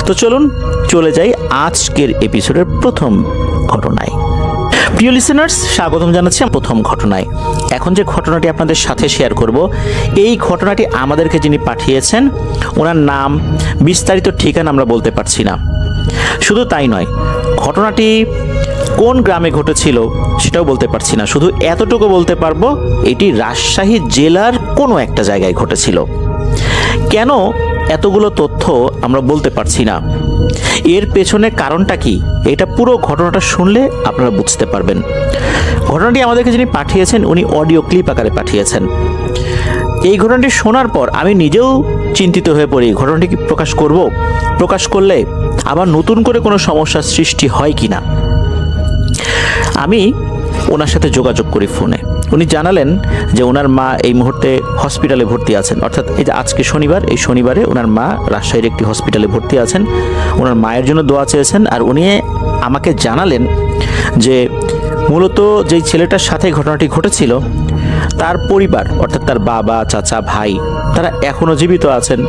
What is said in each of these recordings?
তো চলুন চলে যাই আজকের এপিসোডের প্রথম ঘটনায়। প্রিয় লিসেনার্স, স্বাগতম জানাচ্ছি প্রথম ঘটনায়। এখন যে ঘটনাটি আপনাদের সাথে শেয়ার করব, এই ঘটনাটি আমাদেরকে যিনি পাঠিয়েছেন ওনার নাম, বিস্তারিত ঠিকানা আমরা বলতে পারছি না। শুধু তাই নয়, ঘটনাটি কোন গ্রামে ঘটেছিল সেটাও বলতে পারছি না। শুধু এতটুকু বলতে পারবো, এটি রাজশাহী জেলার কোনো একটা জায়গায় ঘটেছিল। কেন এতগুলো তথ্য আমরা বলতে পারছি না, এর পেছনে কারণটা কি, এটা পুরো ঘটনাটা শুনলে আপনারা বুঝতে পারবেন। ঘটনাটি আমাদেরকে যিনি পাঠিয়েছেন উনি অডিও ক্লিপ আকারে পাঠিয়েছেন। এই ঘটনাটি শোনার পর আমি নিজেও চিন্তিত হয়ে পড়ি, ঘটনাটি কি প্রকাশ করব, প্রকাশ করলে আবার নতুন করে কোনো সমস্যার সৃষ্টি হয় কি না। আমি ওনার সাথে যোগাযোগ করি ফোনে। উনি জানালেন যে ওনার মা এই মুহূর্তে হসপিটালে ভর্তি আছেন, অর্থাৎ এই যে আজকে শনিবার, এই শনিবারে ওনার মা রাজশাহীর একটি হসপিটালে ভর্তি আছেন। ওনার মায়ের জন্য দোয়া চেয়েছেন। আর উনি আমাকে জানালেন যে মূলত যেই ছেলেটার সাথে ঘটনাটি ঘটেছিল তার পরিবার, অর্থাৎ তার বাবা, চাচা, ভাই, তারা এখনও জীবিত আছেন,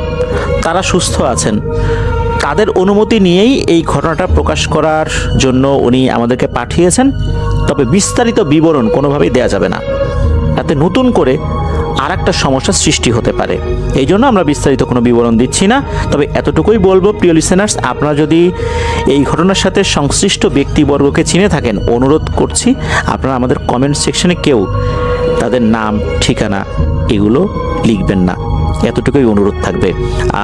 তারা সুস্থ আছেন। তাদের অনুমতি নিয়েই এই ঘটনাটা প্রকাশ করার জন্য উনি আমাদেরকে পাঠিয়েছেন। তবে বিস্তারিত বিবরণ কোনোভাবেই দেয়া যাবে না, তাতে নতুন করে আর একটা সমস্যার সৃষ্টি হতে পারে। এই জন্য আমরা বিস্তারিত কোনো বিবরণ দিচ্ছি না। তবে এতটুকুই বলবো, প্রিয় লিসেনার্স, আপনারা যদি এই ঘটনার সাথে সংশ্লিষ্ট ব্যক্তিবর্গকে চিনে থাকেন, অনুরোধ করছি আপনারা আমাদের কমেন্ট সেকশনে কেউ তাদের নাম, ঠিকানা এগুলো লিখবেন না, এতটুকুই অনুরোধ থাকবে।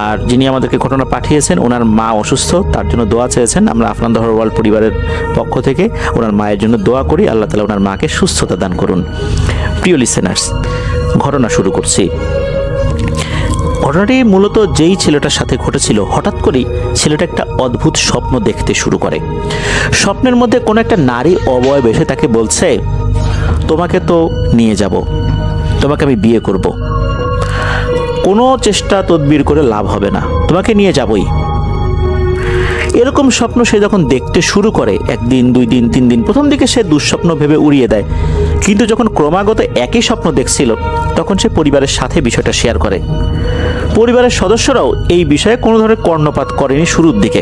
আর যিনি আমাদেরকে ঘটনা পাঠিয়েছেন ওনার মা অসুস্থ, তার জন্য দোয়া চেয়েছেন। আমরা আফনান দহর ওয়ার্ল্ড পরিবারের পক্ষ থেকে ওনার মায়ের জন্য দোয়া করি, আল্লাহ তাআলা ওনার মাকে সুস্থতা দান করুন। প্রিয় লিসেনার্স, ঘটনা শুরু করছি। ঘটনাটি মূলত যেই ছেলেটার সাথে ঘটেছিল, হঠাৎ করেই ছেলেটা একটা অদ্ভুত স্বপ্ন দেখতে শুরু করে। স্বপ্নের মধ্যে কোনো একটা নারী অবয়ব এসে তাকে বলছে, তোমাকে তো নিয়ে যাব, তোমাকে আমি বিয়ে করব, কোনো চেষ্টা তদবির করে লাভ হবে না, তোমাকে নিয়ে যাবই। এরকম স্বপ্ন সে যখন দেখতে শুরু করে, একদিন, 2 দিন, 3 দিন, প্রথম দিকে সে দুঃস্বপ্ন ভেবে উড়িয়ে দেয়। কিন্তু যখন ক্রমাগত একই স্বপ্ন দেখছিল, তখন সে পরিবারের সাথে বিষয়টা শেয়ার করে। পরিবারের সদস্যরাও এই বিষয়ে কোনো ধরনের কর্ণপাত করেনি শুরুর দিকে।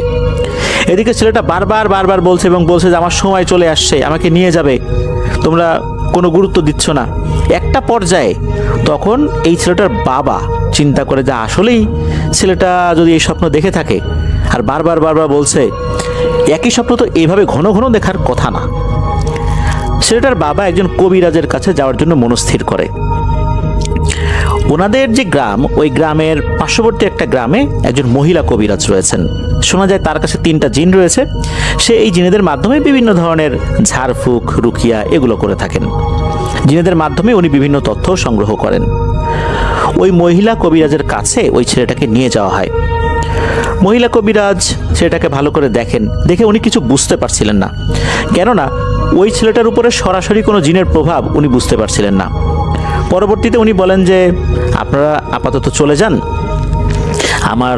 এদিকে ছেলেটা বারবার বলছে এবং বলছে যে আমার সময় চলে আসছে, আমাকে নিয়ে যাবে, তোমরা কোনো গুরুত্ব দিচ্ছ না। একটা পর্যায়ে তখন এই ছেলেটার বাবা চিন্তা করে যে আসলেই ছেলেটা যদি এই স্বপ্ন দেখে থাকে আর বারবার বলছে, একই স্বপ্ন তো এইভাবে ঘন ঘন দেখার কথা না। ছেলেটার বাবা একজন কবিরাজের কাছে যাওয়ার জন্য মনস্থির করে। ওনাদের যে গ্রাম, ওই গ্রামের পার্শ্ববর্তী একটা গ্রামে একজন মহিলা কবিরাজ রয়েছেন। শোনা যায় তার কাছে 3টা জিন রয়েছে। সে এই জিনেদের মাধ্যমে বিভিন্ন ধরনের ঝাড়ফুঁক, রুকিয়া এগুলো করে থাকেন। জিনেদের মাধ্যমে উনি বিভিন্ন তথ্য সংগ্রহ করেন। ওই মহিলা কবিরাজের কাছে ওই ছেলেটাকে নিয়ে যাওয়া হয়। মহিলা কবিরাজ ছেলেটাকে ভালো করে দেখেন, দেখে উনি কিছু বুঝতে পারছিলেন না, কেননা ওই ছেলেটার উপরে সরাসরি কোনো জিনের প্রভাব উনি বুঝতে পারছিলেন না। পরবর্তীতে উনি বলেন যে আপনারা আপাতত চলে যান, আমার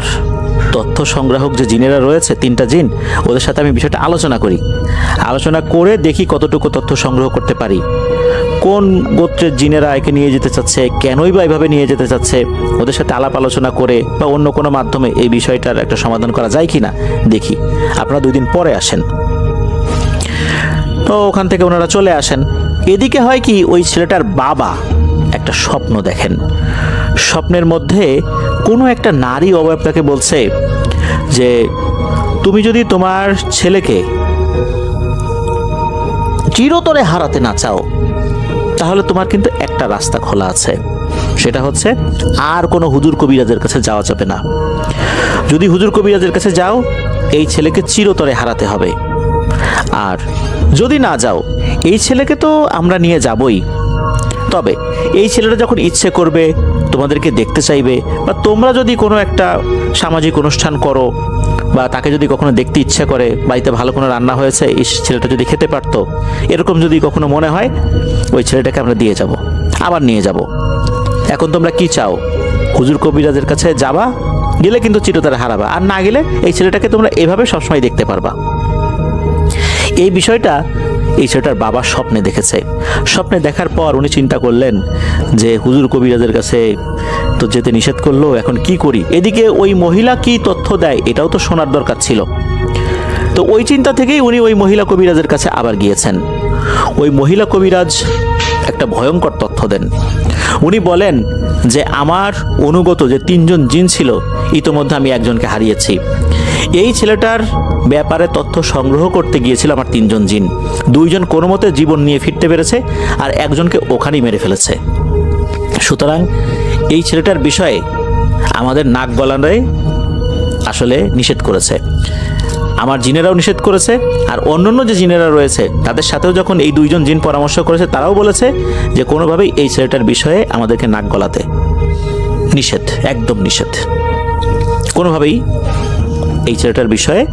তথ্য সংগ্রাহক যে জিনেরা রয়েছে, 3টা জিন, ওদের সাথে আমি বিষয়টা আলোচনা করে দেখি কতটুকু তথ্য সংগ্রহ করতে পারি। কোন গোত্রের জিনেরা একে নিয়ে যেতে চাচ্ছে, কেনই বা এভাবে নিয়ে যেতে চাচ্ছে, ওদের সাথে আলাপ আলোচনা করে বা অন্য কোনো মাধ্যমে এই বিষয়টার একটা সমাধান করা যায় কিনা দেখি, আপনারা 2 দিন পরে আসেন। তো ওখান থেকে ওনারা চলে আসেন। এদিকে হয় কি, ওই ছেলেটার বাবা একটা স্বপ্ন দেখেন। স্বপ্নের মধ্যে কোনো একটা নারী অবয়ব তাকে বলছে যে তুমি যদি তোমার ছেলেকে চিরতরে হারাতে না চাও, তাহলে তোমার কিন্তু একটা রাস্তা খোলা আছে, সেটা হচ্ছে আর কোনো হুজুর কবিরাজের কাছে যাওয়া যাবে না। যদি হুজুর কবিরাজের কাছে যাও, এই ছেলেকে চিরতরে হারাতে হবে। আর যদি না যাও, এই ছেলেকে তো আমরা নিয়ে যাবই, তবে এই ছেলেটা যখন ইচ্ছে করবে তোমাদেরকে দেখতে চাইবে, বা তোমরা যদি কোনো একটা সামাজিক অনুষ্ঠান করো, বা তাকে যদি কখনো দেখতে ইচ্ছা করে, বাড়িতে ভালো কোনো রান্না হয়েছে, এই ছেলেটা যদি খেতে পারতো, এরকম যদি কখনো মনে হয়, ওই ছেলেটাকে আমরা দিয়ে যাব, আবার নিয়ে যাব। এখন তোমরা কি চাও? হুজুর কবিরাজের কাছে যাবা, গেলে কিন্তু চিরতরে হারাবা, আর না গেলে এই ছেলেটাকে তোমরা এভাবে সবসময় দেখতে পারবা। এই বিষয়টা এই ছেলেটার বাবা স্বপ্নে দেখেছে। স্বপ্নে দেখার পর উনি চিন্তা করলেন যে হুজুর কবিরাজের কাছে তো যেতে নিষেধ করলো, এখন কি করি। এদিকে ওই মহিলা কি তথ্য দেয় এটাও তো শোনার দরকার ছিল। তো ওই চিন্তা থেকেই উনি ওই মহিলা কবিরাজের কাছে আবার গিয়েছেন। ওই মহিলা কবিরাজ একটা ভয়ঙ্কর তথ্য দেন। উনি বলেন যে আমার অনুগত যে 3 জন জিন ছিল, ইতোমধ্যে আমি একজনকে হারিয়েছি। এই ছেলেটার ব্যাপারে তথ্য সংগ্রহ করতে গিয়েছিল আমার 3 জন জিন। 2 জন কোনো মতে জীবন নিয়ে ফিরতে পেরেছে, আর একজনকে ওখানেই মেরে ফেলেছে। সুতরাং এই ছেলেটার বিষয়ে আমাদের নাক গলানোয় আসলে নিষেধ করেছে। আমার জিনেরাও নিষেধ করেছে, আর অন্যান্য যে জিনেরা রয়েছে তাদের সাথেও যখন এই 2 জন জিন পরামর্শ করেছে, তারাও বলেছে যে কোনোভাবেই এই ছেলেটার বিষয়ে আমাদেরকে নাক গলাতে নিষেধ, একদম নিষেধ। কোনোভাবেই এই ছেলেটার বিষয়ে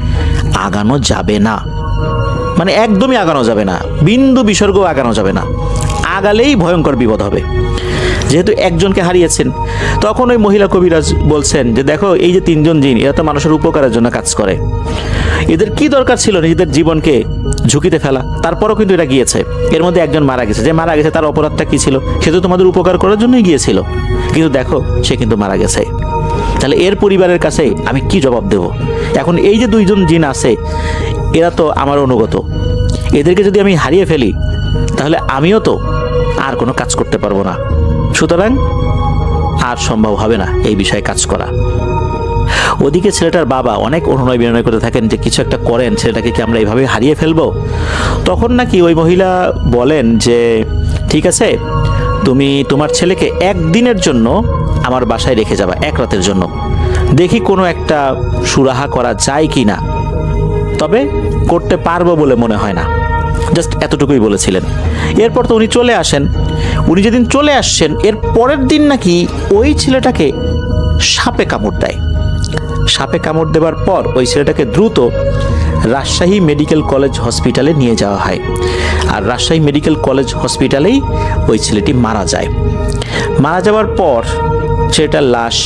আগানো যাবে না, মানে একদমই আগানো যাবে না, বিন্দু বিসর্গ আগানো যাবে না। আগালেই ভয়ঙ্কর বিপদ হবে। যেহেতু একজনকে হারিয়েছেন, তখন ওই মহিলা কবিরাজ বলছেন যে দেখো, এই যে 3 জন জিন, এরা তো মানুষের উপকারের জন্য কাজ করে, এদের কি দরকার ছিল নিজেদের জীবনকে ঝুঁকিতে ফেলা। তারপরও কিন্তু এরা গিয়েছে। এর মধ্যে একজন মারা গেছে, যে মারা গেছে তার অপরাধটা কি ছিল? সে তো তোমাদের উপকার করার জন্যই গিয়েছিল, কিন্তু দেখো সে কিন্তু মারা গেছে। তাহলে এর পরিবারের কাছে আমি কি জবাব দেব? এখন এই যে 2 জন জিন আছে, এরা তো আমার অনুগত, এদেরকে যদি আমি হারিয়ে ফেলি তাহলে আমিও তো আর কোনো কাজ করতে পারবো না। সুতরাং আর সম্ভব হবে না এই বিষয়ে কাজ করা। ওদিকে ছেলেটার বাবা অনেক অনুনয় বিনয় করতে থাকেন যে কিছু একটা করেন, ছেলেটাকে কি আমরা এইভাবে হারিয়ে ফেলবো? তখন নাকি ওই মহিলা বলেন যে ঠিক আছে, তুমি তোমার ছেলেকে 1 দিনের জন্য আমার বাসায় রেখে যাবা, 1 রাতের জন্য, দেখি কোনো একটা সুরাহা করা যায় কি না। তবে করতে পারবো বলে মনে হয় না। জাস্ট এতটুকুই বলেছিলেন। এরপর তো উনি চলে আসেন। উনি যেদিন চলে আসছেন, এর পরের দিন নাকি ওই ছেলেটাকে সাপে কামড় দেয়। সাপে কামড় দেওয়ার পর ওই ছেলেটাকে দ্রুত রাজশাহী মেডিকেল কলেজ হসপিটালে নিয়ে যাওয়া হয়, আর রাজশাহী মেডিকেল কলেজ হসপিটালেই ওই ছেলেটি মারা যায়। মারা যাওয়ার পর ছেলেটার লাশ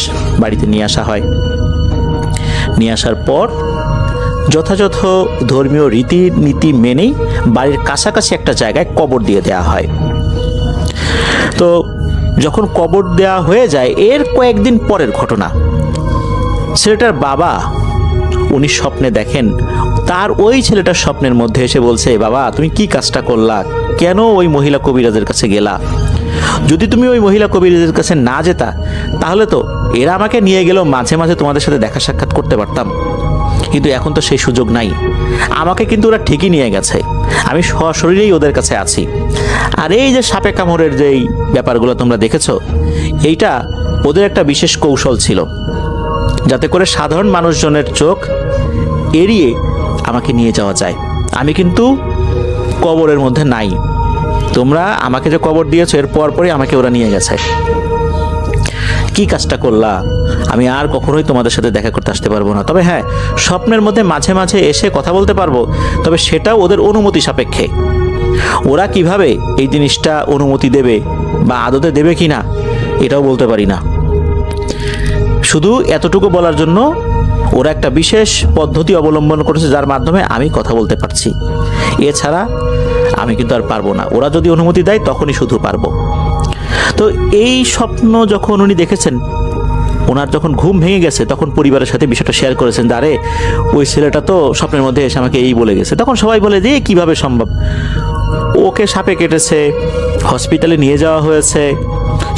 বাড়িতে নিয়ে আসা হয়। নিয়ে আসার পর যথাযথ ধর্মীয় রীতিনীতি মেনেই বাড়ির কাছাকাছি একটা জায়গায় কবর দিয়ে দেওয়া হয়। তো যখন কবর দেওয়া হয়ে যায়, এর কয়েকদিন পরের ঘটনা, ছেলেটার বাবা উনি স্বপ্নে দেখেন, তার ওই ছেলেটার স্বপ্নের মধ্যে এসে বলছে, বাবা তুমি কি কাজটা করলা, কেন ওই মহিলা কবিরাজের কাছে গেলা? যদি তুমি ওই মহিলা কবিরাজের কাছে না যেতা তাহলে তো এরা আমাকে নিয়ে গেলেও মাঝে মাঝে তোমাদের সাথে দেখা সাক্ষাৎ করতে পারতাম, কিন্তু এখন তো সেই সুযোগ নাই। আমাকে কিন্তু ওরা ঠিকই নিয়ে গেছে, আমি সশরীরেই ওদের কাছে আছি। আর এই যে সাপে কামড়ের যেই ব্যাপারগুলো তোমরা দেখেছো, এইটা ওদের একটা বিশেষ কৌশল ছিল, যাতে করে সাধারণ মানুষজনের চোখ এড়িয়ে আমাকে নিয়ে যাওয়া যায়। আমি কিন্তু কবরের মধ্যে নাই, তোমরা আমাকে যে কবর দিয়েছো এর পরপরই আমাকে ওরা নিয়ে গেছে। কি কাজটা করলা? আমি আর কখনোই তোমাদের সাথে দেখা করতে আসতে পারবো না। তবে হ্যাঁ, স্বপ্নের মধ্যে মাঝে মাঝে এসে কথা বলতে পারবো, তবে সেটাও ওদের অনুমতি সাপেক্ষে। ওরা কিভাবে এই জিনিসটা অনুমতি দেবে বা আদতে দেবে কি না এটাও বলতে পারি না। শুধু এতটুকু বলার জন্য ওরা একটা বিশেষ পদ্ধতি অবলম্বন করেছে, যার মাধ্যমে আমি কথা বলতে পারছি। এছাড়া আমি কিন্তু আর পারবো না। ওরা যদি অনুমতি দেয় তখনই শুধু পারবো। তো এই স্বপ্ন যখন উনি দেখেছেন, ওনার যখন ঘুম ভেঙে গেছে, তখন পরিবারের সাথে বিষয়টা শেয়ার করেছেন, আরে ওই ছেলেটা তো স্বপ্নের মধ্যে এসে আমাকে এই বলে গেছে। তখন সবাই বলে যে কিভাবে সম্ভব, ওকে সাপে কেটেছে, হসপিটালে নিয়ে যাওয়া হয়েছে,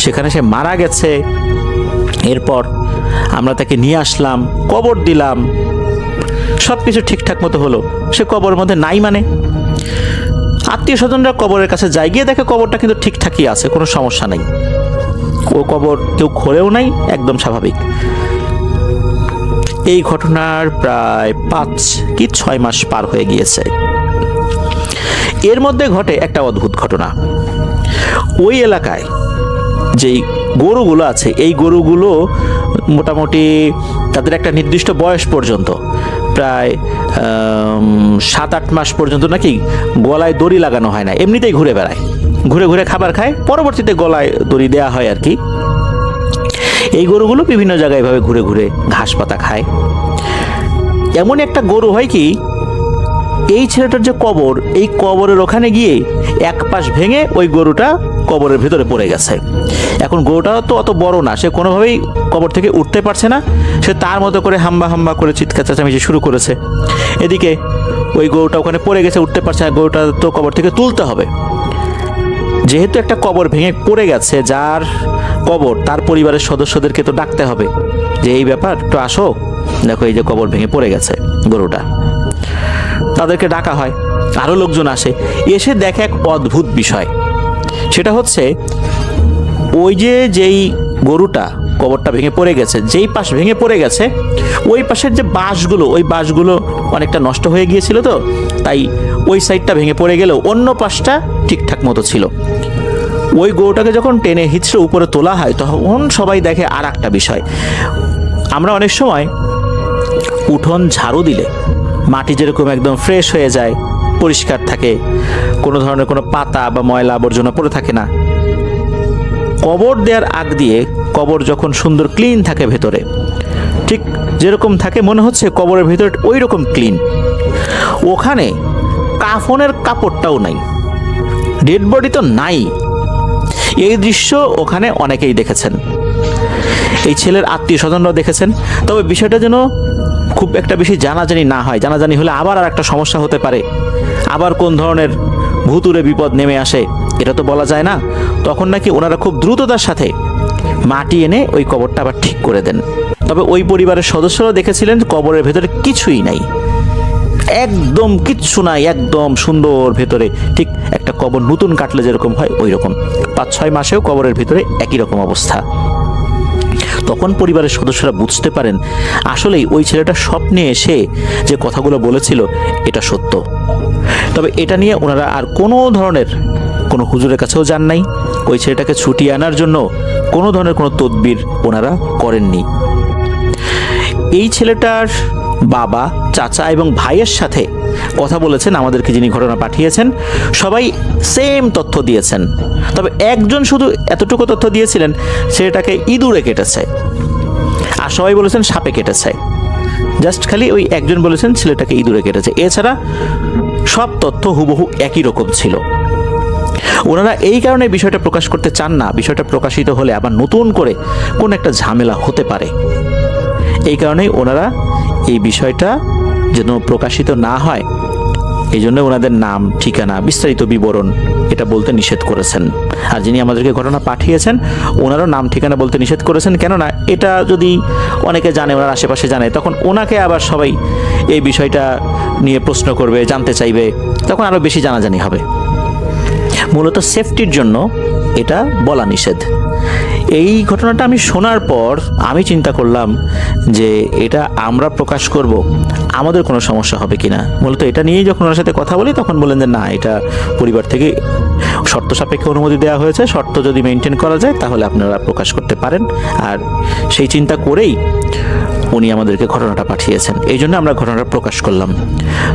সেখানে সে মারা গেছে, এরপর আমরা তাকে নিয়ে আসলাম, কবর দিলাম, সব কিছু ঠিকঠাক মতো হলো, সে কবরের মধ্যে নাই। মানে আত্মীয় স্বজনরা কবরের কাছে যায়, গিয়ে দেখে কবরটা কিন্তু ঠিকঠাকই আছে, কোনো সমস্যা নেই, ও কবর কেউ খোঁড়েও নাই, একদম স্বাভাবিক। এই ঘটনার প্রায় 5 কি 6 মাস পার হয়ে গিয়েছে। এর মধ্যে ঘটে একটা অদ্ভুত ঘটনা। ওই এলাকায় যেই গরুগুলো আছে, এই গরুগুলো মোটামুটি তাদের একটা নির্দিষ্ট বয়স পর্যন্ত, প্রায় 7-8 মাস পর্যন্ত নাকি গলায় দড়ি লাগানো হয় না, এমনিতেই ঘুরে বেড়ায়, ঘুরে ঘুরে খাবার খায়, পরবর্তীতে গলায় দড়ি দেওয়া হয় আর কি। এই গরুগুলো বিভিন্ন জায়গায় এভাবে ঘুরে ঘুরে ঘাস পাতা খায়। এমন একটা গরু হয় কি, এই ছেলেটার যে কবর, এই কবরের ওখানে গিয়ে এক পাশ ভেঙে ওই গরুটা কবরের ভেতরে পড়ে গেছে। এখন গরুটা তো অত বড় না, সে কোনোভাবেই কবর থেকে উঠতে পারছে না। সে তার মতো করে হাম্বা হাম্বা করে চিৎকার চেঁচামেচি শুরু করেছে। এদিকে ওই গরুটা ওখানে পড়ে গেছে, উঠতে পারছে না। গরুটা তো কবর থেকে তুলতে হবে। যেহেতু একটা কবর ভেঙে পড়ে গেছে, যার কবর, তার পরিবারের সদস্যদেরকে তো ডাকতে হবে যে এই ব্যাপার, একটু আসো, দেখো এই যে কবর ভেঙে পড়ে গেছে গরুটা। তাদেরকে ডাকা হয়, আরও লোকজন আসে। এসে দেখে এক অদ্ভুত বিষয়। সেটা হচ্ছে ওই যেই গরুটা কবরটা ভেঙে পড়ে গেছে, যেই পাশ ভেঙে পড়ে গেছে, ওই পাশের যে বাঁশগুলো, ওই বাঁশগুলো অনেকটা নষ্ট হয়ে গিয়েছিল, তো তাই ওই সাইডটা ভেঙে পড়ে গেলেও অন্য পাশটা ঠিকঠাক মতো ছিল। ওই গরুটাকে যখন টেনে হিঁচড়ে উপরে তোলা হয়, তখন সবাই দেখে আর একটা বিষয়। আমরা অনেক সময় উঠোন ঝাড়ু দিলে মাটি যেরকম একদম ফ্রেশ হয়ে যায়, পরিষ্কার থাকে, কোনো ধরনের কোনো পাতা বা ময়লা আবর্জনা পড়ে থাকে না। কবর দেওয়ার আগ দিয়ে কবর যখন সুন্দর ক্লিন থাকে ভেতরে, ঠিক যেরকম থাকে, মনে হচ্ছে কবরের ভেতরে ওই রকম ক্লিন। ওখানে কাফনের কাপড়টাও নাই, ডেড বডি তো নাই। এই দৃশ্য ওখানে অনেকেই দেখেছেন, এই ছেলের আত্মীয় স্বজনরাও দেখেছেন। তবে বিষয়টা যেন খুব একটা বেশি জানাজানি না হয়। জানাজানি হলে আবার আর একটা সমস্যা হতে পারে, আবার কোন ধরনের ভুতুরে বিপদ নেমে আসে এটা তো বলা যায় না। তখন নাকি ওনারা খুব দ্রুততার সাথে মাটি এনে ওই কবরটা আবার ঠিক করে দেন। তবে ওই পরিবারের সদস্যরা দেখেছিলেন কবরের ভেতরে কিছুই নাই, একদম কিচ্ছু নাই, একদম সুন্দর ভেতরে, ঠিক একটা কবর নতুন কাটলে যেরকম হয় ওই রকম। 5-6 মাসেও কবরের ভিতরে একই রকম অবস্থা। তখন পরিবারের সদস্যরা বুঝতে পারেন আসলেই ওই ছেলেটা স্বপ্নে এসে যে কথাগুলো বলেছিল এটা সত্য। তবে এটা নিয়ে ওনারা আর কোনো ধরনের কোনো হুজুরের কাছেও যান নাই। ওই ছেলেটাকে ছুটিয়ে আনার জন্য কোনো ধরনের কোনো তদবির ওনারা করেননি। এই ছেলেটার বাবা, চাচা এবং ভাইয়ের সাথে কথা বলেছেন আমাদেরকে, যিনি ঘটনা পাঠিয়েছেন। সবাই সেম তথ্য দিয়েছেন, তবে একজন শুধু এতটুকু তথ্য দিয়েছিলেন ছেলেটাকে ইঁদুরে কেটেছে, আর সবাই বলেছেন সাপে কেটেছে। জাস্ট খালি ওই একজন বলেছেন ছেলেটাকে ইঁদুরে কেটেছে। এছাড়া সব তথ্য হুবহু একই রকম ছিল। ওনারা এই কারণে বিষয়টা প্রকাশ করতে চান না, বিষয়টা প্রকাশিত হলে আবার নতুন করে কোন একটা ঝামেলা হতে পারে। এই কারণেই ওনারা এই বিষয়টা যেন প্রকাশিত না হয়, এই জন্য ওনাদের নাম, ঠিকানা, বিস্তারিত বিবরণ এটা বলতে নিষেধ করেছেন। আর যিনি আমাদেরকে ঘটনা পাঠিয়েছেন ওনারও নাম ঠিকানা বলতে নিষেধ করেছেন। কেননা এটা যদি অনেকে জানে, ওনার আশেপাশে জানে, তখন ওনাকে আবার সবাই এই বিষয়টা নিয়ে প্রশ্ন করবে, জানতে চাইবে, তখন আরও বেশি জানাজানি হবে। মূলত সেফটির জন্য এটা বলা নিষেধ। এই ঘটনাটা আমি শোনার পর আমি চিন্তা করলাম যে এটা আমরা প্রকাশ করব, আমাদের কোনো সমস্যা হবে কিনা। মূলত এটা নিয়েই যখন ওনার সাথে কথা বলি তখন বললেন যে না, এটা পরিবার থেকে শর্ত সাপেক্ষে অনুমতি দেওয়া হয়েছে, শর্ত যদি মেনটেন করা যায় তাহলে আপনারা প্রকাশ করতে পারেন। আর সেই চিন্তা করেই উনি আমাদেরকে ঘটনাটা পাঠিয়েছেন, এই জন্য আমরা ঘটনাটা প্রকাশ করলাম।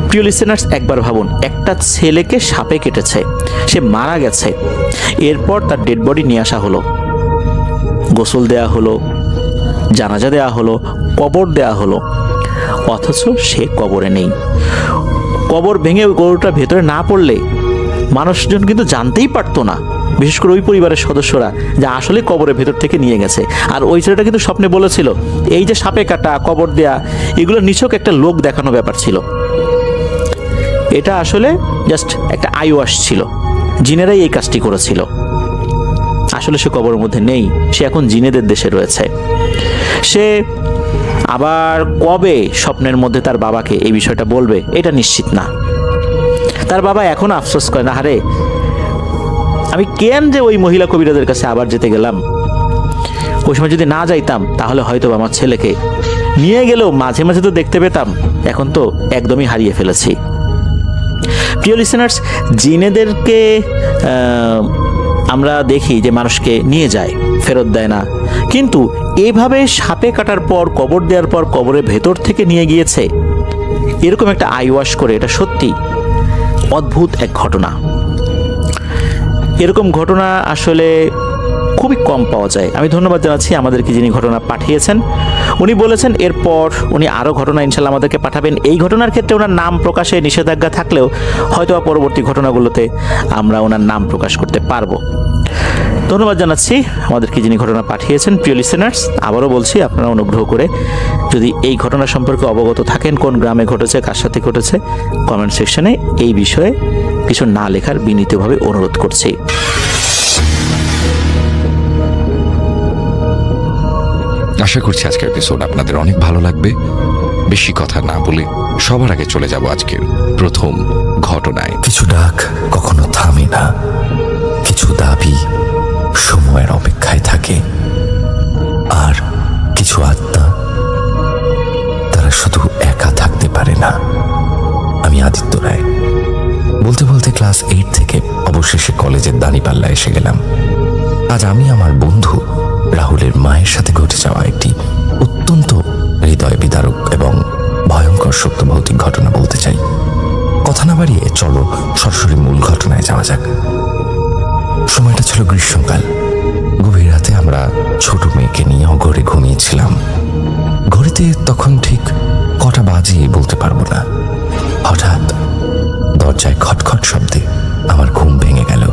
প্রিয় লিসেনার্স, একবার ভাবুন, একটা ছেলেকে সাপে কেটেছে, সে মারা গেছে, এরপর তার ডেড বডি নিয়ে আসা হলো, গোসল দেয়া হলো, জানাজা দেয়া হলো, কবর দেয়া হলো, অথচ সে কবরে নেই। কবর ভেঙে গরুটা ভেতরে না পড়লে মানুষজন কিন্তু জানতেই পারতো না, বিশেষ করে ওই পরিবারের সদস্যরা, যে আসলে কবরের ভেতর থেকে নিয়ে গেছে। আর ওই ছেলেটা কিন্তু স্বপ্নে বলেছিল এই যে সাপে কাটা, কবর দেয়া, এগুলো নিছক একটা লোক দেখানো ব্যাপার ছিল। এটা আসলে জাস্ট একটা আইওয়াশ ছিল, জিনেরাই এই কাজটি করেছিল। আসলে সে কবরের মধ্যে নেই, সে এখন জিনেদের দেশে রয়েছে। সে আবার কবে স্বপ্নের মধ্যে তার বাবাকে এই বিষয়টা বলবে এটা নিশ্চিত না। তার বাবা এখনো আফসোস করে না, আরে আমি কেন যে ওই মহিলা কবিরাজের কাছে আবার যেতে গেলাম, ওই সময় যদি না যাইতাম তাহলে হয়তো আমার ছেলেকে নিয়ে গেলেও মাঝে মাঝে তো দেখতে পেতাম, এখন তো একদমই হারিয়ে ফেলেছি। প্রিয় লিসেনার্স, জিনেদেরকে আমরা দেখি যে মানুষকে নিয়ে যায়, ফেরত দেয় না, কিন্তু এভাবে সাপে কাটার পর, কবর দেওয়ার পর কবরের ভেতর থেকে নিয়ে গিয়েছে, এরকম একটা আইওয়াশ করে, এটা সত্যি অদ্ভুত এক ঘটনা। এরকম ঘটনা আসলে খুবই কম পাওয়া যায়। আমি ধন্যবাদ জানাচ্ছি আমাদেরকে যিনি ঘটনা পাঠিয়েছেন। উনি বলেছেন এরপর উনি আরও ঘটনা ইনশাল্লাহ আমাদেরকে পাঠাবেন। এই ঘটনার ক্ষেত্রে ওনার নাম প্রকাশে নিষেধাজ্ঞা থাকলেও হয়তো পরবর্তী ঘটনাগুলোতে আমরা ওনার নাম প্রকাশ করতে পারবো। ধন্যবাদ জানাচ্ছি আমাদেরকে যিনি ঘটনা পাঠিয়েছেন। প্রিয় লিসেনার্স, আবারও বলছি, আপনারা অনুগ্রহ করে যদি এই ঘটনা সম্পর্কে অবগত থাকেন, কোন গ্রামে ঘটেছে, কার সাথে ঘটেছে, কমেন্ট সেকশনে এই বিষয়ে কিছু না লেখার বিনীতভাবে অনুরোধ করছি। আশা করছি আজকের এপিসোড আপনাদের অনেক ভালো লাগবে। বেশি কথা না বলে সবার আগে চলে যাব আজকের প্রথম ঘটনায়। কিছু ডাক কখনো থামে না, কিছু দাবি সময়ের অপেক্ষায় থাকে, আর কিছু আত্মা তারা শুধু একা থাকতে পারে না। আমি আদিত্য রায়। বলতে বলতে ক্লাস 8 থেকে অবশেষে কলেজের দাঁড়িপাল্লা এসে গেলাম। আজ আমি আমার বন্ধু রাহুলের মায়ের সাথে ঘটে যাওয়া একটি অত্যন্ত হৃদয় বিদারক এবং ভয়ঙ্কর সত্য ভৌতিক ঘটনা বলতে চাই। কথা না বাড়িয়ে চলো সরাসরি মূল ঘটনায় যাওয়া যাক। সময়টা ছিল গ্রীষ্মকাল। গভীর রাতে আমরা ছোট মেয়েকে নিয়ে ঘরে ঘুমিয়েছিলাম। ঘড়িতে তখন ঠিক কটা বাজে বলতে পারবো না। হঠাৎ দরজায় খটখট শব্দে আমার ঘুম ভেঙে গেল।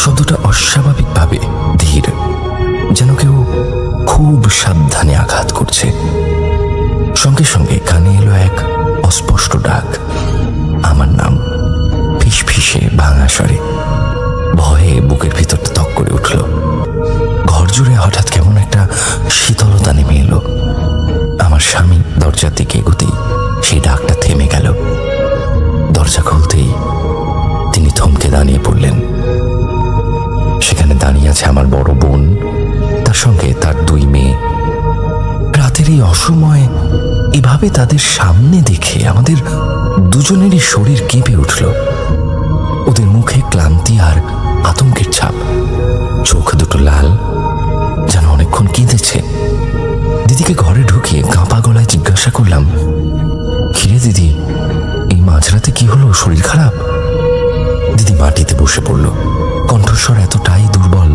শব্দটা অস্বাভাবিকভাবে ধীর, যেন কেউ খুব সাবধানে আঘাত করছে। সঙ্গে সঙ্গে কানে এলো এক অস্পষ্ট ডাক, আমার নাম, ফিসফিসে ভাঙা স্বরে। ভয়ে বুকের ভিতরটা তক করে উঠল। ঘর জুড়ে হঠাৎ কেমন একটা শীতলতা নেমে এলো। আমার স্বামী দরজার দিকে এগোতেই সেই ডাকটা থেমে গেল। দরজা খুলতেই তিনি থমকে দাঁড়িয়ে পড়লেন। সেখানে দাঁড়িয়ে আছে আমার বড় বোন, তার সঙ্গে তার 2 মেয়ে। রাতের এই অসময়ে এভাবে তাদের সামনে দেখে আমাদের দুজনেরই শরীর কেঁপে উঠল। ওদের মুখে ক্লান্তি আর আতঙ্কের ছাপ, চোখ দুটো লাল, যেন অনেকক্ষণ কেঁদেছে। দিদিকে ঘরে ঢুকিয়ে কাঁপা গলায় জিজ্ঞাসা করলাম, কিরে দিদি, এই মাঝরাতে কি হলো, শরীর খারাপ? দিদি মাটিতে বসে পড়ল। কণ্ঠস্বর এতটাই দুর্বল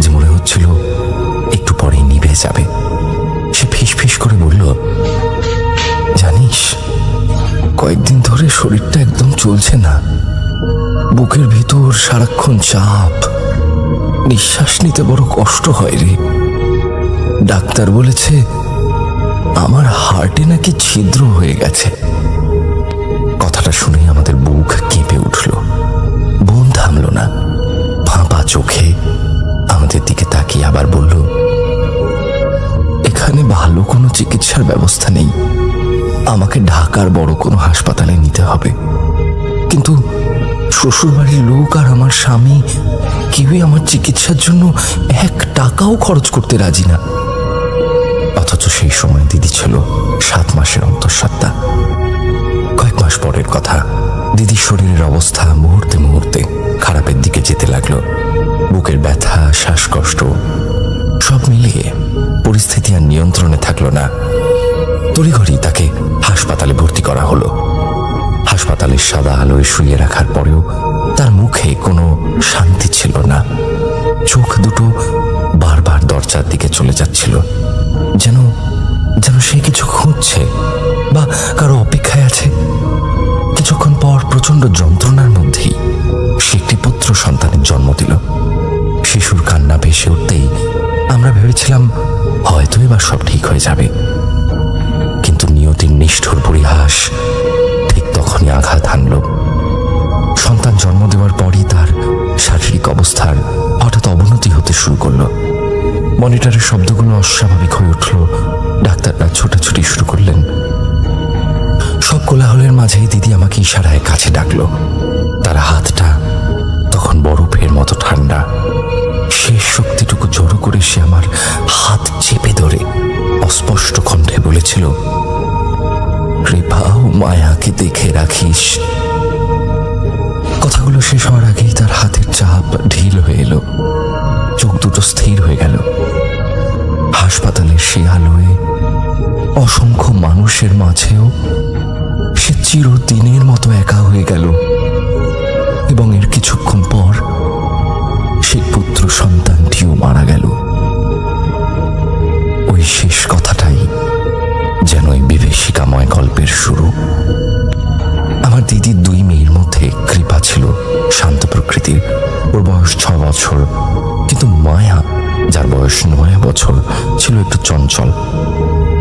যে মনে হচ্ছিল একটু পরেই নিভে যাবে। সে ফিসফিস করে বলল, জানিস, কয়েকদিন ধরে শরীরটা একদম চলছে না। বুকের ভিতর সারাক্ষণ চাপ, নিঃশ্বাস নিতে বড় কষ্ট হয় রে। ডাক্তার বলেছে আমার হার্টে নাকি ছিদ্র হয়ে গেছে। কথাটা শুনেই আমাদের বুক কেঁপে উঠল। বোন থামল না, ফাঁপা চোখে আমাদের দিকে তাকিয়ে আবার বলল, এখানে ভালো কোনো চিকিৎসার ব্যবস্থা নেই, আমাকে ঢাকার বড় কোনো হাসপাতালে নিতে হবে। কিন্তু শ্বশুরবাড়ির লোক আর আমার স্বামী কেউই আমার চিকিৎসার জন্য 1 টাকাও খরচ করতে রাজি না। অথচ সেই সময় দিদি ছিল 7 মাসের অন্তঃসত্ত্বা। কয়েক মাস পরের কথা, দিদির শরীরের অবস্থা মুহূর্তে মুহূর্তে খারাপের দিকে যেতে লাগলো। বুকের ব্যথা, শ্বাসকষ্ট, সব মিলিয়ে পরিস্থিতি আর নিয়ন্ত্রণে থাকলো না। তড়িঘড়ি তাকে হাসপাতালে ভর্তি করা হলো। হাসপাতালের সাদা আলোয় শুয়ে রাখার পরেও তার মুখে কোনো শান্তি ছিল না। চোখ দুটো বারবার দরজার দিকে চলে যাচ্ছিল, যেন যেন সে কিছু খুঁজছে বা কারো অপেক্ষায় আছে। কিছুক্ষণ পর প্রচন্ড যন্ত্রণার মধ্যেই সে একটি পুত্র সন্তানের জন্ম দিল। শিশুর কান্না ভেসে উঠতেই আমরা ভেবেছিলাম হয়তো এবার সব ঠিক হয়ে যাবে। কিন্তু নিয়তির নিষ্ঠুর পরিহাস ঠিক তখনই আঘাত হানল। সন্তান জন্ম দেওয়ার পরই তার শারীরিক অবস্থার হঠাৎ অবনতি হতে শুরু করলো। মনিটরের শব্দগুলো অস্বাভাবিক হয়ে উঠল। ডাক্তাররা ছোটাছুটি শুরু করলেন। সব কোলাহলের মাঝেই দিদি আমাকে ইশারায় কাছে ডাকলো। তার হাতটা তখন বরফের মতো ঠান্ডা। শেষ শক্তিটুকু জড়ো করে সে আমার হাত চেপে ধরে অস্পষ্ট কণ্ঠে বলেছিল, কৃপা ও মায়াকে দেখে রাখিস। কথাগুলো শেষ হওয়ার আগেই তার হাতের চাপ ঢিল হয়ে এলো। চোখ দুটো স্থির হয়ে গেল। হাসপাতালের সে আলোয় অসংখ্য মানুষের মাঝেও সে চিরদিনের মতো একা হয়ে গেল। এবং এর কিছুক্ষণ পর সেই পুত্র সন্তানটিও মারা গেল। ওই শেষ কথাটাই যেন এই বিভীষিকাময় গল্পের শুরু। আমার দিদির 2 মেয়ের মধ্যে কৃপা ছিল শান্ত প্রকৃতির, ওর বয়স 6 বছর, কিন্তু মায়া, যার বয়স 9 বছর, ছিল একটু চঞ্চল।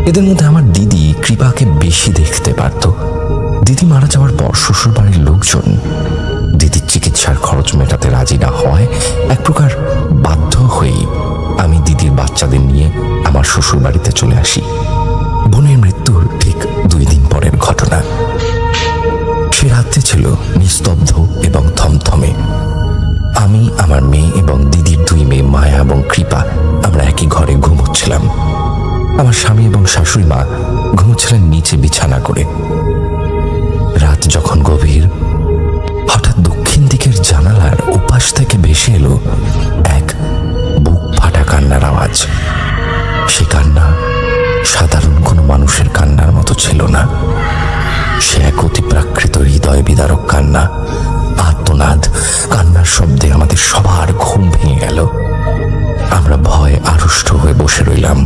এদের মধ্যে আমার দিদি কৃপাকে বেশি দেখতে পারত। দিদি মারা যাওয়ার পর শ্বশুরবাড়ির লোকজন দিদির চিকিৎসার খরচ মেটাতে রাজি না হয় এক প্রকার বাধ্য হয়েই আমি দিদির বাচ্চাদের নিয়ে আমার শ্বশুরবাড়িতে চলে আসি। বোনের মৃত্যুর ঠিক 2 দিন পরের ঘটনা। সে রাত্রি ছিল নিস্তব্ধ এবং থমথমে। আমি, আমার মেয়ে এবং দিদির 2 মেয়ে মায়া এবং কৃপা আমরা একই ঘরে ঘুমোচ্ছিলাম। আমার স্বামী এবং শাশুড়ি মা ঘুমোচ্ছিলেন নিচে বিছানা করে। রাত যখন গভীর, হঠাৎ দক্ষিণ দিকের জানালার ওপাশ থেকে ভেসে এলো এক বুক ফাটা কান্নার আওয়াজ। সে কান্না সাধারণ কোনো মানুষের কান্নার মতো ছিল না। সে এক অতিপ্রাকৃত হৃদয় বিদারক কান্না, আর্তনাদ। কান্নার শব্দে আমাদের সবার ঘুম ভেঙে গেল। আমরা ভয়ে আড়ষ্ট হয়ে বসে রইলাম।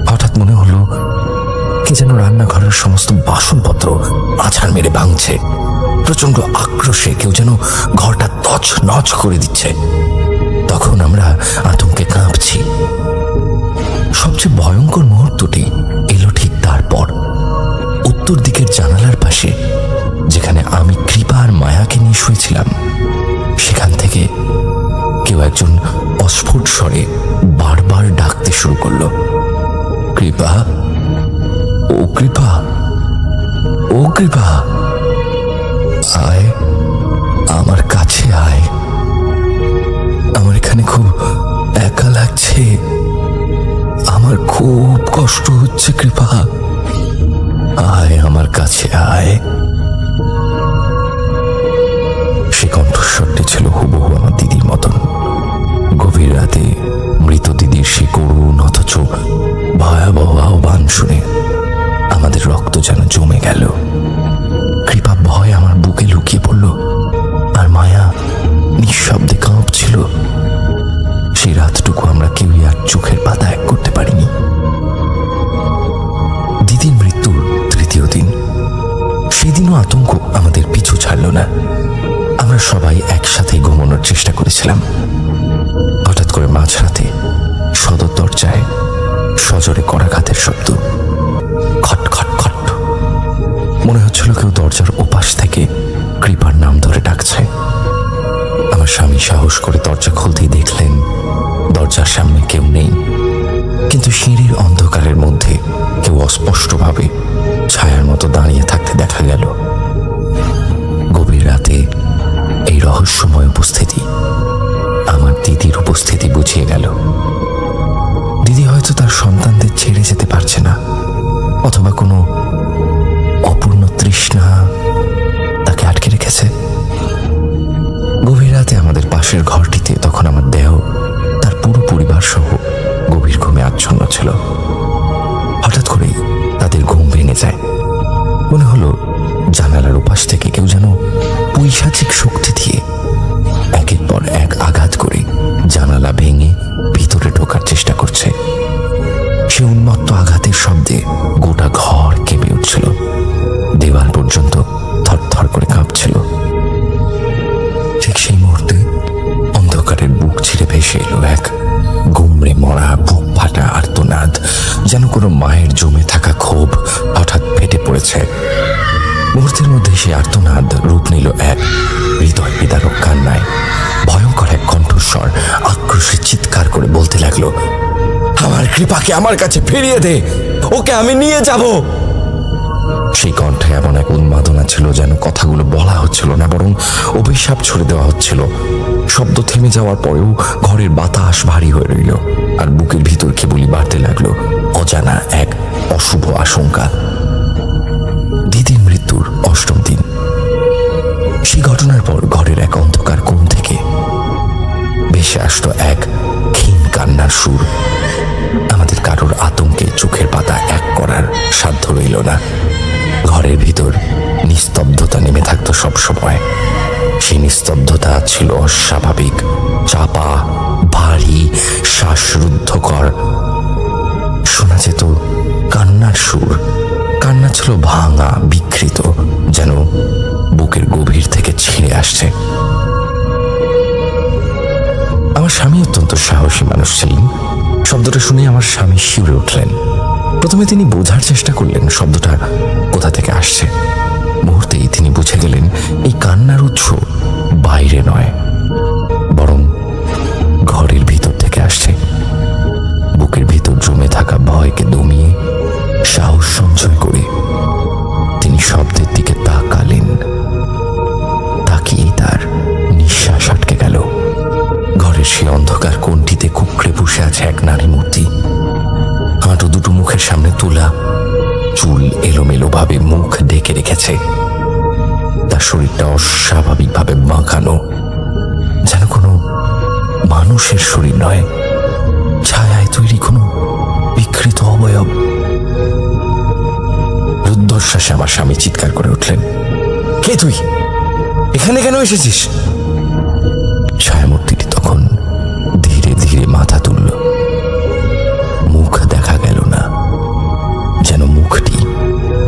হঠাৎ মনে হলো কি যেন রান্নাঘরের সমস্ত বাসনপত্র আছাড় মেরে ভাঙছে। প্রচন্ড আক্রোশে কেউ যেন ঘরটা তছনছ করে দিচ্ছে। তখন আমরা আতঙ্কে কাঁপছি। সবচেয়ে ভয়ঙ্কর মুহূর্তটি এলো ঠিক তারপর। উত্তর দিকের জানালার পাশে, যেখানে আমি কৃপা আর মায়াকে নিয়ে শুয়েছিলাম, সেখান থেকে কেউ একজন অস্ফুট স্বরে বারবার ডাকতে শুরু করলো, কৃপা, ও কৃপা, ও কৃপা, আয়, আমার কাছে আয়। আমার এখানে খুব একা লাগছে, আমার খুব কষ্ট হচ্ছে, কৃপা, আয়, আমার কাছে আয়। সে কণ্ঠস্বরটি ছিল হুবহু আমার দিদির মতন। গভীর রাতে মৃত দিদির সে করুণ অথচ ভয়াবহ আহ্বান শুনে আমাদের রক্ত যেন জমে গেল। কৃপা ভয় আমার বুকে লুকিয়ে পড়ল, আর মায়া নিঃশব্দে কাঁপছিল। সেই রাতটুকু আমরা কেউই আর চোখের পাতা এক করতে পারিনি। দিদির মৃত্যুর 3য় দিন। সেদিনও আতঙ্ক আমাদের পিছু ছাড়ল না। আমরা সবাই একসাথে ঘুমানোর চেষ্টা করেছিলাম। হঠাৎ করে মাঝরাতে সদর দরজায় সজোরে করাঘাতের শব্দ। খট খট খট। মনে হচ্ছিল কেউ দরজার ওপাশ থেকে কৃপার নাম ধরে ডাকছে। আমার স্বামী সাহস করে দরজা খুলতেই দেখলেন দরজার সামনে কেউ নেই, কিন্তু সিঁড়ির অন্ধকারের মধ্যে কেউ অস্পষ্টভাবে ছায়ার মতো দাঁড়িয়ে থাকতে দেখা গেল। গভীর রাতে এই রহস্যময় উপস্থিতি আমার দিদির উপস্থিতি বুঝিয়ে গেল। দিদি হয়তো তার সন্তানদের ছেড়ে যেতে পারছে না, অথবা কোনো অপূর্ণ তৃষ্ণা তাকে আটকে রেখেছে। গভীর রাতে আমাদের পাশের ঘরটিতে তখন আমার দেহ তার পুরো পরিবার সহ গভীর ঘুমে আচ্ছন্ন ছিল। হঠাৎ করেই তাদের ঘুম ভেঙে যায়। মনে হলো জানালার উপাস থেকে কেউ যেন পৈশাচিক শক্তি দিয়ে একের পর এক আঘাত করে জানালা ভেঙে ভিতরে ঢোকার চেষ্টা করছে। সে উন্মত্ত আঘাতের শব্দে গোটা ঘর কেঁপে উঠছিল। দেওয়াল পর্যন্ত থরথর করে কাঁপছিল। ঠিক সেই মুহূর্তে অন্ধকারের বুক ছিঁড়ে ভেসে এলো এক গুমড়ে মরা বুক ফাটা আর্তনাদ, যেন কোনো মায়ের জমে থাকা ক্ষোভ হঠাৎ ফেটে পড়েছে। মুহূর্তের মধ্যে সে আর্তনাদ রূপ নিল এক হৃদয় বিদারক কান্নায়। ভয়ঙ্কর এক কণ্ঠস্বর আক্রোশে চিৎকার করে বলতে লাগলো, আমার কৃপাকে আমার কাছে ফিরিয়ে দে, ওকে আমি নিয়ে যাব। সেই কণ্ঠে এমন এক উন্মাদনা ছিল যেন কথাগুলো বলা হচ্ছিল না, বরং অভিশাপ ছড়ে দেওয়া হচ্ছিল। শব্দ থেমে যাওয়ার পরেও ঘরের বাতাস ভারী হয়ে রইল, আর বুকের ভিতর কেবলই বাড়তে লাগলো অজানা এক অশুভ আশঙ্কা। দিদির মৃত্যুর 8ম দিন। সেই ঘটনার পর ঘরের এক অন্ধকার কোণ থেকে ভেসে আসলো এক ক্ষীণ কান্নার সুর। আমাদের কারোর আতঙ্কে চোখের পাতা এক করার সাধ্য রইল না। ঘরের ভিতর নিস্তব্ধতা নেমে থাকতো সবসময়। সেই নিস্তব্ধতা ছিল অস্বাভাবিক, চাপা, ভারী, শ্বাসরুদ্ধকর। শোনা যেত সুর। কান্না ছিল ভাঙা, বিকৃত, যেন বুকের গভীর থেকে ছিঁড়ে আসছে। আমার স্বামী অত্যন্ত সাহসী মানুষ ছিলেন। শব্দটা শুনে আমার স্বামী শিউরে উঠলেন। প্রথমে তিনি বোঝার চেষ্টা করলেন শব্দটা কোথা থেকে আসছে। মুহূর্তেই তিনি বুঝে গেলেন এই কান্নার উৎস বাইরে নয়, বরং ঘরের ভিতর থেকে আসছে। বুকের ভিতর জমে থাকা ভয়কে দমিয়ে সাহস সঞ্চয় করে তিনি শব্দের দিকে তাকালেন। তাকিয়েই তার নিঃশ্বাস আটকে গেল। ঘরের সেই অন্ধকার কোণটিতে কুঁকড়ে বসে আছে এক নারী মূর্তি। হাঁটু দুটো মুখের সামনে তোলা, চুল এলোমেলো ভাবে মুখ ঢেকে রেখেছে। তার শরীরটা অস্বাভাবিকভাবে বাঁকানো, যেন কোনো মানুষের শরীর নয়, ছায়ায় তৈরি কোনো বিকৃত অবয়ব। রুদ্ধশ্বাসে আমার স্বামী চিৎকার করে উঠলেন, কে তুই? এখানে কেন এসেছিস? ছায়ামূর্তিটি তখন ধীরে ধীরে মাথা তুলল। মুখ দেখা গেল না, যেন মুখটি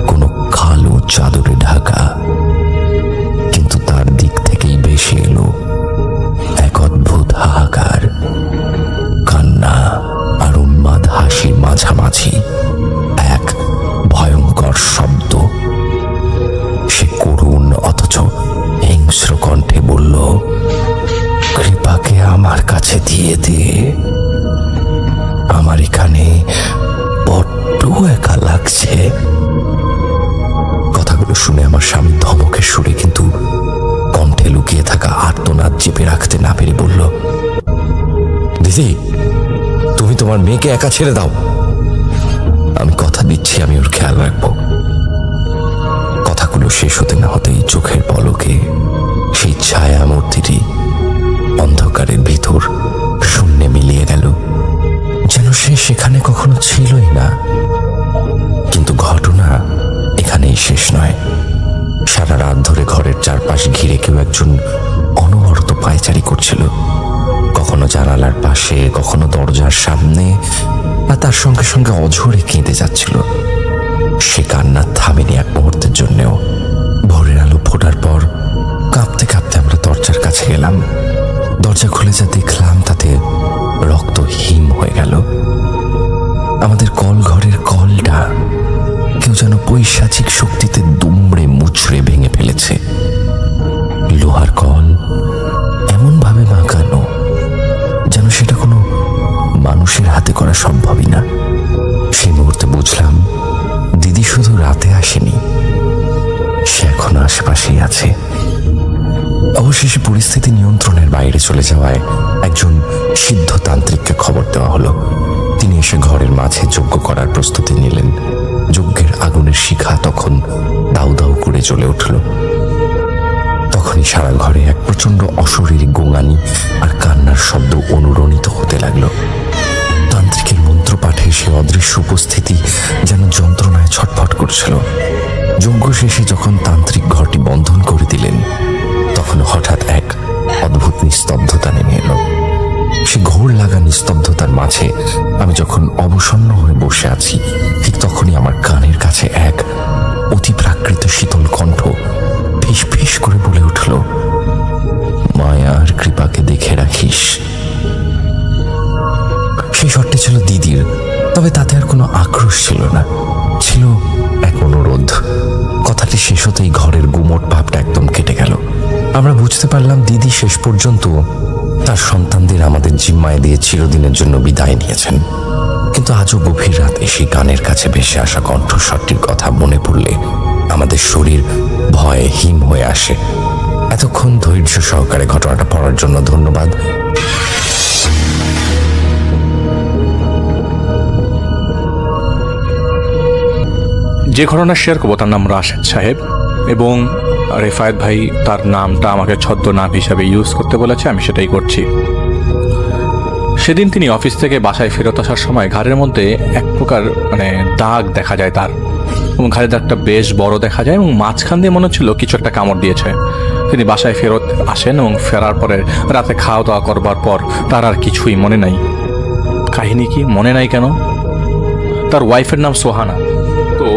কোনো কালো চাদরে ঢাকা। কিন্তু তার দিক থেকেই ভেসে এলো এক অদ্ভুত হাহাকার, কান্না আর উন্মাদ হাসির মাঝামাঝি এক ভয়ঙ্কর শব্দ। সে করুণ অথচ হিংস্র কণ্ঠে বলল, কৃপাকে আমার কাছে দিয়ে দে, আমার এখানে বড্ড একা লাগছে। কথাগুলো শুনে আমার স্বামী ধমকের সুরে কিন্তু কণ্ঠে লুকিয়ে থাকা আর্তনাদ চেপে রাখতে না পেরে বলল, দিদি, তুমি তোমার মেয়েকে একা ছেড়ে দাও। আমি কথা দিচ্ছি আমি ওর খেয়াল রাখবো। কথাগুলো শেষ হতে না হতেই চোখের পলকে সেই ছায়া মূর্তিটি অন্ধকারের ভিতর শূন্যে মিলিয়ে গেল, যেন সে সেখানে কখনো ছিলই না। কিন্তু ঘটনা এখানেই শেষ নয়। সারা রাত ধরে ঘরের চারপাশ ঘিরে কেউ একজন অনবরত পায়চারি করছিল, কখনো জানালার পাশে, কখনো দরজার সামনে, আর তার সঙ্গে সঙ্গে অঝরে কেঁদে যাচ্ছিল। সে কান্না থামেনি এক মুহূর্তের জন্যেও। ভোরের আলো ফোটার পর কাঁপতে কাঁপতে আমরা দরজার কাছে গেলাম। দরজা খুলে যা দেখলাম তাতে রক্ত হিম হয়ে গেল। আমাদের কল ঘরের কলটা কেউ যেন পৈশাচিক শক্তিতে দুমড়ে মুচড়ে ভেঙে ফেলেছে। লোহার কল এমন ভাবে বাঁকানো যেন সেটা কোনো মানুষের হাতে করা সম্ভবই না। সেই মুহূর্তে বুঝলাম দিদি শুধু রাতে আসেনি, সে এখনো আশেপাশেই আছে। অবশেষে পরিস্থিতি নিয়ন্ত্রণের বাইরে চলে যাওয়ায় একজন সিদ্ধতান্ত্রিককে খবর দেওয়া হলো। তিনি এসে ঘরের মাঝে যজ্ঞ করার প্রস্তুতি নিলেন। যজ্ঞের আগুনের শিখা তখন দাউ দাউ করে জ্বলে উঠল। তখনই সারা ঘরে এক প্রচন্ড অশরীরী গোঙানি আর কান্নার শব্দ অনুরণিত হতে লাগলো। তান্ত্রিকের মন্ত্রপাঠে সে অদৃশ্য উপস্থিতি যেন যন্ত্রণায় ছটফট করছিল। যজ্ঞ শেষে যখন তান্ত্রিক ঘরটি বন্ধন করে দিলেন, তখন হঠাৎ এক অদ্ভুত নিস্তব্ধতা নেমে এলো। সে ঘোর লাগা নিস্তব্ধতার মাঝে আমি যখন অবসন্ন হয়ে বসে আছি, ঠিক তখনই আমার কানের কাছে এক অতি প্রাকৃত শীতল কণ্ঠ ফিস ফিস করে বলে উঠল, মায়ার কৃপাকে দেখে রাখিস। সেই শটটি ছিল দিদির, তবে তাতে আর কোনো আক্রোশ ছিল না, ছিল এক অনুরোধ। কথাটি শেষ হতেই ঘরের গুমোট ভাবটা একদম কেটে গেল। আমরা বুঝতে পারলাম দিদি শেষ পর্যন্ত তার সন্তানদের আমাদের জিম্মায় দিয়ে চিরদিনের জন্য বিদায় নিয়েছেন। কিন্তু আজও গভীর রাতে সেই গানের কাছে ভেসে আসা কণ্ঠস্বরটির কথা মনে পড়লে আমাদের শরীর ভয়ে হিম হয়ে আসে। এতক্ষণ ধৈর্য সহকারে ঘটনাটা পড়ার জন্য ধন্যবাদ। যে ঘটনা শেয়ার করবো তার নাম রাশেদ সাহেব, এবং রেফায়েত ভাই তার নামটা আমাকে ছদ্মনাম হিসাবে ইউজ করতে বলেছে, আমি সেটাই করছি। সেদিন তিনি অফিস থেকে বাসায় ফেরত আসার সময় ঘাড়ের মধ্যে এক প্রকার দাগ দেখা যায় তার, এবং ঘাড়ের দাগটা বেশ বড় দেখা যায় এবং মাঝখান দিয়ে মনে হচ্ছিল কিছু একটা কামড় দিয়েছে। তিনি বাসায় ফেরত আসেন এবং ফেরার পরে রাতে খাওয়া দাওয়া করবার পর তার আর কিছুই মনে নাই। কাহিনী কি? মনে নাই কেন? তার ওয়াইফের নাম সোহানা। তো তো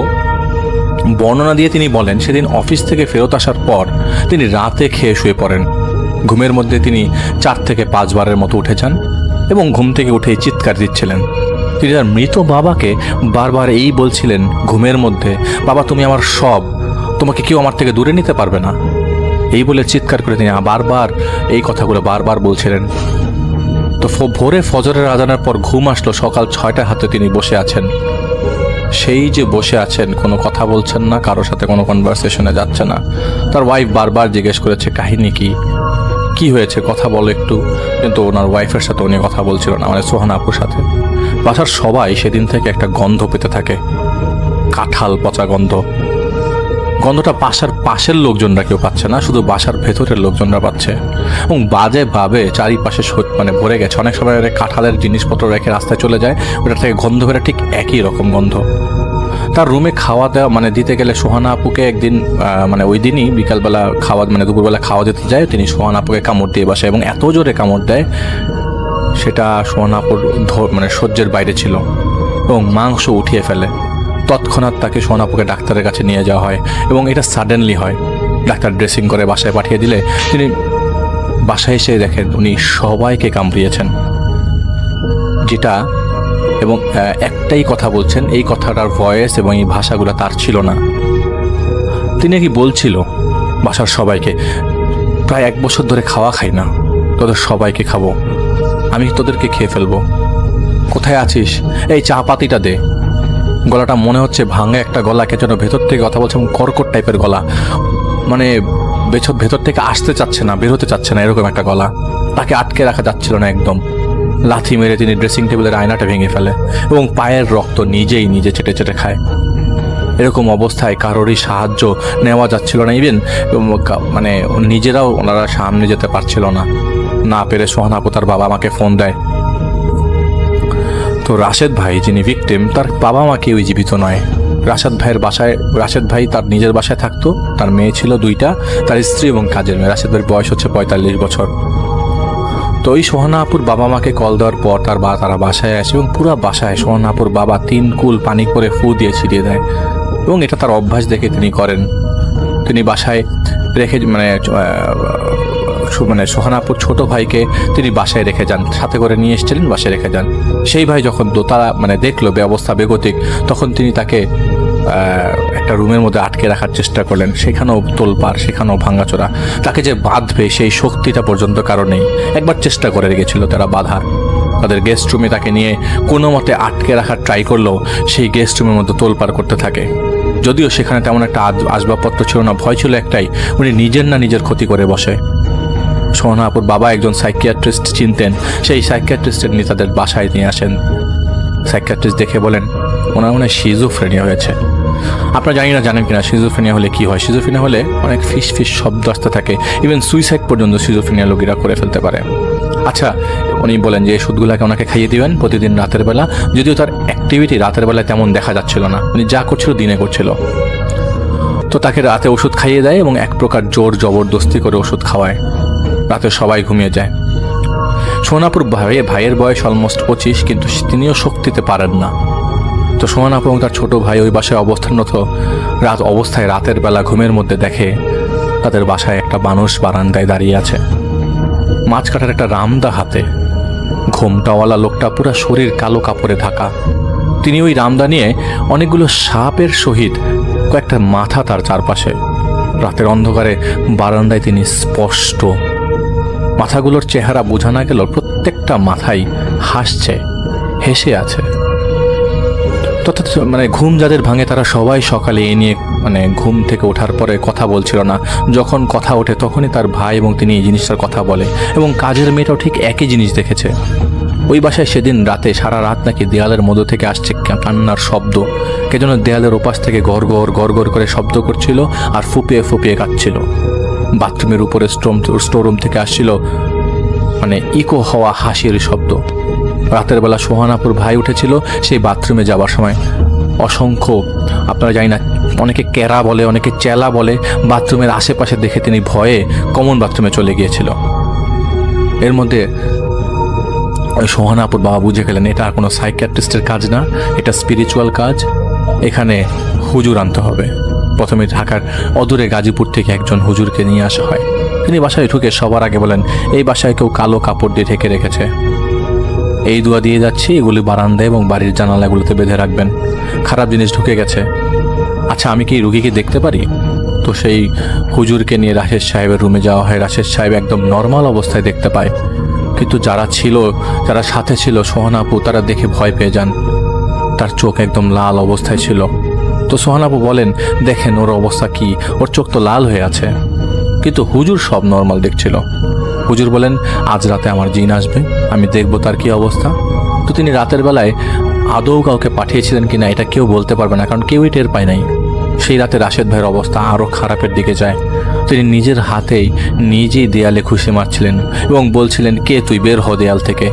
বর্ণনা দিয়ে তিনি বলেন সেদিন অফিস থেকে ফেরত আসার পর তিনি রাতে খেয়ে শুয়ে পড়েন। ঘুমের মধ্যে তিনি 4 থেকে 5 বারের মতো উঠে যান এবং ঘুম থেকে উঠেই চিৎকার দিচ্ছিলেন। তিনি তার মৃত বাবাকে বারবার এই বলছিলেন ঘুমের মধ্যে, বাবা তুমি আমার সব, তোমাকে কেউ আমার থেকে দূরে নিতে পারবে না, এই বলে চিৎকার করে তিনি বারবার এই কথাগুলো বারবার বলছিলেন। তো ভোরে ফজরের আজানের পর ঘুম আসলো, সকাল 6টার হাতে তিনি বসে আছেন। সেই যে বসে আছেন, কোনো কথা বলছেন না, কারোর সাথে কোনো কনভারসেশনে যাচ্ছে না। তার ওয়াইফ বারবার জিজ্ঞেস করেছে কাহিনী কি হয়েছে, কথা বলো একটু, কিন্তু ওনার ওয়াইফের সাথে উনি কথা বলছিল না, মানে সোহানা আপুর সাথে। বাসার সবাই সেদিন থেকে একটা গন্ধ পেতে থাকে, কাঁঠাল পচা গন্ধ। গন্ধটা বাসার পাশের লোকজনরা কেউ পাচ্ছে না, শুধু বাসার ভেতরের লোকজনরা পাচ্ছে। এবং বাজে ভাবে চারিপাশে মানে ভরে গেছে। অনেক সময় কাঁঠালের জিনিসপত্র রেখে রাস্তায় চলে যায়, ওটা থেকে গন্ধ বেরোয় ঠিক একই রকম গন্ধ। তার রুমে খাওয়া দেওয়া মানে দিতে গেলে সোহানা আপুকে একদিন মানে ওই দিনই বিকালবেলা খাওয়া মানে দুপুরবেলা খাওয়া দিতে যায়, তিনি সোহানা আপুকে কামড় দিয়ে বসে এবং এত জোরে কামড় দেয় সেটা সোহানা আপুর মানে সহ্যের বাইরে ছিল এবং মাংস উঠিয়ে ফেলে। তৎক্ষণাৎ তাকে সোহানা আপুকে ডাক্তারের কাছে নিয়ে যাওয়া হয় এবং এটা সাডেনলি হয়। ডাক্তার ড্রেসিং করে বাসায় পাঠিয়ে দিলে তিনি বাসায় এসে দেখেন উনি সবাইকে কামড়িয়েছেন, যেটা এবং একটাই কথা বলছেন, এই কথাটার ভয়েস এবং এই ভাষাগুলো তার ছিল না। তিনি কি বলছিল বাসার সবাইকে, প্রায় 1 বছর ধরে খাওয়া খাই না, তোদের সবাইকে খাবো, আমি তোদেরকে খেয়ে ফেলবো, কোথায় আছিস, এই চা পাতিটা দে। গলাটা মনে হচ্ছে ভাঙা একটা গলা, কে যেন ভেতর থেকে কথা বলছে, কর্কট টাইপের গলা, মানে ভেতর থেকে আসতে চাচ্ছে না, বেরোতে চাচ্ছে না, এরকম একটা গলা। তাকে আটকে রাখা যাচ্ছিল না একদম। লাথি মেরে তিনি ড্রেসিং টেবিলের আয়নাটা ভেঙে ফেলে এবং পায়ের রক্ত নিজে চেটে চেটে খায়। এরকম অবস্থায় কারোরই সাহায্য নেওয়া যাচ্ছিল না, ইভেন মানে নিজেরাও ওনারা সামনে যেতে পারছিল না। না পেরে সোহানা আপু তার বাবা মাকে ফোন দেয়। তো রাশেদ ভাই যিনি ভিকটিম, তার বাবা মা কেউই জীবিত নয়। রাশেদ ভাই তার নিজের বাসায় থাকতো, তার মেয়ে ছিল 2টা, তার স্ত্রী এবং কাজের মেয়ে। রাশেদ ভাইয়ের বয়স হচ্ছে 45 বছর। তো ওই সোহানা আপুর বাবা মাকে কল দেওয়ার পর তারা বাসায় আসে এবং পুরো বাসায় সোহানা আপুর বাবা 3 কুল পানি করে ফু দিয়ে ছিটিয়ে দেয় এবং এটা তার অভ্যাস দেখে তিনি করেন। তিনি বাসায় রেখে মানে সোহানা আপুর ছোট ভাইকে তিনি বাসায় রেখে যান, সাথে করে নিয়ে এসেছিলেন, বাসায় রেখে যান। সেই ভাই যখন দোতলা মানে দেখলো অবস্থা বেগতিক, তখন তিনি তাকে একটা রুমের মধ্যে আটকে রাখার চেষ্টা করলেন। সেখানেও তোলপাড়, সেখানেও ভাঙাচোরা। তাকে যে বাঁধবে সেই শক্তিটা পর্যন্ত কারো নেই। একবার চেষ্টা করে রেখেছিল তারা বাঁধার, তাদের গেস্ট রুমে তাকে নিয়ে কোনো মতে আটকে রাখার ট্রাই করলেও সেই গেস্ট রুমের মধ্যে তোলপাড় করতে থাকে। যদিও সেখানে তেমন একটা আসবাবপত্র ছিল না, ভয় ছিল একটাই, উনি নিজের ক্ষতি করে বসে। সোহানা আপুর বাবা একজন সাইকিয়াট্রিস্ট চিনতেন, সেই সাইকিয়াট্রিস্টের নিয়ে তাদের বাসায় নিয়ে আসেন। সাইকিয়াট্রিস্ট দেখে বলেন ওনার মনে হয় সিজোফ্রেনিয়া হয়েছে। আপনারা জানেন কিনা সিজোফ্রেনিয়া হলে কি হয়? সিজোফ্রেনিয়া হলে অনেক ফিস শব্দ আসতে থাকে, ইভেন সুইসাইড পর্যন্ত সিজোফ্রেনিয়া লোকেরা করে ফেলতে পারে। আচ্ছা, উনি বলেন যে ওষুধগুলোকে ওনাকে খাইয়ে দিবেন প্রতিদিন রাতের বেলা, যদিও তার অ্যাক্টিভিটি রাতের বেলায় তেমন দেখা যাচ্ছিল না, উনি যা করছিল দিনে করছিল। তো তাকে রাতে ওষুধ খাইয়ে দেয় এবং এক প্রকার জোর জবরদস্তি করে ওষুধ খাওয়ায়। রাতে সবাই ঘুমিয়ে যায়। সোহানাপুর ভাইয়ের বয়স অলমোস্ট 25, কিন্তু তিনিও শক্তিতে পারেন না। তো সোহানাপু এবং তার ছোট ভাই ওই বাসায় অবস্থানরত রাতের বেলা ঘুমের মধ্যে দেখে তাদের বাসায় একটা মানুষ বারান্দায় দাঁড়িয়ে আছে, মাছ কাটার একটা রামদা হাতে। ঘোমটাওয়ালা লোকটা পুরা শরীর কালো কাপড়ে ঢাকা। তিনি ওই রামদা নিয়ে অনেকগুলো সাপের সহিত কয়েকটা মাথা তার চারপাশে। রাতের অন্ধকারে বারান্দায় তিনি স্পষ্ট। মাথাগুলোর চেহারা বোঝা না গেল, প্রত্যেকটা মাথাই হাসছে, হেসে আছে। মানে ঘুম যাদের ভাঙে তারা সবাই সকালে এ নিয়ে মানে ঘুম থেকে ওঠার পরে কথা বলছিল না। যখন কথা ওঠে তখনই তার ভাই এবং তিনি এই জিনিসটার কথা বলে এবং কাজের মেয়েটাও ঠিক একই জিনিস দেখেছে। ওই বাসায় সেদিন রাতে সারা রাত নাকি দেয়ালের মধ্য থেকে আসছে কান্নার শব্দ। কে যেন দেয়ালের ওপাশ থেকে গড় গড় করে শব্দ করছিল আর ফুপিয়ে কাঁদছিল। বাথরুমের উপরে স্টোররুম থেকে আসছিল মানে ইকো হওয়া হাসির শব্দ। রাতের বেলা সোহানাপুর ভাই উঠেছিল সেই বাথরুমে যাবার সময়। অসংখ্য, আপনারা জানি না, অনেকে ক্যারা বলে, অনেকে চেলা বলে, বাথরুমের আশেপাশে দেখে তিনি ভয়ে কমন বাথরুমে চলে গিয়েছিল। এর মধ্যে ওই সোহানাপুর বাবা বুঝে গেলেন এটা আর কোনো সাইকিয়াট্রিস্টের কাজ না, এটা স্পিরিচুয়াল কাজ। এখানে হুজুর আনতে হবে। প্রথমে ঢাকার অদূরে গাজীপুর থেকে একজন হুজুরকে নিয়ে আসা হয়। তিনি বাসায় ঢুকে সবার আগে বলেন, এই বাসায় কেউ কালো কাপড় দিয়ে ঢেকে রেখেছে, এই দোয়া দিয়ে যাচ্ছি, এগুলি বারান্দায় এবং বাড়ির জানালাগুলোতে বেঁধে রাখবেন, খারাপ জিনিস ঢুকে গেছে। আচ্ছা, আমি কি রুগীকে দেখতে পারি? তো সেই হুজুরকে নিয়ে রাশেদ সাহেবের রুমে যাওয়া হয়। রাশেদ সাহেব একদম নর্মাল অবস্থায় দেখতে পায়, কিন্তু যারা সাথে ছিল সোহানা আপু, তারা দেখে ভয় পেয়ে যান। তার চোখ একদম লাল অবস্থায় ছিল। তো সোহানা আপু বলেন, দেখেন ওর অবস্থা কি, ওর চোখ তো লাল হয়ে আছে। কিন্তু হুজুর সব নর্মাল দেখছিল। হুজুর বলেন, আজ রাতে আমার জিন আসবে, আমি দেখব তার কি অবস্থা। তো তিনি রাতের বেলায় আদৌ কাউকে পাঠিয়েছিলেন কিনা এটা কেউ বলতে পারবে না, কারণ কেউই টের পায় নাই। সেই রাতে রাশেদ ভাইয়ের অবস্থা আরও খারাপের দিকে যায়। তিনি নিজের হাতেই নিজেই দেয়ালে খুশি মারছিলেন এবং বলছিলেন, কে তুই, বের হ দেয়াল থেকে,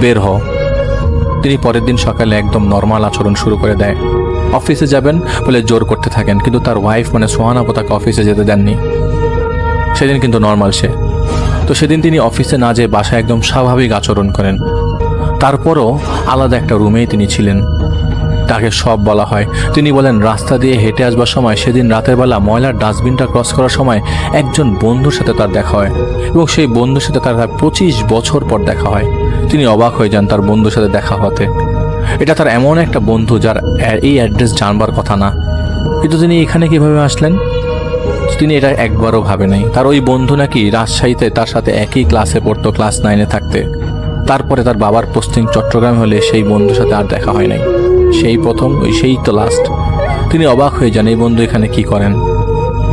বের হ। তিনি পরের দিন সকালে একদম নর্মাল আচরণ শুরু করে দেয়। অফিসে যাবেন বলে জোর করতে থাকেন, কিন্তু তার ওয়াইফ মানে সোহানা আপু তাকে অফিসে যেতে দেননি। সেদিন কিন্তু নর্মাল সে। তো সেদিন তিনি অফিসে না যেয়ে বাসায় একদম স্বাভাবিক আচরণ করেন। তারপরও আলাদা একটা রুমেই তিনি ছিলেন। তাকে সব বলা হয়। তিনি বলেন, রাস্তা দিয়ে হেঁটে আসবার সময় সেদিন রাতের বেলা ময়লার ডাস্টবিনটা ক্রস করার সময় একজন বন্ধুর সাথে তার দেখা হয়, এবং সেই বন্ধুর সাথে তার 25 বছর পর দেখা হয়। তিনি অবাক হয়ে যান তার বন্ধুর সাথে দেখা হতে। এটা তার এমন একটা বন্ধু যার এই অ্যাড্রেস জানবার কথা না, কিন্তু তিনি এখানে কিভাবে আসলেন তিনি এটা একবারও ভাবে নাই। তার ওই বন্ধু নাকি রাজশাহীতে তার সাথে একই ক্লাসে পড়তো, ক্লাস 9-এ থাকতে। তারপরে তার বাবার পোস্টিং চট্টগ্রাম হলে সেই বন্ধুর সাথে আর দেখা হয় নাই। সেই প্রথম, সেই তো লাস্ট। তিনি অবাক হয়ে যান, এই বন্ধু এখানে কি করেন।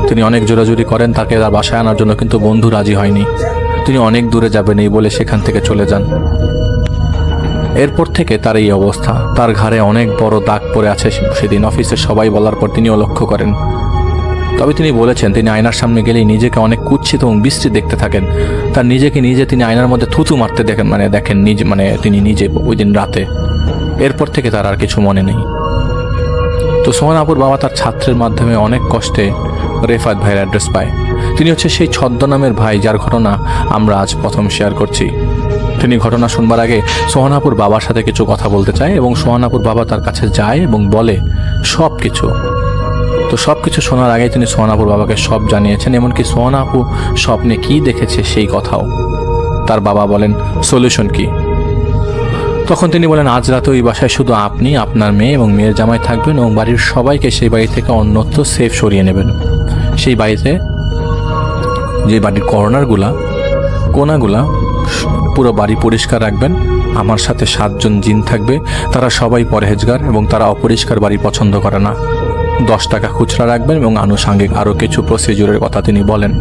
তিনি অনেক জোরাজুরি করেন তাকে তার বাসায় আনার জন্য, কিন্তু বন্ধু রাজি হয়নি। তিনি অনেক দূরে যাবেন এই বলে সেখান থেকে চলে যান। এরপর থেকে তার এই অবস্থা। তার ঘাড়ে অনেক বড় দাগ পড়ে আছে। সেদিন অফিসে সবাই বলার পর তিনিও লক্ষ্য করেন। তবে তিনি বলেছেন, তিনি আয়নার সামনে গেলেই নিজেকে অনেক কুৎসিত এবং বিশ্রী দেখতে থাকেন। তার নিজেকে তিনি আয়নার মধ্যে থুতু মারতে দেখেন তিনি নিজে ওই দিন রাতে। এরপর থেকে তার আর কিছু মনে নেই। তো সোহানা আপুর বাবা তার ছাত্রের মাধ্যমে অনেক কষ্টে রেফাত ভাইয়ের অ্যাড্রেস পায়। তিনি হচ্ছে সেই ছদ্মনামের ভাই যার ঘটনা আমরা আজ প্রথম শেয়ার করছি। তিনি ঘটনা শুনবার আগে সোহানা আপুর বাবার সাথে কিছু কথা বলতে চায়, এবং সোহানা আপুর বাবা তার কাছে যায় এবং বলে সব কিছু। তো সব কিছু শোনার আগে তিনি সোহানা আপুর বাবাকে সব জানিয়েছেন, এমনকি সোহানা আপু স্বপ্নে কি দেখেছে সেই কথাও। তার বাবা বলেন, সলিউশন কি? তখন তিনি বলেন, আজ রাতে ওই বাসায় শুধু আপনি, আপনার মেয়ে এবং মেয়ের জামাই থাকবেন, এবং বাড়ির সবাইকে সেই বাড়ি থেকে অন্যত্র সেফ সরিয়ে নেবেন। সেই বাড়িতে যে বাড়ির কোনাগুলা পুরো বাড়ি পরিষ্কার রাখবেন। আমার সাথে 7 জন জিন থাকবে, তারা সবাই পরহেজগার এবং তারা অপরিষ্কার বাড়ি পছন্দ করে না। 10 টাকা খুচরা রাখবেন এবং আনুষাঙ্গিক আরও কিছু প্রসিডিউরের কথা তিনি বলেন।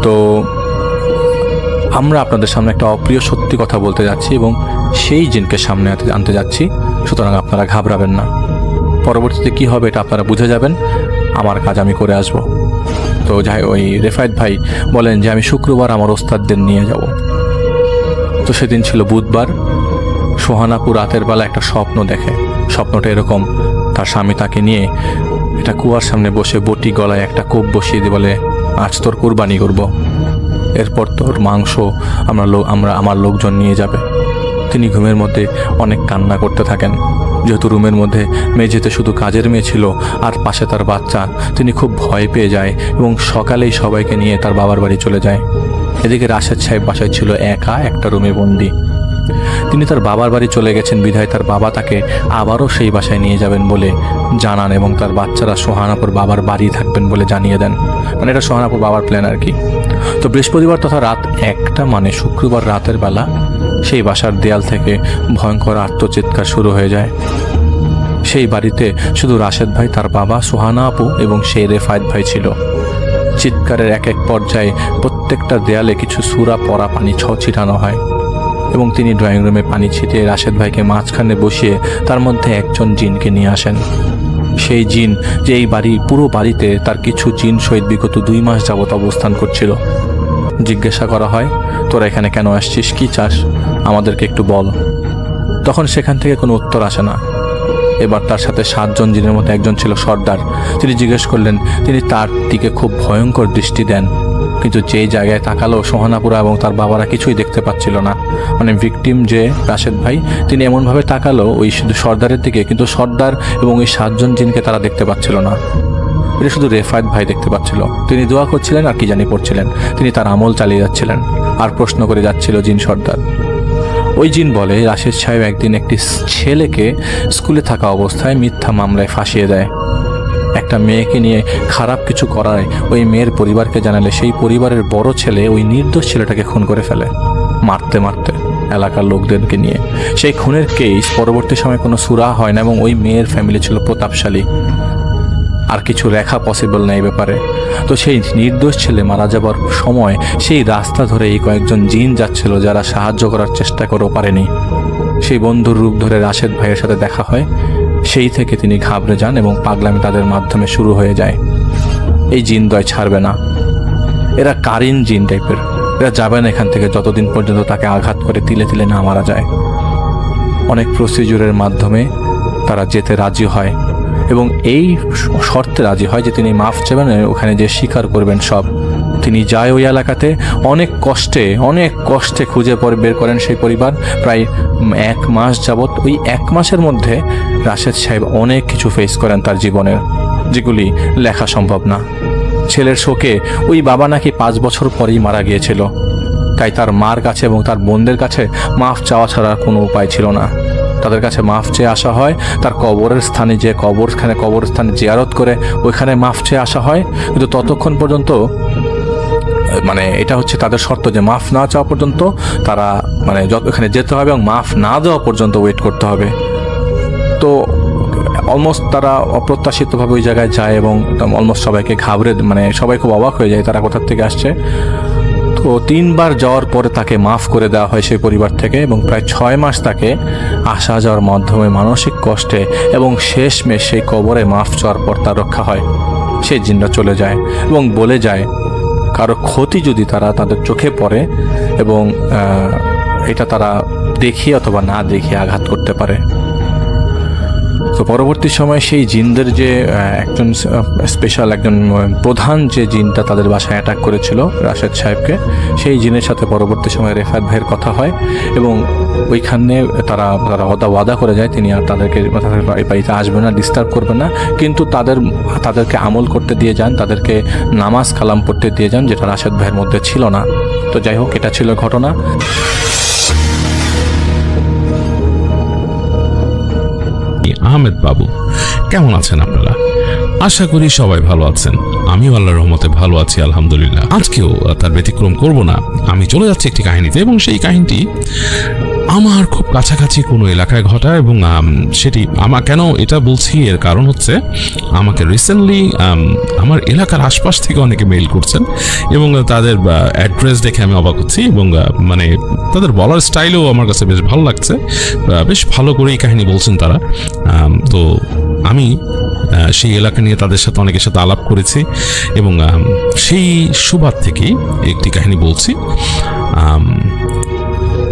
তো আমরা আপনাদের সামনে একটা অপ্রিয় সত্যি কথা বলতে যাচ্ছি এবং সেই জিনকে সামনে আনতে যাচ্ছি, সুতরাং আপনারা ঘাবড়াবেন না। পরবর্তীতে কি হবে এটা আপনারা বুঝে যাবেন, আমার কাজ আমি করে আসব। তো ওই রেফায়েত ভাই বলেন যে আমি শুক্রবার আমার ওস্তাদদের নিয়ে যাব। তো সেদিন ছিল বুধবার। সোহানা আপু রাতের বেলা একটা স্বপ্ন দেখে। স্বপ্নটা এরকম, তার স্বামী তাকে নিয়ে এটা কুয়ার সামনে বসে বটি গলায় একটা কোপ বসিয়ে দিয়ে বলে, আজ তোর কুরবানি করব, এরপর তোর মাংস আমার লোকজন নিয়ে যাবে। তিনি ঘুমের মধ্যে অনেক কান্না করতে থাকেন। যেহেতু রুমের মধ্যে মেঝেতে শুধু কাজের মেয়ে ছিল আর পাশে তার বাচ্চা, তিনি খুব ভয় পেয়ে যায় এবং সকালেই সবাইকে নিয়ে তার বাবার বাড়ি চলে যায়। এদিকে রাশেদ সাহেব বাসায় ছিল একা একটা রুমে বন্দি। তিনি তার বাবার বাড়ি চলে গেছেন বিধায় তার বাবা তাকে আবারও সেই বাসায় নিয়ে যাবেন বলে জানান, এবং তার বাচ্চারা সোহানাপুর বাবার বাড়ি থাকবেন বলে জানিয়ে দেন। মানে এটা সোহানাপুর বাবার প্ল্যান আর কি। তো বৃহস্পতিবার তথা রাত 1টা মানে শুক্রবার রাতের বেলা সেই বাসার দেয়াল থেকে ভয়ঙ্কর আত্মচিৎকার শুরু হয়ে যায়। সেই বাড়িতে শুধু রাশেদ ভাই, তার বাবা, সোহানা আপু এবং সেই রেফায়েত ভাই ছিল। চিৎকারের এক এক পর্যায়ে প্রত্যেকটা দেয়ালে কিছু সূরা পড়া পানি ছিটানো হয়, এবং তিনি ড্রয়িং রুমে পানি ছিটিয়ে রাশেদ ভাইকে মাঝখানে বসিয়ে তার মধ্যে একজন জিনকে নিয়ে আসেন। সেই জিন যে এই পুরো বাড়িতে তার কিছু জিন সহিত বিগত 2 মাস যাবত অবস্থান করছিল। জিজ্ঞাসা করা হয়, তোরা এখানে কেন আসছিস, কি চাস, আমাদেরকে একটু বল। তখন সেখান থেকে কোনো উত্তর আসে না। এবার তার সাথে 7 জন জিনের মধ্যে একজন ছিল সর্দার। তিনি জিজ্ঞেস করলেন, তিনি তার দিকে খুব ভয়ঙ্কর দৃষ্টি দেন, কিন্তু যে জায়গায় তাকালো সোহানাপুরা এবং তার বাবারা কিছুই দেখতে পাচ্ছিল না। মানে ভিকটিম যে রাশেদ ভাই, তিনি এমনভাবে তাকালো ওই শুধু সর্দারের দিকে, কিন্তু সর্দার এবং ওই 7 জন জিনকে তারা দেখতে পাচ্ছিল না। এটা শুধু রেফায়েত ভাই দেখতে পাচ্ছিল। তিনি দোয়া করছিলেন আর কি জানি পড়ছিলেন, তিনি তার আমল চালিয়ে যাচ্ছিলেন আর প্রশ্ন করে যাচ্ছিল জিন সর্দার। ওই জিন বলে রাশেদ সাহেব একদিন একটি ছেলেকে স্কুলে থাকা অবস্থায় মিথ্যা মামলায় ফাঁসিয়ে দেয়। একটা মেয়েকে নিয়ে খারাপ কিছু করায় ওই মেয়ের পরিবারকে জানালে সেই পরিবারের বড় ছেলে ওই নির্দোষ ছেলেটাকে খুন করে ফেলে, মারতে মারতে এলাকার লোকদেরকে নিয়ে। সেই খুনের কেস পরবর্তী সময় কোনো সুরা হয় না এবং ওই মেয়ের ফ্যামিলি ছিল প্রতাপশালী, আর কিছু লেখা পসিবল না এই ব্যাপারে। তো সেই নির্দোষ ছেলে মারা যাবার সময় সেই রাস্তা ধরে এই কয়েকজন জিন যাচ্ছিল যারা সাহায্য করার চেষ্টা করেও পারেনি। সেই বন্ধুর রূপ ধরে রাশেদ ভাইয়ের সাথে দেখা হয়, সেই থেকে তিনি ঘাবড়ে যান এবং পাগলামি তাদের মাধ্যমে শুরু হয়ে যায়। এই জিনদ্বয় ছাড়বে না, এরা কারিন জিন টাইপের, এরা যাবে না এখান থেকে যতদিন পর্যন্ত তাকে আঘাত করে তিলে তিলে না মারা যায়। অনেক প্রসিডিউরের মাধ্যমে তারা যেতে রাজি হয় এবং এই শর্তে রাজি হয় যে তিনি মাফ চাইবেন, ওখানে যে স্বীকার করবেন সব। তিনি যায় ওই এলাকাতে, অনেক কষ্টে খুঁজে বের করেন সেই পরিবার। প্রায় 1 মাস যাবৎ, ওই 1 মাসের মধ্যে রাশেদ সাহেব অনেক কিছু ফেস করেন তার জীবনের, যেগুলি লেখা সম্ভব না। ছেলের শোকে ওই বাবা নাকি 5 বছর পরেই মারা গিয়েছিল, তাই তার মার কাছে এবং তার বোনদের কাছে মাফ চাওয়া ছাড়া কোনো উপায় ছিল না। তাদের কাছে মাফ চেয়ে আসা হয়, তার কবরের স্থানে যে কবরস্থানে জিয়ারত করে ওইখানে মাফ চেয়ে আসা হয়। কিন্তু ততক্ষণ পর্যন্ত মানে এটা হচ্ছে তাদের শর্ত যে মাফ না চাওয়া পর্যন্ত তারা মানে ওখানে যেতে হবে এবং মাফ না দেওয়া পর্যন্ত ওয়েট করতে হবে। তো অলমোস্ট তারা অপ্রত্যাশিতভাবে ওই জায়গায় যায় এবং অলমোস্ট সবাইকে ঘাবড়ে, মানে সবাই খুব অবাক হয়ে যায় তারা কোথার থেকে আসছে। তো 3 বার যাওয়ার পরে তাকে মাফ করে দেওয়া হয় সেই পরিবার থেকে এবং প্রায় 6 মাস তাকে আসা যাওয়ার মাধ্যমে মানসিক কষ্টে এবং শেষমেশ সেই কবরে মাফ চাওয়ার পর তার রক্ষা হয়। সেই জিনরা চলে যায় এবং বলে যায় কারো ক্ষতি যদি তাদের চোখে পড়ে এবং এটা তারা দেখিয়ে অথবা না দেখিয়ে আঘাত করতে পারে। তো পরবর্তী সময় সেই জিনদের যে একজন স্পেশাল একজন প্রধান যে জিনটা তাদের বাসায় অ্যাটাক করেছিল রাশেদ সাহেবকে, সেই জিনের সাথে পরবর্তী সময় রেফায়েত ভাইয়ের কথা হয় এবং ওইখানে তারা ওয়াদা করে যায় তিনি আর তাদেরকে বাড়িতে আসবে না, ডিস্টার্ব করবে না, কিন্তু তাদেরকে আমল করতে দিয়ে যান, তাদেরকে নামাজ কালাম পড়তে দিয়ে যান, যেটা রাশেদ ভাইয়ের মধ্যে ছিল না। তো যাই হোক, এটা ছিল ঘটনা। আহমেদ বাবু, কেমন আছেন আপনারা? আশা করি সবাই ভালো আছেন। আমিও আল্লাহর রহমতে ভালো আছি আলহামদুলিল্লাহ। আজকেও তার ব্যতিক্রম করব না, আমি চলে যাচ্ছি একটি কাহিনীতে এবং সেই কাহিনীটি আমার খুব কাছাকাছি কোনো এলাকায় ঘটা এবং সেটি কেন এটা বলছি এর কারণ হচ্ছে আমাকে রিসেন্টলি আমার এলাকার আশপাশ থেকে অনেকে মেইল করছেন এবং তাদের অ্যাড্রেস দেখে আমি অবাক হচ্ছি এবং মানে তাদের বলার স্টাইলও আমার কাছে বেশ ভালো লাগছে, বেশ ভালো করেই কাহিনী বলছেন তারা। তো আমি সেই এলাকা নিয়ে তাদের সাথে অনেকের সাথে আলাপ করেছি এবং সেই সুবাদ থেকেই একটি কাহিনী বলছি।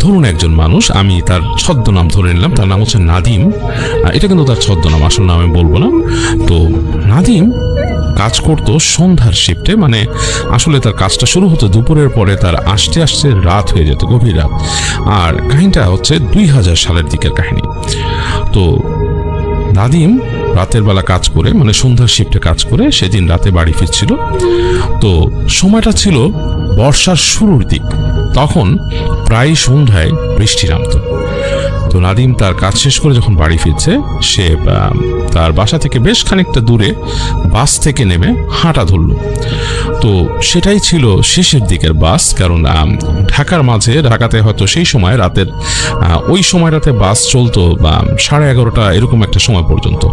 ধরুন একজন মানুষ, আমি তার ছদ্মনাম ধরে নিলাম, তার নাম হচ্ছে নাদিম। এটা কিন্তু তার ছদ্মনাম, আসল নাম আমি বলবো না। তো নাদিম কাজ করতো সন্ধ্যার শিফটে, মানে আসলে তার কাজটা শুরু হতো দুপুরের পরে, তার আসতে আসতে রাত হয়ে যেত, গভীর রাত। আর কাহিনীটা হচ্ছে 2000 সালের দিকের কাহিনী। তো নাদিম রাতের বেলা কাজ করে, মানে সন্ধ্যার শিফটে কাজ করে সেদিন রাতে বাড়ি ফিরছিল। তো সময়টা ছিল বর্ষার শুরুর দিক, তখন প্রায় সন্ধ্যায় বৃষ্টি নামত। তো নাদিম তার কাজ শেষ করে যখন বাড়ি ফিরছে, সে তার বাসা থেকে বেশ খানিকটা দূরে বাস থেকে নেমে হাঁটা ধরল। তো সেটাই ছিল শেষের দিকের বাস, কারণ ঢাকাতে হয়তো সেই সময় রাতের ওই সময়টাতে বাস চলতো 11:30 এরকম একটা সময় পর্যন্ত।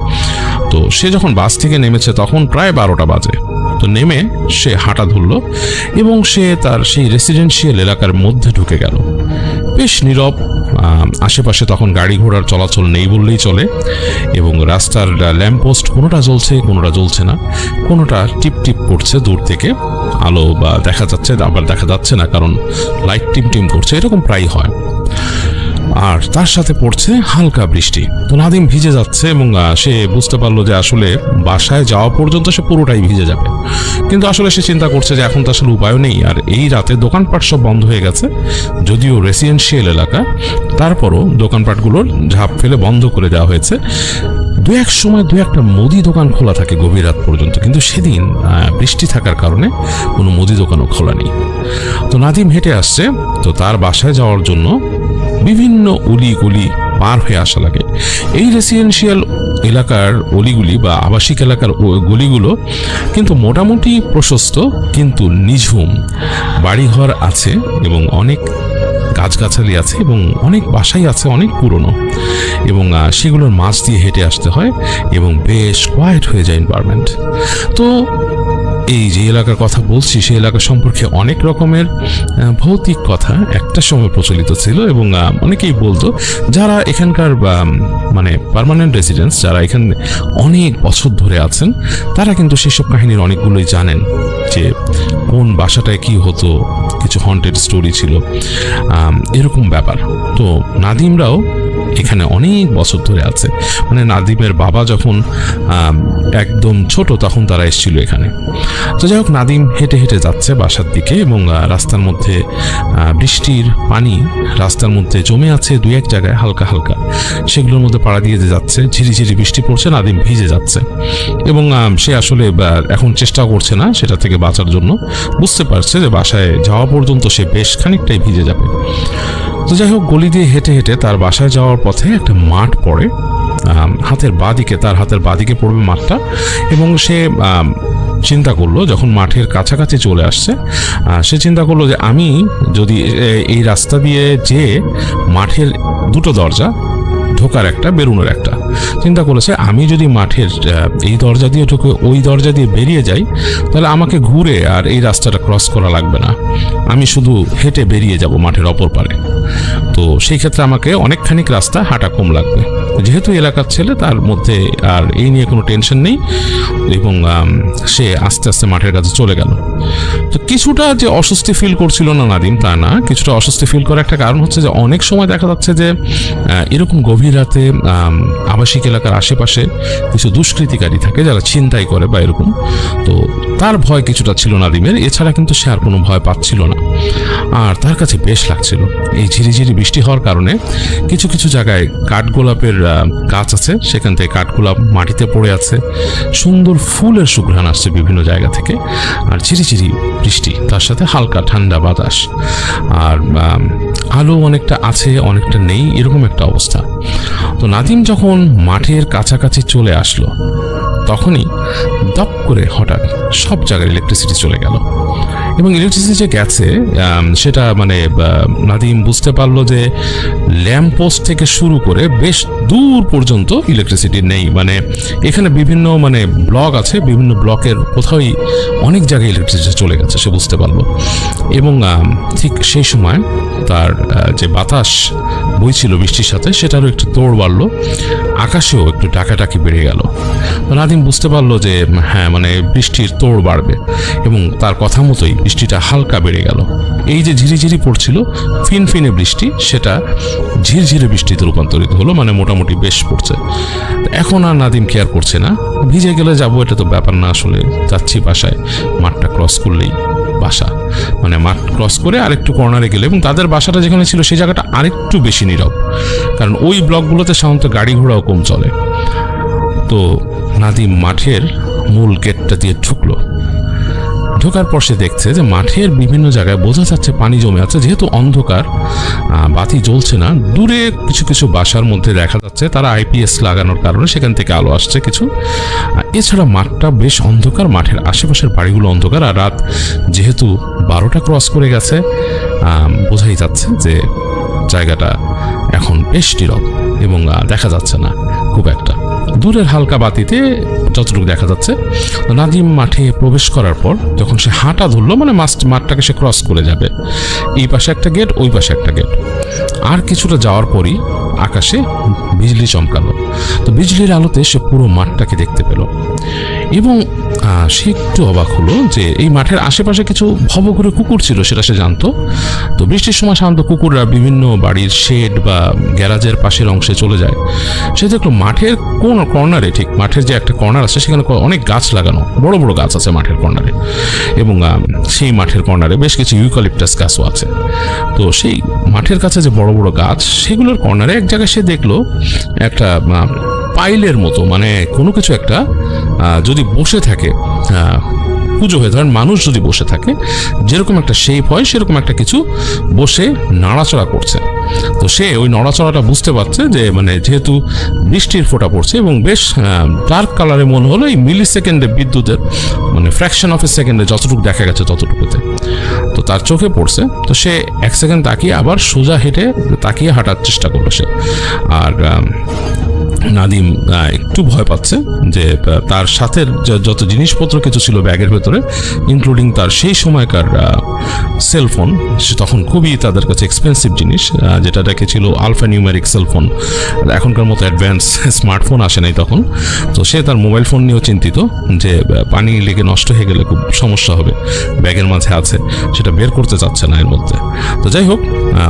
তো সে যখন বাস থেকে নেমেছে তখন প্রায় 12টা বাজে। তো নেমে সে হাঁটা ধরল এবং সে তার সেই রেসিডেন্সিয়াল এলাকার মধ্যে ঢুকে গেল। বেশ নীরব, আশেপাশে তখন গাড়ি ঘোড়ার চলাচল নেই বললেই চলে এবং রাস্তার ল্যাম্পপোস্ট কোনোটা জ্বলছে কোনোটা জ্বলছে না, কোনোটা টিপ টিপ করছে দূর থেকে আলো দেখা যাচ্ছে, আবার দেখা যাচ্ছে না, কারণ লাইট টিম টিম করছে, এরকম প্রায় হয়। আর তার সাথে পড়ছে হালকা বৃষ্টি। তো নাদিম ভিজে যাচ্ছে এবং সে বুঝতে পারলো যে আসলে বাসায় যাওয়া পর্যন্ত সে পুরোটাই ভিজে যাবে, কিন্তু আসলে সে চিন্তা করছে যে এখন তো আসলে উপায় নেই। আর এই রাতে দোকানপাট সব বন্ধ হয়ে গেছে, যদিও রেসিডেন্সিয়াল এলাকা, তারপরও দোকানপাটগুলোর ঝাঁপ ফেলে বন্ধ করে দেওয়া হয়েছে। দু এক সময় দু একটা মুদি দোকান খোলা থাকে গভীর রাত পর্যন্ত, কিন্তু সেদিন বৃষ্টি থাকার কারণে কোনো মুদি দোকানও খোলা নেই। তো নাদিম হেঁটে আসছে, তো তার বাসায় যাওয়ার জন্য বিভিন্ন অলি পার হয়ে আসা লাগে। এই রেসিডেন্সিয়াল এলাকার অলিগুলি বা আবাসিক এলাকার গলিগুলো কিন্তু মোটামুটি প্রশস্ত, কিন্তু নিঝুম। বাড়িঘর আছে এবং অনেক গাছগাছালি আছে এবং অনেক বাসাই আছে অনেক পুরনো, এবং সেগুলোর মাঝ দিয়ে হেঁটে আসতে হয় এবং বেশ কোয়াইট হয়ে যায় এনভায়রনমেন্ট। তো এই যে এলাকার কথা বলছি, সেই এলাকা সম্পর্কে অনেক রকমের ভৌতিক কথা একটা সময় প্রচলিত ছিল, এবং অনেকেই বলতো যারা এখানকার মানে পার্মানেন্ট রেসিডেন্টস, যারা এখানে অনেক বছর ধরে আছেন, তারা কিন্তু সেসব কাহিনীর অনেকগুলোই জানেন যে কোন বাসাটায় কি হতো, কিছু হন্টেড স্টোরি ছিল, এরকম ব্যাপার। তো নাদিমরাও এখানে অনেক বছর ধরে আছে, মানে নাদিমের বাবা যখন একদম ছোট তখন তারা এসেছিল এখানে। তো যাই হোক, নাদিম হেঁটে হেঁটে যাচ্ছে বাসার দিকে, এবং রাস্তার মধ্যে বৃষ্টির পানি রাস্তার মধ্যে জমে আছে দু এক জায়গায় হালকা হালকা, সেগুলোর মধ্যে পাড়া দিয়ে যাচ্ছে। ঝিরিঝিরি বৃষ্টি পড়ছে, নাদিম ভিজে যাচ্ছে, এবং সে আসলে এখন চেষ্টা করছে না সেটা থেকে বাঁচার জন্য। বুঝতে পারছে যে বাসায় যাওয়া পর্যন্ত সে বেশ খানিকটাই ভিজে যাবে। তো যাই হোক, গলি দিয়ে হেঁটে হেঁটে তার বাসায় যাওয়ার পথে একটা মাঠ পড়ে, তার হাতের বাঁদিকে পড়বে মাঠটা, এবং সে চিন্তা করলো, যখন মাঠের কাছাকাছি চলে আসছে, সে চিন্তা করলো যে আমি যদি এই রাস্তা দিয়ে যে মাঠের দুটো দরজা, ঢোকার একটা বেরোনোর একটা, চিন্তা করেছে আমি যদি মাঠের এই দরজা দিয়ে ঢুকে ওই দরজা দিয়ে বেরিয়ে যাই, তাহলে আমাকে ঘুরে আর এই রাস্তাটা ক্রস করা লাগবে না, আমি শুধু হেঁটে বেরিয়ে যাব মাঠের অপর পারে। তো সেই ক্ষেত্রে আমাকে অনেকখানি রাস্তা হাঁটা কম লাগবে। যেহেতু এলাকার ছেলে, তার মধ্যে আর এই নিয়ে কোনো টেনশন নেই, এবং সে আস্তে আস্তে মাঠের কাছে চলে গেল। তো কিছুটা যে অস্বস্তি ফিল করছিল না নাদিম, তা না, কিছুটা অস্বস্তি ফিল করার একটা কারণ হচ্ছে যে অনেক সময় দেখা যাচ্ছে যে এরকম গভীর রাতে আবাসিক এলাকার আশেপাশে কিছু দুষ্কৃতিকারী থাকে যারা ছিনতাই করে বা এরকম। তো তার ভয় কিছুটা ছিল নাদিমের, এছাড়া কিন্তু সে আর কোনো ভয় পাচ্ছিল না। আর তার কাছে বেশ লাগছিল, এই ঝিরিঝিরি বৃষ্টি হওয়ার কারণে কিছু কিছু জায়গায় কাঠগোলাপের গাছ আছে, সেখান থেকে কাঠগোলাপ মাটিতে পড়ে আছে, সুন্দর ফুলের সুঘ্রাণ আসছে বিভিন্ন জায়গা থেকে, আর ঝিরিঝিরি বৃষ্টি, তার সাথে হালকা ঠান্ডা বাতাস, আর আলো অনেকটা আছে অনেকটা নেই, এরকম একটা অবস্থা। তো নাদিম যখন মাঠের কাছাকাছি চলে আসলো, তখনই দপ করে হঠাৎ সব জায়গায় ইলেকট্রিসিটি চলে গেল, এবং ইলেকট্রিসিটি যে গেছে সেটা মানে নাদিম বুঝতে পারলো যে ল্যাম্প পোস্ট থেকে শুরু করে বেশ দূর পর্যন্ত ইলেকট্রিসিটি নেই। মানে এখানে বিভিন্ন মানে ব্লক আছে, বিভিন্ন ব্লকের কোথাওই অনেক জায়গায় ইলেকট্রিসিটি চলে গেছে সে বুঝতে পারলো। এবং ঠিক সেই সময় তার যে বাতাস বইছিল বৃষ্টির সাথে, সেটারও একটু তোড় বাড়লো, আকাশেও একটু ডাকাডাকি বেড়ে গেল। নাদিম বুঝতে পারলো যে হ্যাঁ, মানে বৃষ্টির তোড় বাড়বে, এবং তার কথা মতোই বৃষ্টিটা হালকা বেড়ে গেল। এই যে ঝিরিঝিরি পড়ছিল ফিনফিনে বৃষ্টি, সেটা ঝিরঝিরে বৃষ্টিতে রূপান্তরিত হলো, মানে মোটামুটি বেশ পড়ছে। এখন আর নাদিম কেয়ার করছে না, ভিজে গেলে যাবো এটা তো ব্যাপার না, আসলে যাচ্ছি বাসায়, মাঠটা ক্রস করলেই বাসা, মানে মাঠ ক্রস করে আরেকটু কর্নারে গেলে, এবং তাদের বাসাটা যেখানে ছিল সেই জায়গাটা আরেকটু বেশি নীরব, কারণ ওই ব্লকগুলোতে সাধারণত গাড়ি ঘোড়াও কম চলে। তো নাদিম মাঠের মূল গেটটা দিয়ে ঢুকলো। ঢোকার পর সে দেখছে যে মাঠের বিভিন্ন জায়গায় বোঝা যাচ্ছে পানি জমে আছে, যেহেতু অন্ধকার, বাতি জ্বলছে না। দূরে কিছু কিছু বাসার মধ্যে দেখা যাচ্ছে তারা আইপিএস লাগানোর কারণে সেখান থেকে আলো আসছে কিছু। এছাড়া মাঠটা বেশ অন্ধকার, মাঠের আশেপাশের বাড়িগুলো অন্ধকার, আর রাত যেহেতু 12টা ক্রস করে গেছে, বোঝাই যাচ্ছে যে জায়গাটা এখন বেশ নীরব, এবং দেখা যাচ্ছে না খুব একটা। দূরের হালকা বাতিতে যতটুকু দেখা যাচ্ছে, নাদিম মাঠে প্রবেশ করার পর যখন সে হাঁটা ধরলো, মানে মাঠটাকে সে ক্রস করে যাবে, এই পাশে একটা গেট, ওই পাশে একটা গেট, আর কিছুটা যাওয়ার পরই আকাশে বিজলি চমকালো। তো বিজলির আলোতে সে পুরো মাঠটাকে দেখতে পেল। এবং সে একটু অবাক হলো যে এই মাঠের আশেপাশে কিছু ভবঘুরে কুকুর ছিল, সেটা সে জানতো। তো বৃষ্টির সময় সাধারণত কুকুররা বিভিন্ন বাড়ির শেড বা গ্যারাজের পাশের অংশে চলে যায়। সে দেখলো মাঠের কোন কর্নারে, ঠিক মাঠের যে একটা কর্নার আছে সেখানে অনেক গাছ লাগানো, বড় বড় গাছ আছে মাঠের কর্নারে, এবং সেই মাঠের কর্নারে বেশ কিছু ইউক্যালিপটাস গাছও আছে। তো সেই মাঠের কাছে যে বড় বড় গাছ, সেগুলোর কর্নারে এক জায়গায় সে দেখলো একটা পাইলের মতো, মানে কোনো কিছু একটা যদি বসে থাকে, পুজো হয়ে, ধরেন মানুষ যদি বসে থাকে যেরকম একটা শেপ হয় সেরকম একটা কিছু বসে নাড়াচড়া করছে। তো সে ওই নড়াচড়াটা বুঝতে পারছে যে মানে যেহেতু বৃষ্টির ফোঁটা পড়ছে এবং বেশ ডার্ক কালারে মনে হলো এই মিলি সেকেন্ডে বিদ্যুতের মানে ফ্র্যাকশন অফ এ সেকেন্ডে যতটুকু দেখা গেছে ততটুকুতে তো তার চোখে পড়ছে। তো সে এক সেকেন্ড তাকিয়ে আবার সোজা হেঁটে তাকিয়ে হাঁটার চেষ্টা করলো সে। আর নাদিম একটু ভয় পাচ্ছে যে তার সাথে যত জিনিসপত্র কিছু ছিল ব্যাগের ভেতরে, ইনক্লুডিং তার সেই সময়কার সেলফোন, সে তখন খুবই তাদের কাছে এক্সপেন্সিভ জিনিস, যেটাকে ছিল আলফা নিউমেরিক সেলফোন, এখনকার মতো অ্যাডভান্স স্মার্টফোন আসে নাই তখন। তো সে তার মোবাইল ফোন নিয়েও চিন্তিত যে পানি লেগে নষ্ট হয়ে গেলে খুব সমস্যা হবে, ব্যাগের মাঝে আছে, সেটা বের করতে চাচ্ছে না এর মধ্যে। তো যাই হোক,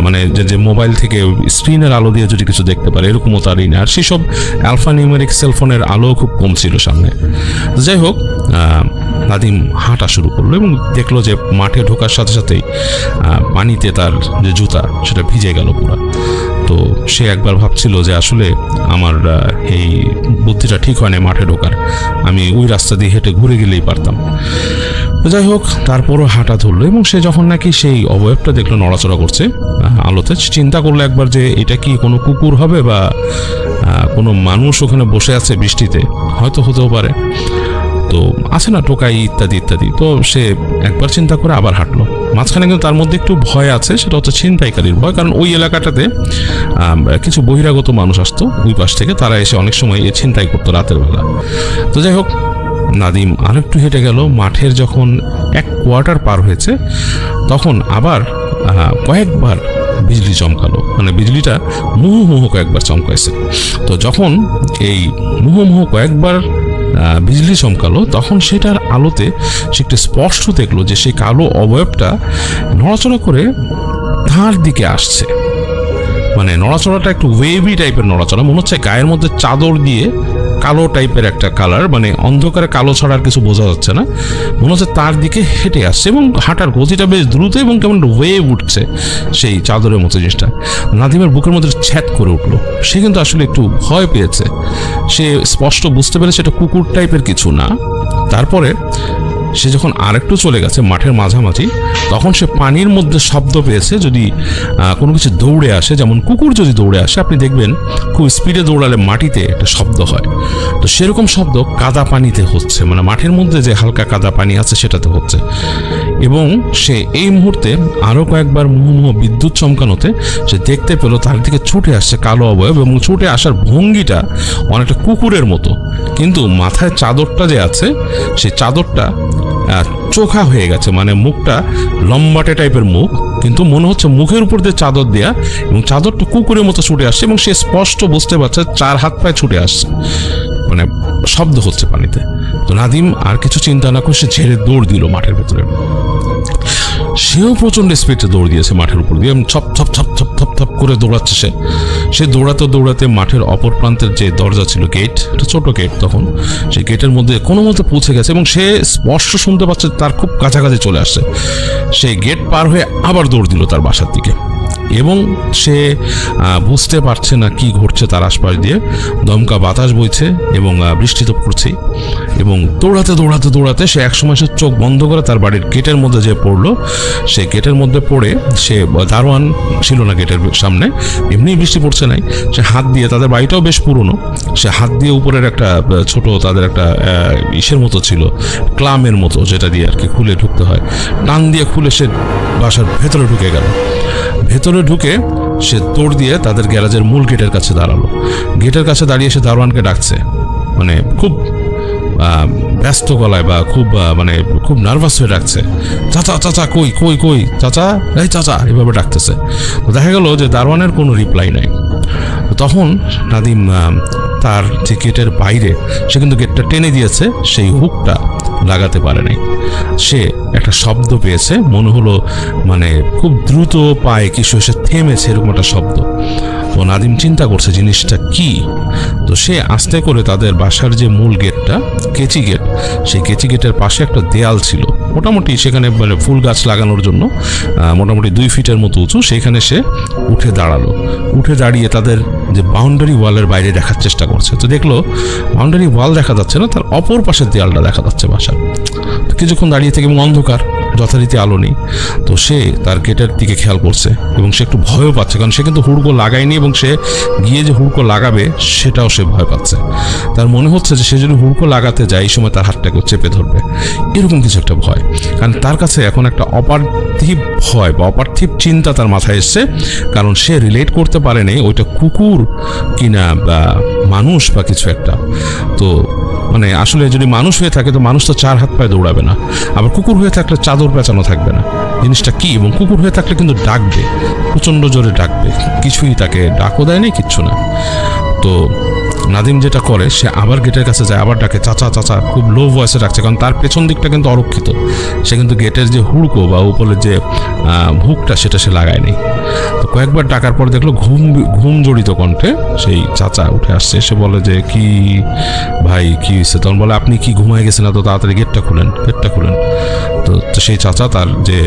মানে যে মোবাইল থেকে স্ক্রিনের আলো দিয়ে যদি কিছু দেখতে পারে এরকমও তারই না। আর সেসব আলফা নিউমেরিক সেলফোনের আলো খুব কম ছিল সামনে। যাই হোক, নাদিম হাঁটা শুরু করলো এবং দেখলো যে মাঠে ঢোকার সাথে সাথেই পানিতে তার যে জুতা সেটা ভিজে গেল পুরো। তো সে একবার ভাবছিল যে আসলে আমার এই বুদ্ধিটা ঠিক হয় না মাঠে ঢোকার, আমি ওই রাস্তা দিয়ে হেঁটে ঘুরে গেলেই পারতাম। তো যাই হোক, তারপরও হাঁটা ধরলো এবং সে যখন নাকি সেই অবয়বটা দেখলো নড়াচড়া করছে আলোতে, চিন্তা করলো একবার যে এটা কি কোনো কুকুর হবে বা কোনো মানুষ ওখানে বসে আছে বৃষ্টিতে, হয়তো হতেও পারে, তো আছে না টোকাই ইত্যাদি ইত্যাদি। তো সে একবার চিন্তা করে আবার হাঁটলো। মাঝখানে কিন্তু তার মধ্যে একটু ভয় আছে, সেটা হচ্ছে ছিনতাইকারীর ভয়, কারণ ওই এলাকাটাতে কিছু বহিরাগত মানুষ আসতো ওই পাশ থেকে, তারা এসে অনেক সময় এ ছিনতাই করতো রাতের বেলা। তো যাই হোক, নাদিম আরেকটু হেঁটে গেল। মাঠের যখন 1 কোয়ার্টার পার হয়েছে তখন আবার কয়েকবার বিজলি চমকালো, মানে বিজলিটা মুহুমুহু কয়েকবার চমকাইছে। তো যখন এই মুহুমুহু কয়েকবার বিজলি চমকালো তখন সেটার আলোতে সে একটু স্পষ্ট দেখলো যে সেই কালো অবয়বটা নড়াচড়া করে তার দিকে আসছে। মানে নড়াচড়াটা একটু ওয়েভি টাইপের নড়াচড়া, মনে হচ্ছে গায়ের মধ্যে চাদর দিয়ে কালো টাইপের একটা কালার, মানে অন্ধকারে কালো ছাড়া আর কিছু বোঝা যাচ্ছে না, মনে হচ্ছে তার দিকে হেঁটে আসছে এবং হাঁটার গতিটা বেশ দ্রুত এবং কেমন ওয়েভ উঠছে সেই চাদরের মতো জিনিসটা। নাদিমের বুকের মধ্যে ছ্যাদ করে উঠলো। সে কিন্তু আসলে একটু ভয় পেয়েছে, সে স্পষ্ট বুঝতে পেরেছে এটা কুকুর টাইপের কিছু না। তারপরে সে যখন আরেকটু চলে গেছে মাঠের মাঝামাঝি, তখন সে পানির মধ্যে শব্দ পেয়েছে। যদি কোনো কিছু দৌড়ে আসে, যেমন কুকুর যদি দৌড়ে আসে, আপনি দেখবেন খুব স্পিডে দৌড়ালে মাটিতে একটা শব্দ হয়, তো সেরকম শব্দ কাদা পানিতে হচ্ছে, মানে মাঠের মধ্যে যে হালকা কাদা পানি আছে সেটাতে হচ্ছে। এবং সে এই মুহূর্তে আরও কয়েকবার মুহুমুহু বিদ্যুৎ চমকানোতে সে দেখতে পেল তার দিকে ছুটে আসছে কালো অবয়ব, এবং ছুটে আসার ভঙ্গিটা অনেকটা কুকুরের মতো, কিন্তু মাথায় চাদরটা যে আছে সেই চাদরটা চোখা হয়ে গেছে, মানে মুখটা লম্বাটে টাইপের মুখ, কিন্তু মনে হচ্ছে মুখের উপর দিয়ে চাদর দেয়া, এবং চাদরটা কুকুরের মতো ছুটে আসছে এবং সে স্পষ্ট বুঝতে পারছে 4 হাত পায়ে ছুটে আসছে, মানে শব্দ হচ্ছে পানিতে। তো নাদিম আর কিছু চিন্তা না করে সে ঝেড়ে দৌড় দিল মাঠের ভেতরে। সেও প্রচন্ড স্পিডে দৌড় দিয়েছে মাঠের উপর দিয়ে, ছপ ছপ ছপ ছপ ছপ ছপ করে দৌড়াচ্ছে সে দৌড়াতে দৌড়াতে মাঠের অপর প্রান্তের যে দরজা ছিল, গেট, একটা ছোট গেট, তখন সেই গেটের মধ্যে কোনো মতে পৌঁছে গেছে এবং সে স্পষ্ট শুনতে পাচ্ছে তার খুব কাছাকাছি চলে আসছে। সেই গেট পার হয়ে আবার দৌড় দিল তার বাসার দিকে, এবং সে বুঝতে পারছে না কি ঘটছে তার আশপাশ দিয়ে। দমকা বাতাস বইছে এবং বৃষ্টি তো পড়ছেই, এবং দৌড়াতে দৌড়াতে দৌড়াতে সে একসময় সে চোখ বন্ধ করে তার বাড়ির গেটের মধ্যে যে পড়লো। সে গেটের মধ্যে পড়ে, সে দারোয়ান ছিল না গেটের সামনে, এমনি বৃষ্টি পড়ছে নাই, সে হাত দিয়ে, তাদের বাড়িটাও বেশ পুরনো, সে হাত দিয়ে উপরের একটা ছোট তাদের একটা ইসের মতো ছিল, ক্লামের মতো, যেটা দিয়ে আর কি খুলে ঢুকতে হয়, টান দিয়ে খুলে সে বাসার ভেতরে ঢুকে গেল। ভেতরে ঢুকে সে দৌড় দিয়ে তাদের গ্যারাজের মূল গেটের কাছে দাঁড়ালো। গেটের কাছে দাঁড়িয়ে সে দারোয়ানকে ডাকছে, মানে খুব ব্যস্ত গলায় বা খুব মানে খুব নার্ভাস হয়ে ডাকছে, চাচা চাচা কই কই কই চাচা, এই চাচা, এভাবে ডাকতেছে। তো দেখা গেল যে দারোয়ানের কোনো রিপ্লাই নাই। তখন নাদিম তার যে গেটের বাইরে, সে কিন্তু গেটটা টেনে দিয়েছে, সেই হুকটা লাগাতে পারে নাই। সে একটা শব্দ পেয়েছে, মনে হলো মানে খুব দ্রুত পায়ে কিছু এসে থেমেছে, এরকম একটা শব্দ। তো নাদিম চিন্তা করছে জিনিসটা কি। তো সে আস্তে করে তাদের বাসার যে মূল গেটটা, কেচি গেট, সেই কেচি গেটের পাশে একটা দেয়াল ছিল, মোটামুটি সেখানে মানে ফুল গাছ লাগানোর জন্য মোটামুটি 2 ফিটের মতো উঁচু। সেইখানে সে উঠে দাঁড়ালো। উঠে দাঁড়িয়ে তাদের যে বাউন্ডারি ওয়ালের বাইরে দেখার চেষ্টা করছে। তো দেখলো বাউন্ডারি ওয়াল দেখা যাচ্ছে না, তার অপর পাশের দেয়ালটা দেখা যাচ্ছে বাসার। তো কিছুক্ষণ দাঁড়িয়ে থেকে, এবং অন্ধকার, যথারীতি আলো নেই। তো সে তার গেটের দিকে খেয়াল করছে এবং সে একটু ভয়ও পাচ্ছে, কারণ সে কিন্তু হুড়কো লাগায়নি এবং সে গিয়ে যে হুড়কো লাগাবে সেটাও সে ভয় পাচ্ছে। তার মনে হচ্ছে যে সে যদি হুড়কো লাগাতে যায় এই সময় তার হাতটাকে চেপে ধরবে, এরকম কিছু একটা ভয়। কারণ তার কাছে এখন একটা অপার্থিব ভয় বা অপার্থিব চিন্তা তার মাথায় এসছে, কারণ সে রিলেট করতে পারেনি ওইটা কুকুর কিনা বা মানুষ বা কিছু একটা। তো মানে আসলে যদি মানুষ হয়ে থাকে তো মানুষ তো 4 হাত পায়ে দৌড়াবে না, আবার কুকুর হয়ে থাকলে চাদর পেঁচানো থাকবে না। জিনিসটা কি? এবং কুকুর হয়ে থাকলে কিন্তু ডাকবে, প্রচণ্ড জোরে ডাকবে, কিছুই তাকে ডাকও দেয়নি, কিচ্ছু না। তো নাদিম যেটা করে, সে আবার গেটের কাছে যায়, আবার ডাকে চাচা চাচা, খুব লো ভয়েসে ডাকছে, কারণ তার পেছন দিকটা কিন্তু অরক্ষিত। সে কিন্তু গেটের যে হুড়কো বা উপরের যে হুকটা সেটা সে লাগায়নি। তো কয়েকবার ডাকার পর দেখলো ঘুম জড়িত কণ্ঠে সেই চাচা উঠে আসছে। সে বলে যে কি ভাই কি হয়েছে? তখন বলে আপনি কি ঘুমায় গেছেন, এত তাড়াতাড়ি গেটটা খুলেন, গেটটা খুলেন। তো সেই চাচা তার যে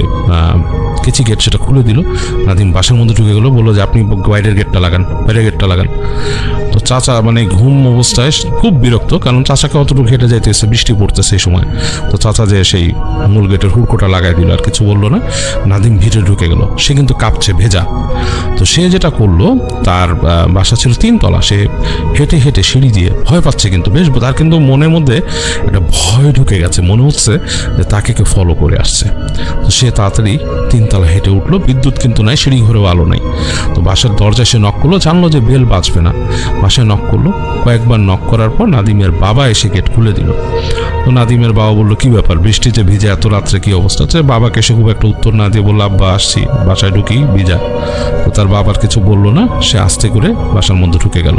কেচি গেট সেটা খুলে দিল। নাদিম বাসার মধ্যে ঢুকে গেলো, বললো যে আপনি বাইরের গেটটা লাগান, বাইরের গেটটা লাগান। তো চাচা মানে ঘুম অবস্থায় খুব বিরক্ত, কারণ চাচাকে অতটুকু হেঁটে যাইতেছে, বৃষ্টি পড়তেছে সেই সময়। তো চাচা যে সেই মূল গেটের হুড়কোটা লাগাই দিল, আর কিছু বললো না। নাদিম ভিতরে ঢুকে গেল, সে কিন্তু কাঁপছে, ভেজা। তো সে যেটা করলো, তার বাসা ছিল 3 তলা, সে হেঁটে হেঁটে সিঁড়ি দিয়ে, ভয় পাচ্ছে কিন্তু বেশ, তার কিন্তু মনের মধ্যে একটা ভয় ঢুকে গেছে, মনে হচ্ছে যে তাকে কেউ ফলো করে আসছে। তো সে তাড়াতাড়ি 3 তলা হেঁটে উঠলো। বিদ্যুৎ কিন্তু নাই, সিঁড়ি ঘরেও আলো নাই। তো বাসার দরজায় সে নক করলো, জানলো যে বেল বাজবে না। বাসায় নক করলো, কয়েকবার নক করার পর নাদিমের বাবা এসে গেট খুলে দিল। তো নাদিমের বাবা বললো কি ব্যাপার, বৃষ্টিতে ভিজে এত রাত্রে কি অবস্থা? বাবাকে সে খুব একটা উত্তর না দিয়ে বললো আব্বা আসছি, বাসায় ঢুকি ভিজা। তো তার বাবার কিছু বললো না, সে আস্তে করে বাসার মধ্যে ঢুকে গেল।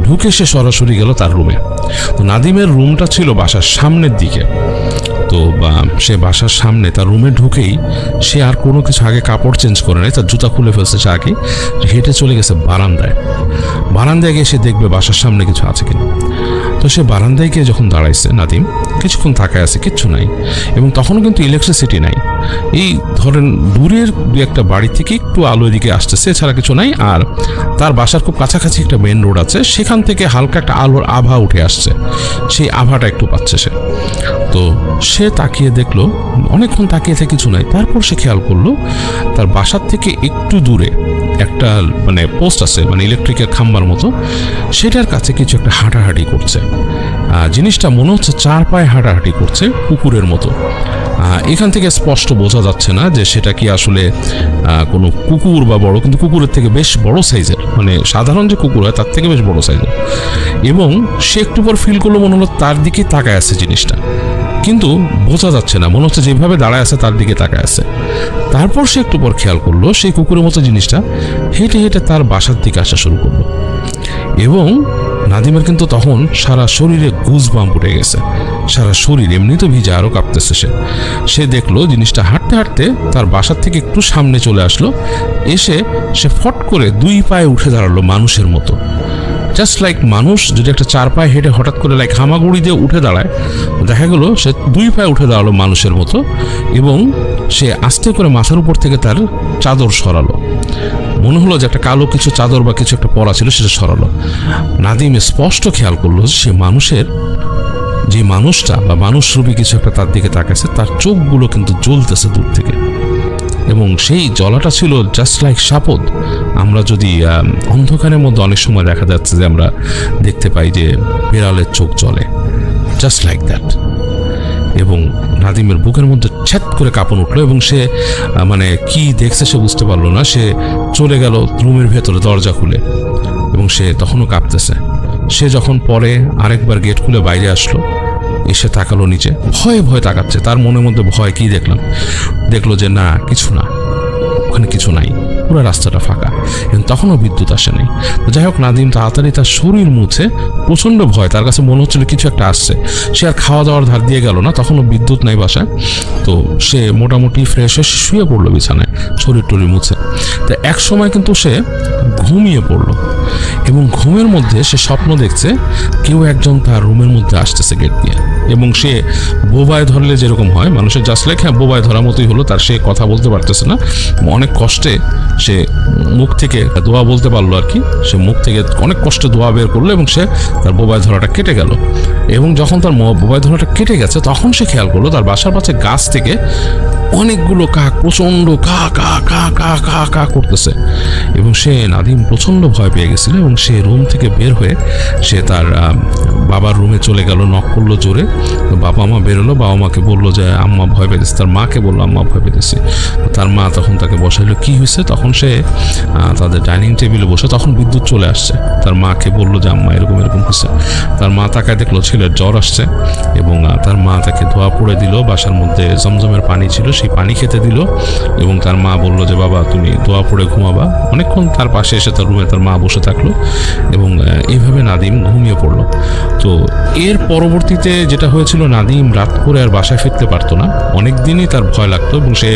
ঢুকে সে সরাসরি গেল তার রুমে। তো নাদিমের রুমটা ছিল বাসার সামনের দিকে। তো সে বাসার সামনে তার রুমে ঢুকেই সে আর কোনো কিছু, আগে কাপড় চেঞ্জ করে নাই, তার জুতা খুলে ফেলছে, সে আগে হেঁটে চলে গেছে বারান্দায়। বারান্দায় গিয়ে সে দেখবে বাসার সামনে কিছু আছে কিনা। তো সে বারান্দায় গিয়ে যখন দাঁড়াইছে, নাদিম কিছুক্ষণ তাকায় আছে, কিচ্ছু নাই। এবং তখনও কিন্তু ইলেকট্রিসিটি নাই। এই ধরেন দূরের 2-1টা বাড়ি থেকে একটু আলো এদিকে আসতেছে, এছাড়া কিছু নাই। আর তার বাসার খুব কাছাকাছি একটা মেন রোড আছে, সেখান থেকে হালকা একটা আলোর আভা উঠে আসছে, সেই আভাটা একটু পাচ্ছে সে। তো সে তাকিয়ে দেখলো, অনেকক্ষণ তাকিয়ে থেকে কিছু নাই। তারপর সে খেয়াল করলো তার বাসার থেকে একটু দূরে একটা মানে পোস্ট আছে, মানে ইলেকট্রিকের খাম্বার মতো, সেটার কাছে কিছু একটা হাঁটাহাঁটি করছে। জিনিসটা মনে হচ্ছে 4 পায়ে হাঁটাহাঁটি করছে, কুকুরের মতো। এখান থেকে স্পষ্ট বোঝা যাচ্ছে না যে সেটা কি আসলে কোনো কুকুর বা বড়, কিন্তু কুকুরের থেকে বেশ বড় সাইজের, মানে সাধারণ যে কুকুর হয় তার থেকে বেশ বড় সাইজের। এবং সে একটু পর ফিল করলো মনে হলো তার দিকে তাকায় আছে জিনিসটা, কিন্তু বোঝা যাচ্ছে না, মনে হচ্ছে যেভাবে দাঁড়ায় আছে তার দিকে তাকায় আছে। তারপর সে একটু পর খেয়াল করলো সেই কুকুরের মতো জিনিসটা হেঁটে হেঁটে তার বাসার দিকে আসা শুরু করলো। এবং নাদিমের কিন্তু তখন সারা শরীরে গুজবাম্প উঠে গেছে, সারা শরীর এমনি তো ভিজা, আরও কাঁপতেছে। সে দেখলো জিনিসটা হাঁটতে হাঁটতে তার বাসার থেকে একটু সামনে চলে আসলো। এসে সে ফট করে 2 পায়ে উঠে দাঁড়ালো মানুষের মতো, জাস্ট লাইক মানুষ যদি একটা 4 পায়ে হেঁটে হঠাৎ করে লাইক হামাগুড়ি দিয়ে উঠে দাঁড়ায়, দেখা গেল সে 2 পায়ে উঠে দাঁড়ালো মানুষের মতো। এবং সে আস্তে করে মাথার উপর থেকে তার চাদর সরালো, মনে হলো যে একটা কালো কিছু চাদর বা কিছু একটা পরা ছিল, সেটা সরালো। নাদিম স্পষ্ট খেয়াল করলো যে মানুষের যে মানুষটা বা মানুষরূপী কিছু একটা তার দিকে তাকাচ্ছে, তার চোখগুলো কিন্তু জ্বলতেছে দূর থেকে। এবং সেই জ্বলাটা ছিল জাস্ট লাইক শাপদ। আমরা যদি অন্ধকারের মধ্যে অনেক সময় দেখা যাচ্ছে যে আমরা দেখতে পাই যে বিড়ালের চোখ জ্বলে, জাস্ট লাইক দ্যাট। এবং নাদিমের বুকের মধ্যে ছ্যাত করে কাঁপন উঠলো এবং সে মানে কি দেখছে সে বুঝতে পারলো না। সে চলে গেল রুমের ভেতরে দরজা খুলে, এবং সে তখনও কাঁপতেছে। সে যখন পরে আরেকবার গেট খুলে বাইরে আসলো, এসে তাকালো নিচে, ভয়ে ভয়ে তাকাচ্ছে। তার মনের মধ্যে ভয়, কি দেখলাম, দেখলো যে না কিছু না, ওখানে কিছু নাই। পুরো রাস্তাটা ফাঁকা, এবং তখনও বিদ্যুৎ আসে নাই। তো যাই হোক, নাদিম তাড়াতাড়ি তার শরীর মুছে, প্রচণ্ড ভয়, তার কাছে মনে হচ্ছিল কিছু একটা আসছে। সে আর খাওয়া দাওয়ার ধার দিয়ে গেল না, তখনও বিদ্যুৎ নাই বাসায়। তো সে মোটামুটি ফ্রেশ হয়ে শুয়ে পড়লো বিছানায়, শরীর টরীর মুছে। তো এক সময় কিন্তু সে ঘুমিয়ে পড়লো, এবং ঘুমের মধ্যে সে স্বপ্ন দেখছে কেউ একজন তার রুমের মধ্যে আসতেছে গেট দিয়ে, এবং সে বোবায় ধরলে যেরকম হয় মানুষের, জাস্ট লাইক হ্যাঁ বোবায় ধরার মতোই হলো তার। সে কথা বলতে পারতেছে না, অনেক কষ্টে সে মুখ থেকে দোয়া বলতে পারলো আর কি। সে মুখ থেকে অনেক কষ্টে দোয়া বের করলো, এবং সে তার বোবায় ধরাটা কেটে গেল। এবং যখন তার বোবায় ধরাটা কেটে গেছে, তখন সে খেয়াল করলো তার বাসার পাশে গাছ থেকে অনেকগুলো কাক প্রচণ্ড কা কা কা কা কা কা করতেছে। এবং সে নাদিম প্রচণ্ড ভয় পেয়ে গেছিল, এবং সে রুম থেকে বের হয়ে সে তার বাবার রুমে চলে গেল, নক করলো জোরে। বাবা মা বেরোলো, বাবা মাকে বললো যে আম্মা ভয় পেয়েছে, তার মাকে বললো আম্মা ভয় পেয়েছে। তার মা তখন তাকে বসাইলো, কি হয়েছে? তখন সে তাদের ডাইনিং টেবিলে বসে, তখন বিদ্যুৎ চলে আসছে। তার মাকে বললো যে আম্মা এরকম এরকম হয়েছে। তার মা তাকায় দেখলো ছেলের জ্বর আসছে, এবং তার মা তাকে ধোয়া পড়ে দিল। বাসার মধ্যে জমজমের পানি ছিল, সেই পানি খেতে দিল, এবং তার মা বললো যে বাবা তুমি ধোয়া পড়ে ঘুমাবা। অনেকক্ষণ তার পাশে এসে তার রুমে তার মা বসে থাকলো, এবং এইভাবে নাদিম ঘুমিয়ে পড়লো। তো এর পরবর্তীতে যেটা হয়েছিল, নাদিম রাত করে আর বাসায় ফিরতে পারতো না, অনেক দিনই তার ভয় লাগতো, এবং সে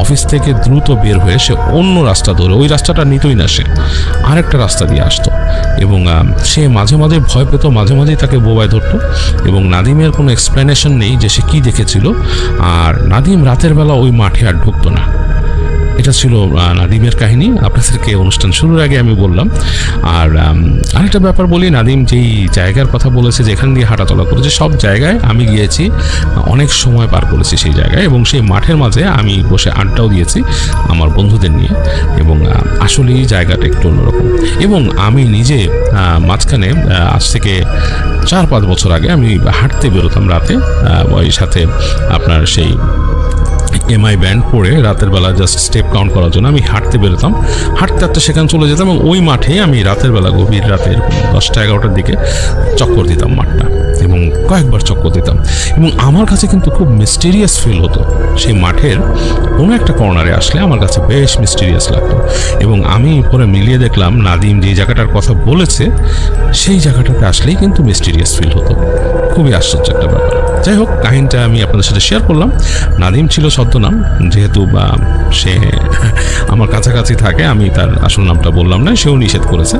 অফিস থেকে দ্রুত বের হয়ে সে অন্য রাস্তা ধরে, ওই রাস্তাটা নিতই না, সে আরেকটা রাস্তা দিয়ে আসতো। এবং সে মাঝে মাঝে ভয় পেত, মাঝে মাঝেই তাকে বোবায় ধরতো, এবং নাদিমের কোনো এক্সপ্লেনেশন নেই যে সে কী দেখেছিল। আর নাদিম রাতের বেলা ওই মাঠে আর ঢুকতো না। এটা ছিল নাদিমের কাহিনী, আপনাদেরকে অনুষ্ঠান শুরুর আগে আমি বললাম। আর আরেকটা ব্যাপার বলি, নাদিম যেই জায়গার কথা বলেছে যেখান দিয়ে হাঁটাচলা করেছে, সব জায়গায় আমি গিয়েছি, অনেক সময় পার করেছি সেই জায়গায়, এবং সেই মাঠের মাঝে আমি বসে আড্ডাও দিয়েছি আমার বন্ধুদের নিয়ে। এবং আসলেই জায়গাটা একটু অন্যরকম। এবং আমি নিজে মাঝখানে আজ থেকে 4-5 বছর আগে আমি হাঁটতে বেরোতাম রাতে, ওই সাথে আপনার সেই এমআই ব্যান্ড পরে রাতের বেলা জাস্ট স্টেপ কাউন্ট করার জন্য আমি হাঁটতে বেরোতাম। হাঁটতে হাঁটতে সেখানে চলে যেতাম, এবং ওই মাঠে আমি রাতের বেলা গভীর রাতে 10টা-11টার দিকে চক্কর দিতাম মাঠটা, এবং কয়েকবার চক্কর দিতাম। এবং আমার কাছে কিন্তু খুব মিস্টেরিয়াস ফিল হতো। সেই মাঠের কোনো একটা কর্নারে আসলে আমার কাছে বেশ মিস্টেরিয়াস লাগতো। এবং আমি পরে মিলিয়ে দেখলাম নাদিম যে জায়গাটার কথা বলেছে সেই জায়গাটাতে আসলেই কিন্তু মিস্টেরিয়াস ফিল হতো। খুবই আশ্চর্য একটা ব্যাপার। যাই হোক, কাহিনীটা আমি আপনাদের সাথে শেয়ার করলাম। নাদিম ছিল ছদ্মনাম, যেহেতু সে আমার কাছাকাছি থাকে, আমি তার আসল নামটা বললাম না, সেও নিষেধ করেছে।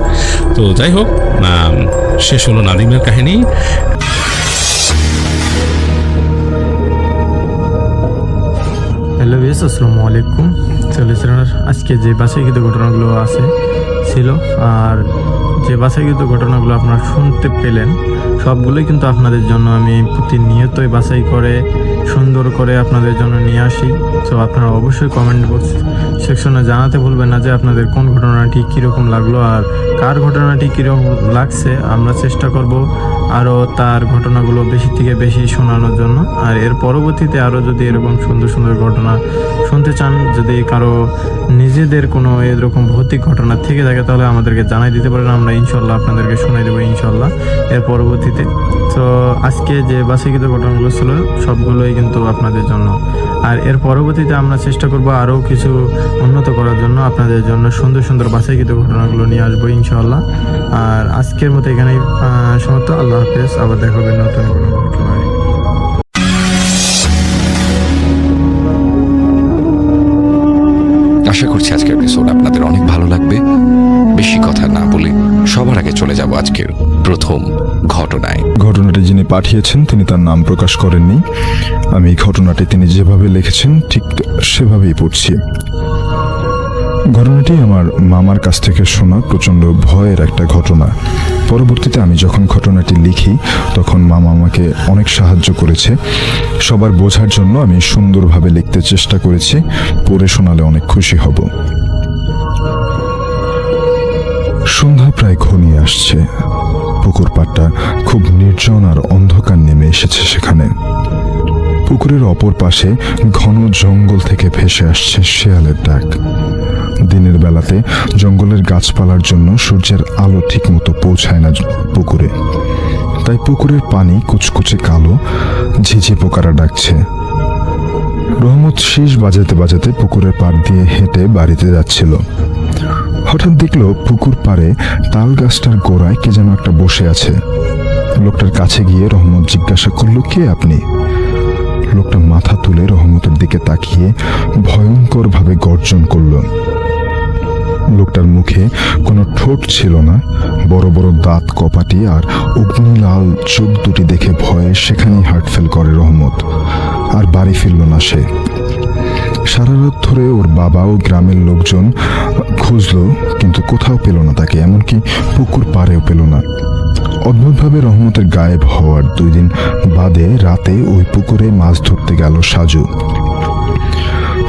তো যাই হোক, শেষ হলো নাদিমের কাহিনী। হ্যালো বেশ, আসসালামু আলাইকুম। লিসেনার, আজকে যে বাছাইকৃত ঘটনাগুলো ছিল, আর যে বাছাইকৃত ঘটনাগুলো আপনারা শুনতে পেলেন, সবগুলোই কিন্তু আপনাদের জন্য আমি প্রতিনিয়তই বাছাই করে সুন্দর করে আপনাদের জন্য নিয়ে আসি। তো আপনারা অবশ্যই কমেন্ট বক্স সেকশনে জানাতে ভুলবেন না যে আপনাদের কোন ঘটনাটি কীরকম লাগলো আর কার ঘটনাটি কীরকম লাগছে। আমরা চেষ্টা করব আরও তার ঘটনাগুলো বেশি থেকে বেশি শোনানোর জন্য। আর এর পরবর্তীতে আরও যদি এরকম সুন্দর সুন্দর ঘটনা শুনতে চান, যদি কারো নিজেদের কোনো এরকম ভৌতিক ঘটনা থেকে থাকে, তাহলে আমাদেরকে জানাই দিতে পারেন, আমরা ইনশাল্লাহ আপনাদেরকে শোনাই দেবো ইনশাল্লাহ এর পরবর্তীতে। তো আজকে যে বাছাইকৃত ঘটনাগুলো ছিল সবগুলোই কিন্তু আপনাদের জন্য। আর এর পরবর্তীতে আমরা চেষ্টা করব আরও কিছু উন্নত করার জন্য, আপনাদের জন্য সুন্দর সুন্দর বাছাইকৃত ঘটনাগুলো নিয়ে আসবো ইনশাল্লাহ। আর আজকের মতো এখানেই সমাপ্ত। আল্লাহ হাফেজ, আবার দেখা হবে নতুন কোনো ঘটনায়। আশা করছি আজকের এপিসোড আপনাদের অনেক ভালো লাগবে। বেশি কথা না বলে সবার আগে চলে যাব আজকের প্রথম ঘটনায়। ঘটনাটি যিনি পাঠিয়েছেন তিনি তার নাম প্রকাশ করেননি। আমি এই ঘটনাটি তিনি যেভাবে লিখেছেন ঠিক সেভাবেই পড়ছি। ঘটনাটি আমার মামার কাছ থেকে শোনা প্রচণ্ড ভয়ের একটা ঘটনা। পরবর্তীতে আমি যখন ঘটনাটি লিখি তখন মামা আমাকে অনেক সাহায্য করেছে। সবার বোঝার জন্য আমি সুন্দরভাবে লিখতে চেষ্টা করেছি। পড়ে শোনালে অনেক খুশি হব। সন্ধ্যা প্রায় ঘনিয়ে আসছে। পুকুর পাড়টা খুব নির্জন আর অন্ধকার নেমে এসেছে সেখানে। পুকুরের অপর পাশে ঘন জঙ্গল থেকে ভেসে আসছে শেয়ালের ডাক। দিনের বেলাতে জঙ্গলের গাছপালার জন্য সূর্যের আলো ঠিক মতো পৌঁছায় না পুকুরে, তাই পুকুরের পানি কুচকুচে কালো, ঝিঝি পোকারা ডাকছে। রহমত শীষ বাজাতে বাজাতে পুকুরের পাড় দিয়ে হেঁটে বাড়িতে যাচ্ছিল। হঠাৎ দেখলো পুকুর পাড়ে তাল গাছটার গোড়ায় কে যেন একটা বসে আছে। লোকটার কাছে গিয়ে রহমত জিজ্ঞাসা করলো, কে আপনি? লোকটা মাথা তুলে রহমতের দিকে তাকিয়ে ভয়ঙ্করভাবে গর্জন করলো। লোকটার মুখে কোনো ঠোঁট ছিল না, বড় বড় দাঁত কপাটি আর অগ্নিলাল চোখ দুটি দেখে ভয়ে সেখানেই হার্ট ফেল করে রহমত, আর বাড়ি ফিরল না সে। সারা রাত ধরে ওর বাবা ও গ্রামের লোকজন খুঁজলো, কিন্তু কোথাও পেল না তাকে, এমনকি পুকুর পাড়েও পেল না। অদ্ভুতভাবে রহমতের গায়েব হওয়ার 2 দিন বাদে রাতে ওই পুকুরে মাছ ধরতে গেল সাজু।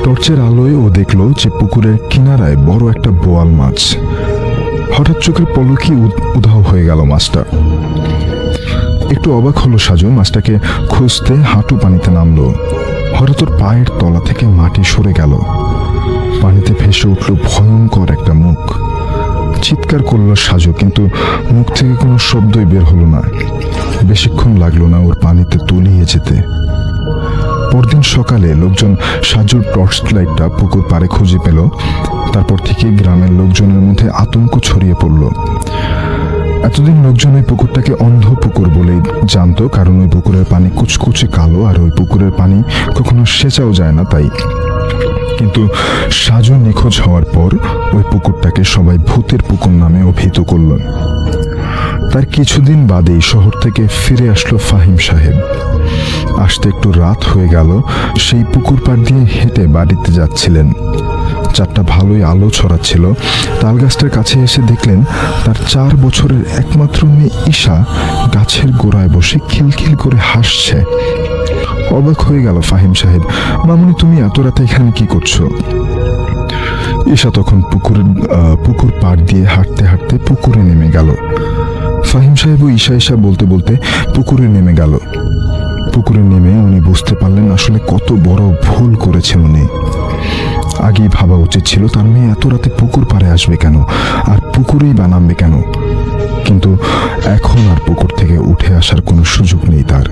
টর্চের আলোয় ও দেখলো যে পুকুরের কিনারায় বড় একটা বোয়াল মাছ। হঠাৎ চোখের পলকই উধাও হয়ে গেল মাছটা। একটু অবাক হলো সাজু, মাছটাকে খুঁজতে হাঁটু পানিতে নামলো। হঠাৎ ওর পায়ের তলা থেকে মাটি সরে গেল, পানিতে ভেসে উঠল ভয়ঙ্কর একটা মুখ। চিৎকার করলো সাজু, কিন্তু মুখ থেকে কোনো শব্দই বের হলো না। বেশিক্ষণ লাগলো না ওর পানিতে তলিয়ে যেতে। পরদিন সকালে লোকজন সাজুর টর্চ লাইটটা পুকুর পাড়ে খুঁজে পেল। তারপর থেকে গ্রামের লোকজনের মধ্যে আতঙ্ক ছড়িয়ে পড়ল। এতদিন লোকজন ওই পুকুরটাকে অন্ধ পুকুর বলেই জানতো, কারণ ওই পুকুরের পানি কুচকুচে কালো, আর ওই পুকুরের পানি কখনো সেচাও যায় না তাই। কিন্তু সাজু নিখোঁজ হওয়ার পর ওই পুকুরটাকে সবাই ভূতের পুকুর নামে অভিহিত করল। তার কিছুদিন বাদেই শহর থেকে ফিরে আসলো ফাহিম সাহেব। আসতে একটু রাত হয়ে গেল। সেই পুকুর পাড় দিয়ে হেঁটে বাড়িতে যাচ্ছিলেন। চারটা ভালোই আলো ছড়াচ্ছিল। তাল গাছটার কাছে এসে দেখলেন তার 4 বছরের একমাত্র মেয়ে ঈশা গাছের গোড়ায় বসে খিলখিল করে হাসছে। অবাক হয়ে গেল ফাহিম সাহেব। মামুনি, তুমি এত রাতে এখানে কি করছো? ঈশা তখন পুকুর পাড় দিয়ে হাঁটতে হাঁটতে পুকুরে নেমে গেল। ফাহিম সাহেব ও ঈশা বলতে বলতে পুকুরে নেমে গেল। পুকুরে নেমে উনি বুঝতে পারলেন আসলে কত বড় ভুল করেছেন উনি। আগেই ভাবা উচিত ছিল তার মেয়ে এত রাতে পুকুর পাড়ে আসবে কেন, আর পুকুরেই বা নামবে কেন। কিন্তু এখন আর পুকুর থেকে উঠে আসার কোনো সুযোগ নেই তার।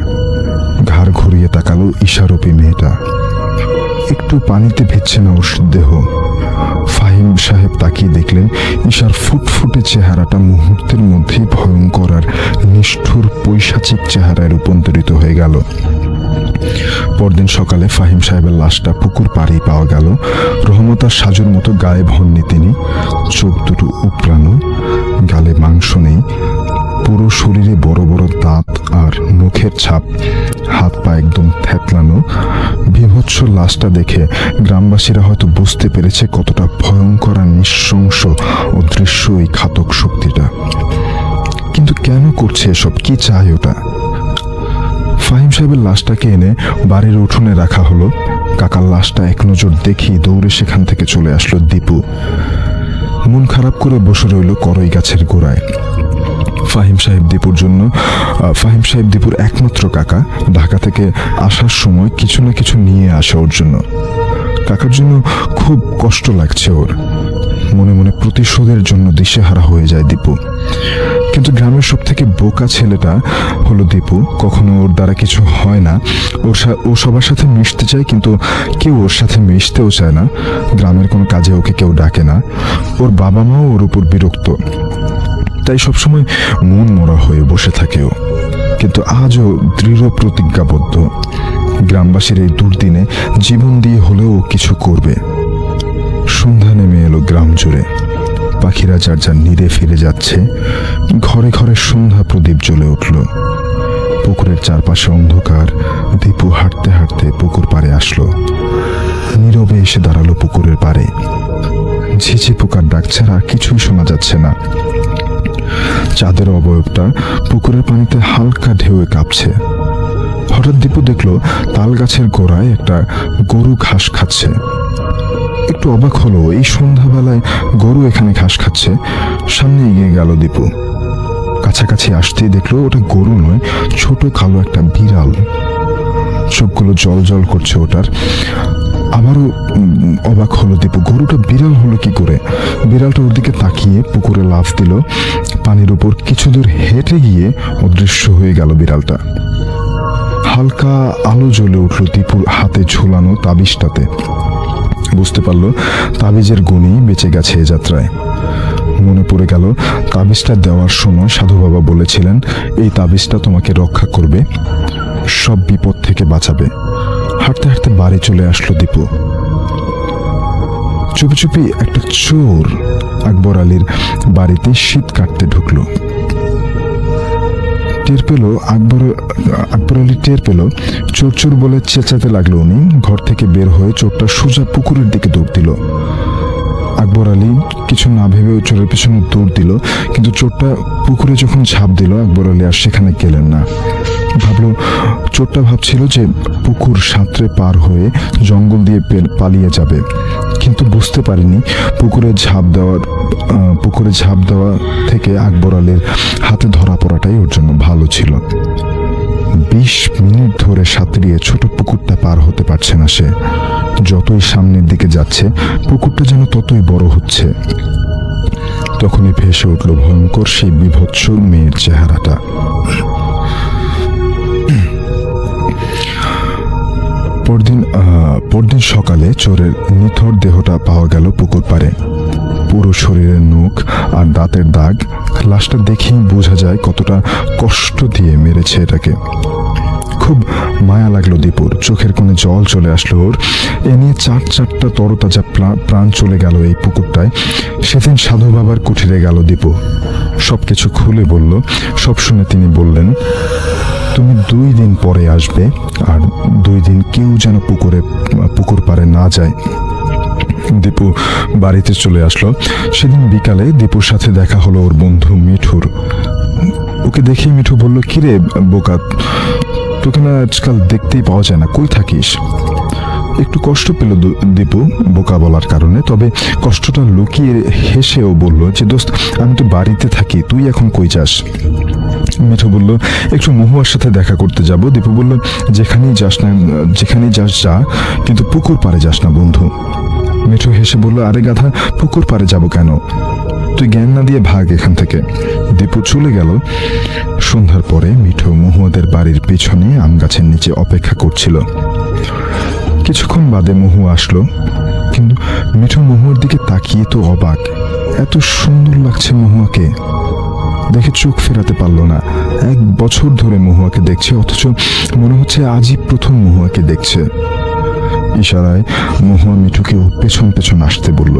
ঘাড় ঘুরিয়ে তাকালো ঈশারূপী মেয়েটা। একটু পানিতে ভিজছে না ওর দেহ। ফাহিম সাহেব তাকিয়ে দেখলেন ঈশার ফুটফুটে চেহারাটা মুহূর্তের মধ্যেই ভয়ঙ্কর আর নিষ্ঠুর পৈশাচিক চেহারায় রূপান্তরিত হয়ে গেল। পরদিন সকালে ফাহিম সাহেবের লাশটা পুকুর পাড়েই পাওয়া গেল। রহমত আর সাজুর মতো গায়েব হননি তিনি। চোখ দুটো উপড়ানো, গালে মাংস নেই, পুরো শরীরে বড় বড় দাঁত আর নখের ছাপ, হাত পা একদম থ্যাতলানো। বিভৎস লাশটা দেখে গ্রামবাসীরা হয়তো বুঝতে পেরেছে কতটা ভয়ঙ্কর আর নৃশংস ও দৃশ্য এই ঘাতক শক্তিটা। কিন্তু কেন করছে এসব? কি চায় ওটা? ফাহিম সাহেবের লাশটাকে এনে বাড়ির উঠোনে রাখা হলো। কাকার লাশটা এক নজর দেখি দৌড়ে সেখান থেকে চলে আসলো দীপু। মন খারাপ করে বসে রইল করই গাছের গোড়ায়। ফাহিম সাহেব দীপুর একমাত্র কাকা। ঢাকা থেকে আসার সময় কিছু না কিছু নিয়ে আসে ওর জন্য। কাকার জন্য খুব কষ্ট লাগছে ওর। মনে মনে প্রতিশোধের জন্য দিশেহারা হয়ে যায় দীপু। কিন্তু গ্রামের সব থেকে বোকা ছেলেটা হলো দীপু। কখনো ওর দ্বারা কিছু হয় না। ও সবার সাথে মিশতে চায়, কিন্তু কেউ ওর সাথে মিশতেও চায় না। গ্রামের কোনো কাজে ওকে কেউ ডাকে না। ওর বাবা মাও ওর উপর বিরক্ত, তাই সবসময় মন মরা হয়ে বসে থাকে ও। কিন্তু আজও দৃঢ় প্রতিজ্ঞাবদ্ধ। গ্রামবাসীর এই দুর্দিনে জীবন দিয়ে হলেও ও কিছু করবে। সন্ধ্যা নেমে এলো গ্রাম জুড়ে। পাখিরা যার যার নীড়ে ফিরে যাচ্ছে। ঘরে ঘরে সন্ধ্যা প্রদীপ জ্বলে উঠল। পুকুরের চারপাশে অন্ধকার। দীপু হাঁটতে হাঁটতে পুকুর পাড়ে আসলো। নীরবে এসে দাঁড়ালো পুকুরের পাড়ে। ঝিঝি পোকার ডাক ছাড়া আর কিছুই শোনা যাচ্ছে না। চাঁদের অবয়বটা পুকুরের পানিতে হালকা ঢেউয়ে কাঁপছে। হঠাৎ দীপু দেখলো তাল গাছের গোড়ায় একটা গরু ঘাস খাচ্ছে। একটু অবাক হলো, এই সন্ধ্যাবেলায় গরু এখানে ঘাস খাচ্ছে। সামনে এগিয়ে গেল দীপু। কাছাকাছি আসতেই দেখলো ওটা গরু নয়, ছোট কালো একটা বিড়াল। চোখগুলো জল জল করছে ওটার। আবারও অবাক হলো দীপু, গরুটা বিড়াল হলো কি করে? বিড়ালটা ওর দিকে তাকিয়ে পুকুরে লাফ দিল। পানির উপর কিছু দূর হেঁটে গিয়ে অদৃশ্য হয়ে গেল বিড়ালটা। হালকা আলো জ্বলে উঠল দীপুর হাতে ঝুলানো তাবিজটাতে। বুঝতে পারল তাবিজের গুণই বেঁচে গেছে এ যাত্রায়। মনে পড়ে গেল তাবিজটা দেওয়ার সময় সাধু বাবা বলেছিলেন, এই তাবিজটা তোমাকে রক্ষা করবে, সব বিপদ থেকে বাঁচাবে। হাঁটতে হাঁটতে বাড়ি চলে আসলো দীপু। চুপি চুপি একটা চোর আকবর আলীর বাড়িতে শীত কাটতে ঢুকলো। টের পেল আকবর আলী টের পেল, চোর চোর বলে চেঁচাতে লাগলো উনি। ঘর থেকে বের হয়ে চোরটা সোজা পুকুরের দিকে দৌড় দিল। আকবর আলী কিছু না ভেবে চোরের পেছনে দৌড় দিল, কিন্তু চোরটা পুকুরে যখন ঝাঁপ দিল আকবর আলী আর সেখানে গেলেন না। চোরটা ভাবছিল যে পুকুর সাঁতরে পার হয়ে জঙ্গল দিয়ে পালিয়ে যাবে, কিন্তু বুঝতে পারেনি পুকুরে ঝাঁপ দেওয়া থেকে আকবর আলীর হাতে ধরা পড়াটাই ওর জন্য ভালো ছিল। 20 মিনিট ধরে সাঁতরিয়ে ছোট পুকুরটা পার হতে পারছে না সে। যতই সামনের দিকে যাচ্ছে পুকুরটা যেন ততই বড় হচ্ছে। তখনই ভেসে উঠল ভয়ঙ্কর সেই বিভৎস মেয়ের চেহারাটা। পরদিন সকালে চোরের নিথর দেহটা পাওয়া গেল পুকুর পাড়ে। পুরো শরীরের নখ আর দাঁতের দাগ। লাশটা দেখেই বোঝা যায় কতটা কষ্ট দিয়ে মেরেছে এটাকে। খুব মায়া লাগলো দীপুর, চোখের কোণে জল চলে আসলো ওর। এ নিয়ে চারটা তরতাজা প্রাণ চলে গেল এই পুকুরটায়। সেদিন সাধু বাবার কুঠিরে গেল দীপু, সবকিছু খুলে বলল। সব শুনে তিনি বললেন, তুমি 2 দিন পরে আসবে, আর 2 দিন কেউ যেন পুকুর পাড়ে না যায়। দীপু বাড়িতে চলে আসলো। সেদিন বিকালে দীপুর সাথে দেখা হলো ওর বন্ধু মিঠুর। ওকে দেখেই মিঠু বলল, কিরে বোকা, তোকে না আজকাল দেখতেই পাওয়া যায় না, কই থাকিস? একটু কষ্ট পেল দীপু বোকা বলার কারণে, তবে কষ্টটা লুকিয়ে হেসেও বলল যে, দোস্ত আমি তো বাড়িতে থাকি, তুই এখন কই যাস? মিঠু বলল, একটু মহুয়ার সাথে দেখা করতে যাব। দীপু বলল, যেখানেই যাস যা, কিন্তু পুকুর পাড়ে যাস না বন্ধু। মিঠু হেসে বলল, আরে গাধা, পুকুর পাড়ে যাব কেন? তুই জ্ঞান না দিয়ে ভাগ এখান থেকে। দীপু চলে গেল। সন্ধ্যার পরে মিঠু মহুয়াদের বাড়ির পিছনে আম গাছের নিচে অপেক্ষা করছিল। কিছুক্ষণ বাদে মহুয়া আসলো, কিন্তু মিঠু মহুয়ার দিকে তাকিয়ে তো অবাক। এত সুন্দর লাগছে মহুয়াকে, দেখে চোখ ফেরাতে পারলো না। 1 বছর ধরে মহুয়াকে দেখছে, অথচ মনে হচ্ছে আজই প্রথম মহুয়াকে দেখছে। ইশারায় মহুয়া মিঠুকে ওর পেছন পেছন আসতে বলল।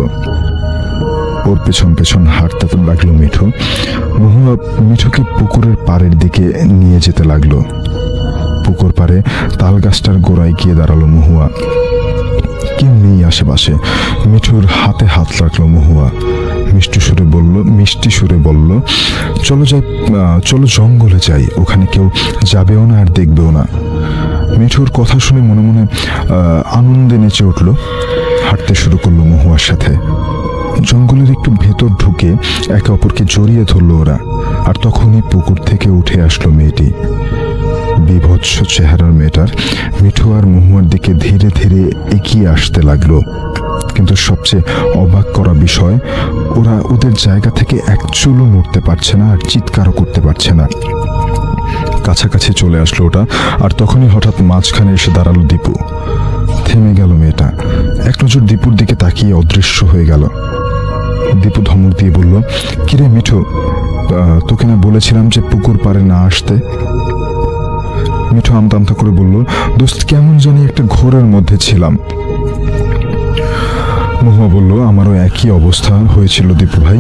ওর পেছন পেছন হাঁটতে লাগলো মিঠু। মহুয়া মিঠুকে পুকুরের পাড়ের দিকে নিয়ে যেতে লাগলো। পুকুর পাড়ে তাল গাছটার গোড়ায় গিয়ে দাঁড়ালো মহুয়া। কেউ নেই আশেপাশে। মিঠুর হাতে হাত রাখলো মহুয়া। মিষ্টি সুরে বলল, চলো জঙ্গলে যাই, ওখানে কেউ যাবেও না আর দেখবেও না। মিঠুর কথা শুনে মনে মনে আনন্দে নেচে উঠল। হাঁটতে শুরু করলো মহুয়ার সাথে। জঙ্গলের একটু ভেতর ঢুকে একে অপরকে জড়িয়ে ধরলো ওরা। আর তখনই পুকুর থেকে উঠে আসলো মেয়েটি। বিভৎস চেহারার মেয়েটার মিঠু আর মহুয়ার দিকে ধীরে ধীরে এগিয়ে আসতে লাগলো। কিন্তু সবচেয়ে অবাক করা বিষয়, ওরা ওদের জায়গা থেকে এক চুলও নড়তে পারছে না আর চিৎকারও করতে পারছে না। কাছাকাছি চলে আসলো ওটা, আর তখনই হঠাৎ মাঝখানে এসে দাঁড়ালো দীপু। থেমে গেল মেয়েটা, এক নজর দীপুর দিকে তাকিয়ে অদৃশ্য হয়ে গেল। দীপু ধমক দিয়ে বলল, কিরে মিঠু, তোকে না বলেছিলাম যে পুকুর পাড়ে না আসতে? মিঠু আমতা আমতা করে বলল, দোস্ত কেমন জানি একটা ঘোরের মধ্যে ছিলাম। মহুয়া বলল, আমারও একই অবস্থা হয়েছিল দীপু ভাই।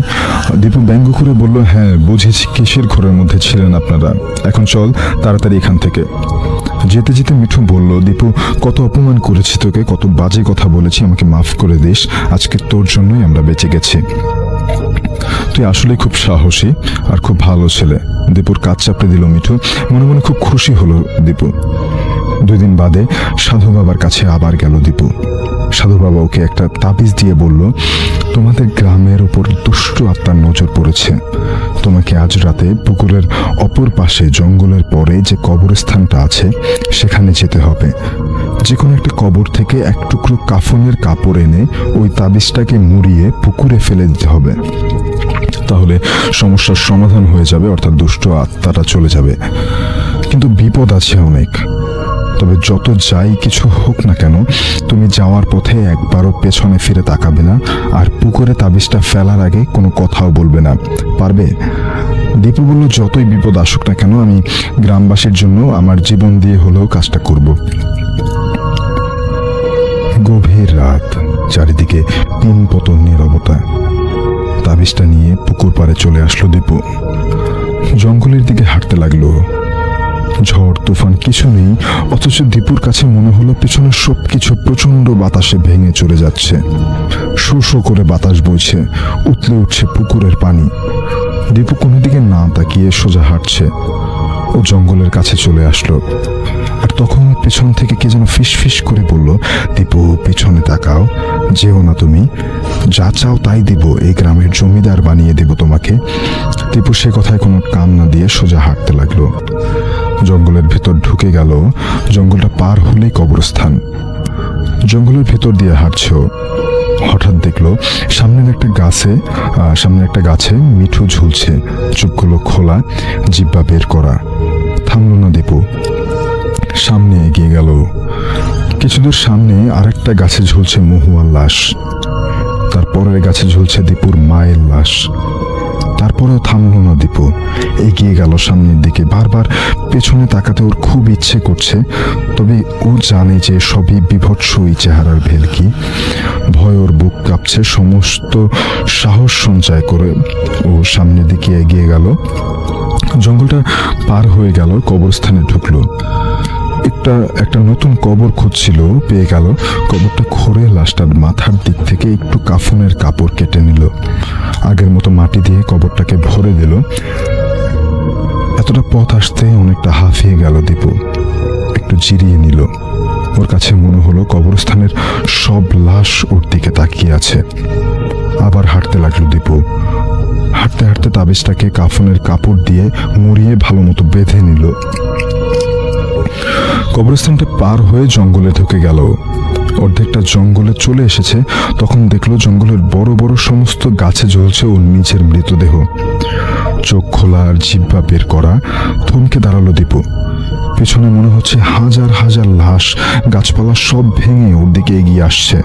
দীপু ব্যঙ্গ করে বলল, হ্যাঁ বুঝেছি, কিসের ঘোরের মধ্যে ছিলেন আপনারা, এখন চল তাড়াতাড়ি এখান থেকে। যেতে যেতে মিঠু বলল, দীপু কত অপমান করেছি তোকে, কত বাজে কথা বলেছি, আমাকে মাফ করে দিস, আজকে তোর জন্যই আমরা বেঁচে গেছি। তুই আসলে খুব সাহসী আর খুব ভালো ছেলে। দীপুর কাজ চাপড়ে দিল মিঠু। মনে মনে খুব খুশি হলো দীপু। 2 দিন বাদে সাধু বাবার কাছে আবার গেল দীপু। সাধু বাবা ওকে একটা তাবিজ দিয়ে বলল, তোমাদের গ্রামের উপর দুষ্ট আত্মার নজর পড়েছে, তোমাকে আজ রাতে পুকুরের অপর পাশে জঙ্গলের পরে যে কবরস্থানটা আছে সেখানে যেতে হবে। যে কোনো একটা কবর থেকে এক টুকরো কাফনের কাপড় এনে ওই তাবিজটাকে মুড়িয়ে পুকুরে ফেলে দিতে হবে, তাহলে সমস্যার সমাধান হয়ে যাবে, অর্থাৎ দুষ্ট আত্মাটা চলে যাবে। কিন্তু বিপদ আছে অনেক। তবে যত যাই কিছু হোক না কেন তুমি যাওয়ার পথে একবারও পেছনে ফিরে তাকাবে না, আর পুকুরে তাবিজটা ফেলার আগে কোনো কথাও বলবে না, পারবে? দীপু বলল, যতই বিপদ আসুক না কেন আমি গ্রামবাসীর জন্য আমার জীবন দিয়ে হলেও কাজটা করব। গভীর রাত, চারিদিকে তিন পতন নীরবতা। তাবিজটা নিয়ে পুকুর পাড়ে চলে আসলো দীপু। জঙ্গলের দিকে হাঁটতে লাগলো। ঝড় তুফান কিছু নেই, অথচ দীপুর কাছে মনে হলো পেছনের সবকিছু প্রচন্ড বাতাসে ভেঙে চলে যাচ্ছে। শো শো করে বাতাস বইছে, উতলে উঠছে পুকুরের পানি। দীপু কোনো দিকে না তাকিয়ে সোজা হাঁটছে। ও জঙ্গলের কাছে চলে আসলো, আর তখন পেছন থেকে কে যেন ফিস ফিস করে বলল, দীপু পিছনে তাকাও, যেও না তুমি, যা চাও তাই দিব, এই গ্রামের জমিদার বানিয়ে দেব তোমাকে। দীপু সে কথায় কোনো কান না দিয়ে সোজা হাঁটতে লাগলো। জঙ্গলের ভেতর ঢুকে গেল। জঙ্গলটা পার হলেই কবরস্থান। জঙ্গলের ভেতর দিয়ে হাঁটছে ও। হঠাৎ দেখলো সামনের একটা গাছে মিঠু ঝুলছে, চোখগুলো খোলা, জিব্বা বের করা। থামলো না দীপু, সামনে এগিয়ে গেল। কিছুদূর সামনে আরেকটা গাছে ঝুলছে মহুয়ার লাশ, তারপরের গাছে ঝুলছে দীপুর মায়ের লাশ। তারপরেও থামলো না দীপু, এগিয়ে গেল সামনের দিকে। বারবার পেছনে তাকাতে ওর খুব ইচ্ছে করছে, তবে ও জানে যে সবই বিভৎস এই চেহারার ভেলকি। ভয় ওর বুক কাঁপছে। সমস্ত সাহস সঞ্চয় করে ও সামনের দিকে এগিয়ে গেল। জঙ্গলটা পার হয়ে গেল, কবরস্থানে ঢুকলো। একটা নতুন কবর খুঁজছিল, পেয়ে গেল। কবরটা খুঁড়ে লাশটার মাথার দিক থেকে একটু কাফনের কাপড় কেটে নিল, আগের মতো মাটি দিয়ে কবরটাকে ভরে দিল। এতটা পথ আসতে অনেকটা হাঁফিয়ে গেল দীপু, একটু জিরিয়ে নিল। ওর কাছে মনে হলো কবরস্থানের সব লাশ ওর দিকে তাকিয়ে আছে। আবার হাঁটতে লাগলো দীপু। হাঁটতে হাঁটতে তাবিজটাকে কাফনের কাপড় দিয়ে মুড়িয়ে ভালো মতো বেঁধে নিল। কবরস্থানটা পার হয়ে জঙ্গলে ঢুকে গেল। অর্ধেকটা জঙ্গলে চলে এসেছে, তখন দেখলো জঙ্গলের বড় বড় সমস্ত গাছে ঝুলছে ওর নিজের মৃতদেহ, চোখ খোলা আর জিহ্বা বের করা। থমকে দাঁড়ালো দীপু। পেছনে মনে হচ্ছে হাজার হাজার লাশ, গাছপালা সব ভেঙে ওর দিকে এগিয়ে আসছে।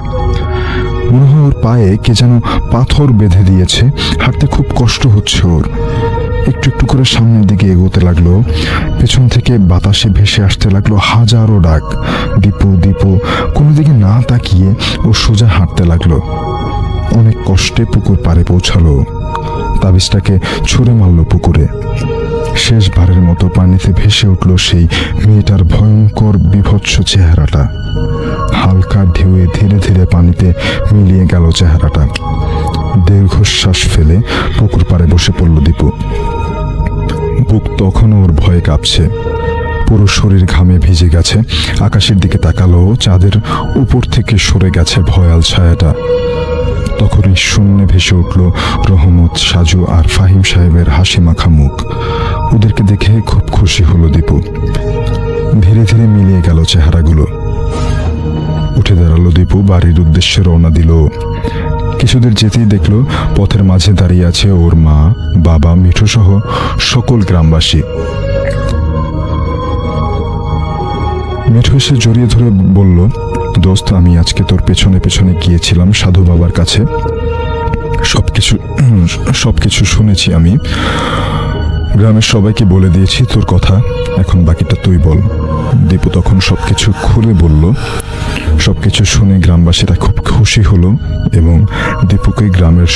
মনে হয় ওর পায়ে কে যেন পাথর বেঁধে দিয়েছে। হাঁটতে খুব কষ্ট হচ্ছে ওর। একটু একটু করে সামনের দিকে এগোতে লাগলো। পেছন থেকে বাতাসে ভেসে আসতে লাগলো হাজারো ডাক, দীপু দীপু। কোনো দিকে না তাকিয়ে ও সোজা হাঁটতে লাগলো। অনেক কষ্টে পুকুর পাড়ে পৌঁছালো। তাবিজটাকে ছুঁড়ে মারলো পুকুরে। শেষবারের মতো পানিতে ভেসে উঠল সেই মেয়েটার ভয়ঙ্কর বিভৎস চেহারাটা। হালকা ঢেউয়ে ধীরে ধীরে পানিতে মিলিয়ে গেল চেহারাটা। দীর্ঘশ্বাস ফেলে পুকুর পাড়ে বসে পড়ল দীপু। বুক তখনও ওর ভয়ে কাঁপছে, পুরো শরীর ঘামে ভিজে গেছে। আকাশের দিকে তাকালো, চাঁদের উপর থেকে সরে গেছে ভয়াল ছায়াটা। তখনই শূন্যে ভেসে উঠল রহমত, সাজু আর ফাহিম সাহেবের হাসি মাখা মুখ। ওদেরকে দেখে খুব খুশি হলো দীপু। ধীরে ধীরে মিলিয়ে গেল চেহারাগুলো। উঠে দাঁড়ালো দীপু, বাড়ির উদ্দেশ্যে রওনা দিল। কিছুদের যেতেই দেখলো পথের মাঝে দাঁড়িয়ে আছে ওর মা, বাবা, মিঠু সহ সকল গ্রামবাসী। মিঠু এসে জড়িয়ে ধরে বলল, দোস্ত, আমি আজকে তোর পেছনে পেছনে গিয়েছিলাম সাধু বাবার কাছে। সবকিছু শুনেছি আমি। গ্রামের সবাইকে বলে দিয়েছি তোর কথা, এখন বাকিটা তুই বল। দীপু তখন সবকিছু খুলে বলল। সবকিছু শুনে গ্রামবাসীরা খুব খুশি হলো এবং দীপুকে গ্রামের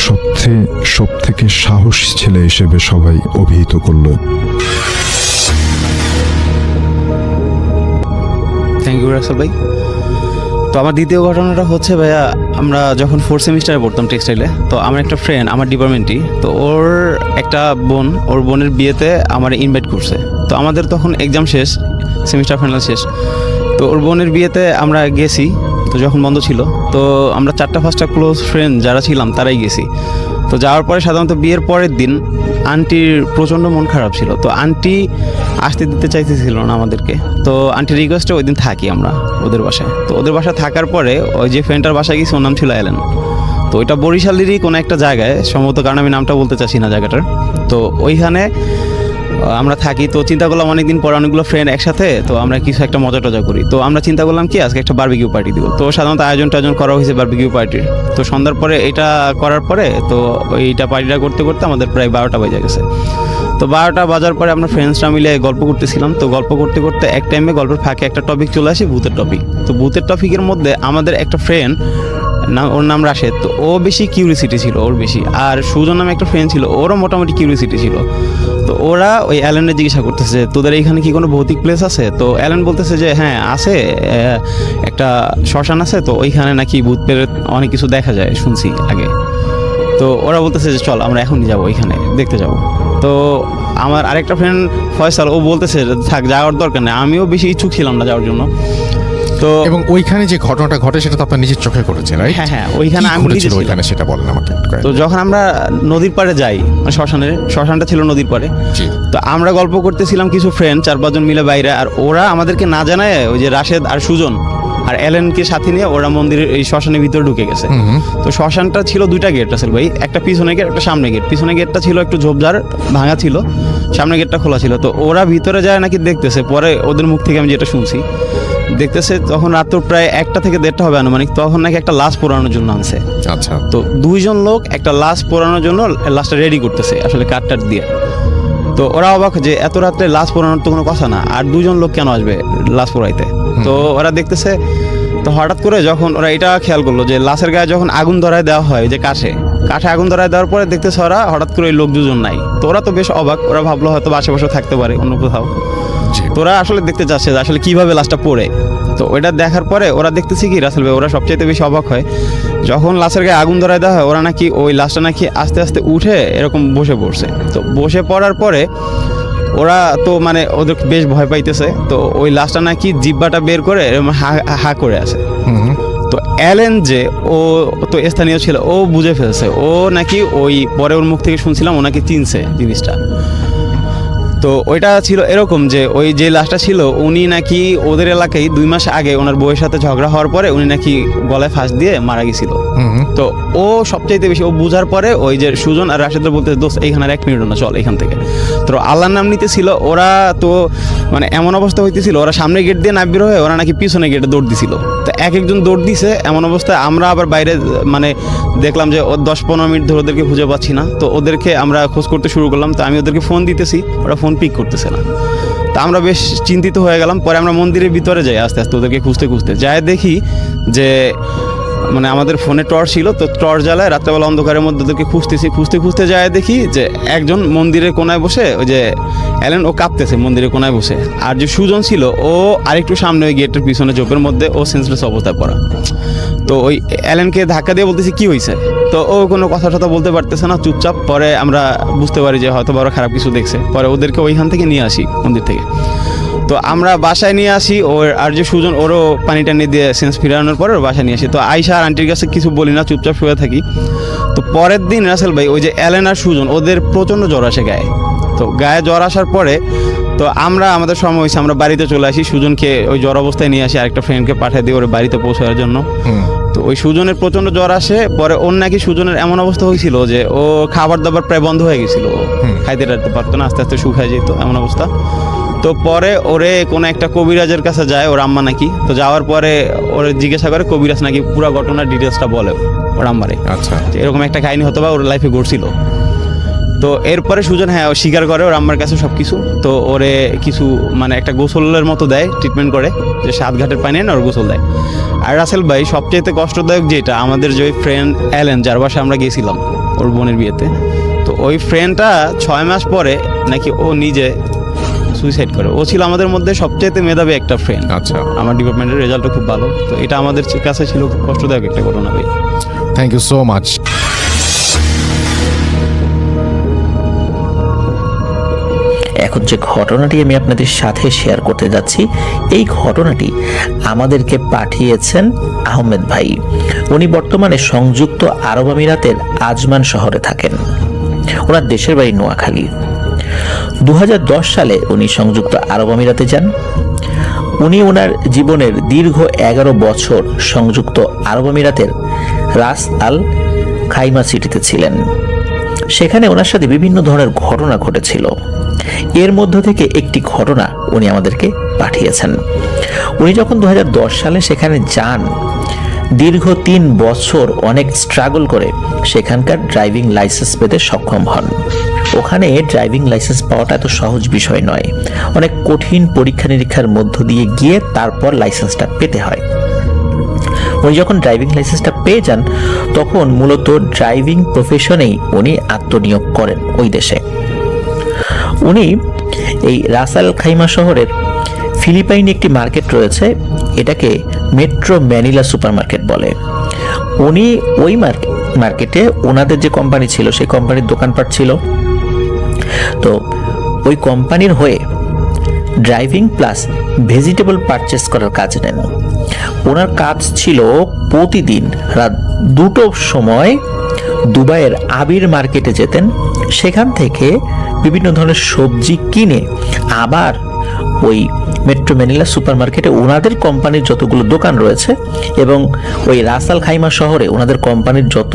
সব থেকে সাহসী ছেলে হিসেবে সবাই অভিহিত করল। থ্যাংক ইউ রাসেল ভাই। তো আমার দ্বিতীয় ঘটনাটা হচ্ছে ভাইয়া, আমরা যখন 4th সেমিস্টারে পড়তাম টেক্সটাইলে, তো আমার একটা ফ্রেন্ড আমার ডিপার্টমেন্টই, তো ওর একটা বোন, ওর বোনের বিয়েতে আমার ইনভাইট করছে। তো আমাদের তখন এক্সাম শেষ, সেমিস্টার ফাইনাল শেষ। তো ওর বোনের বিয়েতে আমরা গেছি, তো যখন বন্ধ ছিল, তো আমরা 4-5টা ক্লোজ ফ্রেন্ড যারা ছিলাম তারাই গেছি। তো যাওয়ার পরে সাধারণত বিয়ের পরের দিন আন্টির প্রচণ্ড মন খারাপ ছিল, তো আন্টি আসতে দিতে চাইতেছিল না আমাদেরকে। তো আন্টির রিকোয়েস্টে ওই দিন থাকি আমরা ওদের বাসায়। তো ওদের বাসায় থাকার পরে ওই যে ফ্রেন্ডটার বাসায় গেছি, ওর নাম ছিল অ্যালেন। তো ওইটা বরিশালেরই কোনো একটা জায়গায় সম্ভবত, কারণ আমি নামটা বলতে চাচ্ছি না জায়গাটার। তো ওইখানে আমরা থাকি, তো চিন্তা করলাম অনেকদিন পর অনেকগুলো ফ্রেন্ড একসাথে, তো আমরা কিছু একটা মজা টজা করি। তো আমরা চিন্তা করলাম কি আজকে একটা বারবিকিউ পার্টি দিব। তো সাধারণত আয়োজন টায়োজন করা হয়েছে বারবিকিউ পার্টির। তো সন্ধ্যার পরে এটা করার পরে তো এইটা পার্টিটা করতে করতে আমাদের প্রায় 12টা বেজে গেছে। তো 12টা বাজার পরে আমরা ফ্রেন্ডসরা মিলে গল্প করতেছিলাম। তো গল্প করতে করতে এক টাইমে গল্পের ফাঁকে একটা টপিক চলে আসে, ভূতের টপিক। তো ভূতের টপিকের মধ্যে আমাদের একটা ফ্রেন্ড ওর নাম রাশেদ, তো ও বেশি কিউরিসিটি ছিল ওর বেশি, আর সুজন নামে একটা ফ্রেন্ড ছিল, ওরও মোটামুটি কিউরিসিটি ছিল। তো ওরা ওই অ্যালেনের জিজ্ঞাসা করতেছে তোদের এইখানে কি কোনো ভৌতিক প্লেস আছে? তো অ্যালেন বলতেছে যে হ্যাঁ আছে, একটা শ্মশান আছে, তো ওইখানে নাকি ভূত প্রেত অনেক কিছু দেখা যায় শুনছি আগে। তো ওরা বলতেছে যে চল আমরা এখনই যাবো ওইখানে দেখতে যাব। তো আমার আরেকটা ফ্রেন্ড ফয়সাল, ও বলতেছে থাক যাওয়ার দরকার নেই, আমিও বেশি ইচ্ছুক ছিলাম না যাওয়ার জন্য। তো এবং ওইখানে যে ঘটনাটা ঘটে সেটা তো আপনার নিজের চোখে করেছেন, রাইট? হ্যাঁ হ্যাঁ, ওইখানে আমি নিজে ছিলাম। ওইখানে সেটা বলেন আমাকে একটু করে। তো যখন আমরা নদীর পাড়ে যাই, মানে শ্মশানটা ছিল নদীর পাড়ে, জি। তো আমরা গল্প করতেছিলাম কিছু ফ্রেন্ড 4-5 জন মিলে বাইরে, আর ওরা আমাদেরকে না জানায় ওই যে রাশেদ আর সুজন আর অ্যালেনকে সাথে নিয়ে ওরা মন্দিরের এই শ্মশানের ভিতরে ঢুকে গেছে। তো শ্মশানটা ছিল 2টা গেট আসল ভাই, একটা পিছনে গেট একটা সামনে গেট। পিছনে গেটটা ছিল একটু ঝোপঝাড় ভাঙা ছিল, সামনে গেটটা খোলা ছিল। তো ওরা ভিতরে যায় নাকি দেখতেছে, পরে ওদের মুখ থেকে আমি যেটা শুনছি, দেখতেছে তখন রাত প্রায় 1টা থেকে 1:30 হবে আনুমানিক, তখন নাকি একটা লাশ পোড়ানোর জন্য আনছে। আচ্ছা। তো 2 জন লোক একটা লাশ পোড়ানোর জন্য লাশটা রেডি করতেছে আসলে কাঠ দিয়ে। তো ওরা অবাক যে এত রাত্রে লাশ পোড়ানোর তো কোনো কথা না, আর 2 জন লোক কেন আসবে লাশ পোড়াইতে? তো ওরা দেখতেছে, তো হঠাৎ করে যখন ওরা এটা খেয়াল করলো যে লাশের গায়ে যখন আগুন ধরায় দেওয়া হয় যে কাঠে আগুন ধরায় দেওয়ার পরে দেখতেছে ওরা হঠাৎ করে ওই লোক 2 জন নাই। তো ওরা তো বেশ অবাক, ওরা ভাবলো হয়তো আশেপাশে থাকতে পারে অন্য কোথাও। তোরা আসলে দেখতে চাচ্ছে যে আসলে কিভাবে লাশটা পড়ে। তো ওইটা দেখার পরে ওরা দেখতেছে কি রাসেল ভাই, ওরা সবচাইতে বেশি অবাক হয় যখন লাশের গায়ে আগুন ধরায় দেওয়া হয়, ওরা নাকি ওই লাশটা নাকি আস্তে আস্তে উঠে এরকম বসে পড়ছে। তো বসে পড়ার পরে ওরা তো মানে ওদের বেশ ভয় পাইতেছে। তো ওই লাশটা নাকি জিব্বাটা বের করে হা করে আছে। তো অ্যালেন যে ও তো স্থানীয় ছিল, ও বুঝে ফেলছে, ও নাকি ওই পরে ওর মুখ থেকে শুনছিলাম ও নাকি চিনছে জিনিসটা। তো ওইটা ছিল এরকম যে ওই যে লাশটা ছিল উনি নাকি ওদের এলাকায় 2 মাস আগে ওনার বউয়ের সাথে ঝগড়া হওয়ার পরে উনি নাকি গলায় ফাঁস দিয়ে মারা গেছিল। তো ও সবচাইতে বেশি ও বুঝার পরে ওই যে সুজন আর রাশেদরা বলতে দোস্ত এইখানে আর 1 মিনিট না, চল এখান থেকে। তো আল্লাহর নাম নিতেছিল ওরা। তো মানে এমন অবস্থা হইতেছিল ওরা সামনে গেট দিয়ে না বের হয়ে ওরা নাকি পিছনে গেটে দৌড় দিছিল। তো একজন দৌড় দিছে, এমন অবস্থায় আমরা আবার বাইরে মানে দেখলাম যে ও 10-15 মিনিট ধরে ওদেরকে খুঁজে পাচ্ছি না। তো ওদেরকে আমরা খোঁজ করতে শুরু করলাম। তো আমি ওদেরকে ফোন দিতেছি, ওরা ফোন পিক করতেছে না। তা আমরা বেশ চিন্তিত হয়ে গেলাম। পরে আমরা মন্দিরের ভিতরে যাই আস্তে আস্তে ওদেরকে খুঁজতে যাই, দেখি যে মানে আমাদের ফোনে টর্চ ছিল, তো টর্চ জ্বালায় রাত্রেবেলা অন্ধকারের মধ্যে ওদেরকে খুঁজতে যায় দেখি যে একজন মন্দিরের কোনায় বসে, ওই যে অ্যালেন ও কাঁপতেছে মন্দিরের কোনায় বসে, আর যে সুজন ছিল ও আরেকটু সামনে ওই গেটের পিছনে চোপের মধ্যে ও সেন্সলেস অবস্থায় পড়া। তো ওই অ্যালেনকে ধাক্কা দিয়ে বলতেছি কি হয়েছে, তো ও কোনো কথা টথা বলতে পারতেছে না, চুপচাপ। পরে আমরা বুঝতে পারি যে হয়তো বড় খারাপ কিছু দেখছে। পরে ওদেরকে ওইখান থেকে নিয়ে আসি মন্দির থেকে। তো আমরা বাসায় নিয়ে আসি, ওর আর যে সুজন ওরও পানি টানি দিয়ে সেন্স ফিরানোর পরে ওর বাসায় নিয়ে আসি। তো আয়শা আর আন্টির কাছে কিছু বলি না, চুপচাপ শুয়ে থাকি। তো পরের দিন রাসেল ভাই ওই যে অ্যালেন আর সুজন ওদের প্রচণ্ড জ্বর আসে গায়ে। তো গায়ে জ্বর আসার পরে তো আমরা আমাদের সময় হয়েছে আমরা বাড়িতে চলে আসি। সুজনকে ওই জ্বর অবস্থায় নিয়ে আসি, আরেকটা ফ্রেন্ডকে পাঠিয়ে দিই ওর বাড়িতে পৌঁছানোর জন্য। তো ওই সুজনের প্রচণ্ড জ্বর আসে। পরে ওর নাকি সুজনের এমন অবস্থা হয়েছিল যে ও খাবার দাবার প্রায় বন্ধ হয়ে গেছিলো, খাইতে টাইতে পারতো না, আস্তে আস্তে শুকায় যেত এমন অবস্থা। তো পরে ওরে কোনো একটা কবিরাজের কাছে যায় ওর আম্মা নাকি। তো যাওয়ার পরে ওরে জিজ্ঞাসা করে, কবিরাজ নাকি পুরো ঘটনার ডিটেলসটা বলে ওর আম্মারে। আচ্ছা, এরকম একটা কাহিনী হতো বা ওর লাইফে ঘটছিল। তো এরপরে সুজন হ্যাঁ ও স্বীকার করে ওর আম্মার কাছে সব কিছু। তো ওরে কিছু মানে একটা গোসলের মতো দেয়, ট্রিটমেন্ট করে, যে 7 ঘাটের পানি না ওর গোসল দেয়। আর রাসেল ভাই সবচেয়ে কষ্টদায়ক যেটা, আমাদের যে ওই ফ্রেন্ড অ্যালেন যার বাসায় আমরা গেছিলাম ওর বোনের বিয়েতে, তো ওই ফ্রেন্ডটা 6 মাস পরে নাকি ও নিজে সুইসাইড করে। ও ছিল আমাদের মধ্যে সবচেয়ে মেধাবী একটা ফ্রেন্ড। আচ্ছা, আমার ডিপার্টমেন্টের রেজাল্টও খুব ভালো। তো এটা আমাদের কাছে ছিল খুব কষ্টদায়ক একটা ঘটনা ভাই। Thank you so much. এখন যে ঘটনাটি আমি আপনাদের সাথে শেয়ার করতে যাচ্ছি, এই ঘটনাটি আমাদেরকে পাঠিয়েছেন আহমেদ ভাই। উনি বর্তমানে সংযুক্ত আরব আমিরাতের আজমান শহরে থাকেন। ওনার দেশের বাড়ি নোয়াখালী। 2010 সালে উনি সংযুক্ত আরব আমিরাতে যান। উনি ওনার জীবনের দীর্ঘ 11 বছর সংযুক্ত আরব আমিরাতের রাস আল খাইমা সিটিতে ছিলেন। সেখানে ওনার সাথে বিভিন্ন ধরনের ঘটনা ঘটেছিল। এর মধ্য থেকে একটি ঘটনা উনি আমাদেরকে পাঠিয়েছেন। উনি যখন 2010 সালে সেখানে যান, দীর্ঘ 3 বছর অনেক স্ট্রাগল করে সেখানকার ড্রাইভিং লাইসেন্স পেতে সক্ষম হন। ওখানে ড্রাইভিং লাইসেন্স পাওয়াটা এত সহজ বিষয় নয়, অনেক কঠিন পরীক্ষা নিরীক্ষার মধ্য দিয়ে গিয়ে তারপর লাইসেন্সটা পেতে হয়। উনি যখন ড্রাইভিং লাইসেন্সটা পেয়ে যান তখন মূলত ড্রাইভিং প্রফেশনেই উনি আত্মনিয়োগ করেন ওই দেশে। উনি এই রাস আল খাইমা শহরের ফিলিপাইনে একটি মার্কেট রয়েছে, এটাকে মেট্রো ম্যানিলা সুপার মার্কেট বলে। উনি ওই মার্কেটে ওনাদের যে কোম্পানি ছিল সেই কোম্পানির দোকানপাট ছিল, তো ওই কোম্পানির হয়ে ড্রাইভিং প্লাস ভেজিটেবল পারচেস করার কাজ নেন। ওনার কাজ ছিল প্রতিদিন রাত 2টোর সময় দুবাইয়ের আবির মার্কেটে যেতেন, সেখান থেকে বিভিন্ন ধরনের সবজি কিনে আবার ওই মেট্রো ম্যানিলা সুপার মার্কেটে ওনাদের কোম্পানির যতগুলো দোকান রয়েছে এবং ওই রাস আল খাইমা শহরে ওনাদের কোম্পানির যত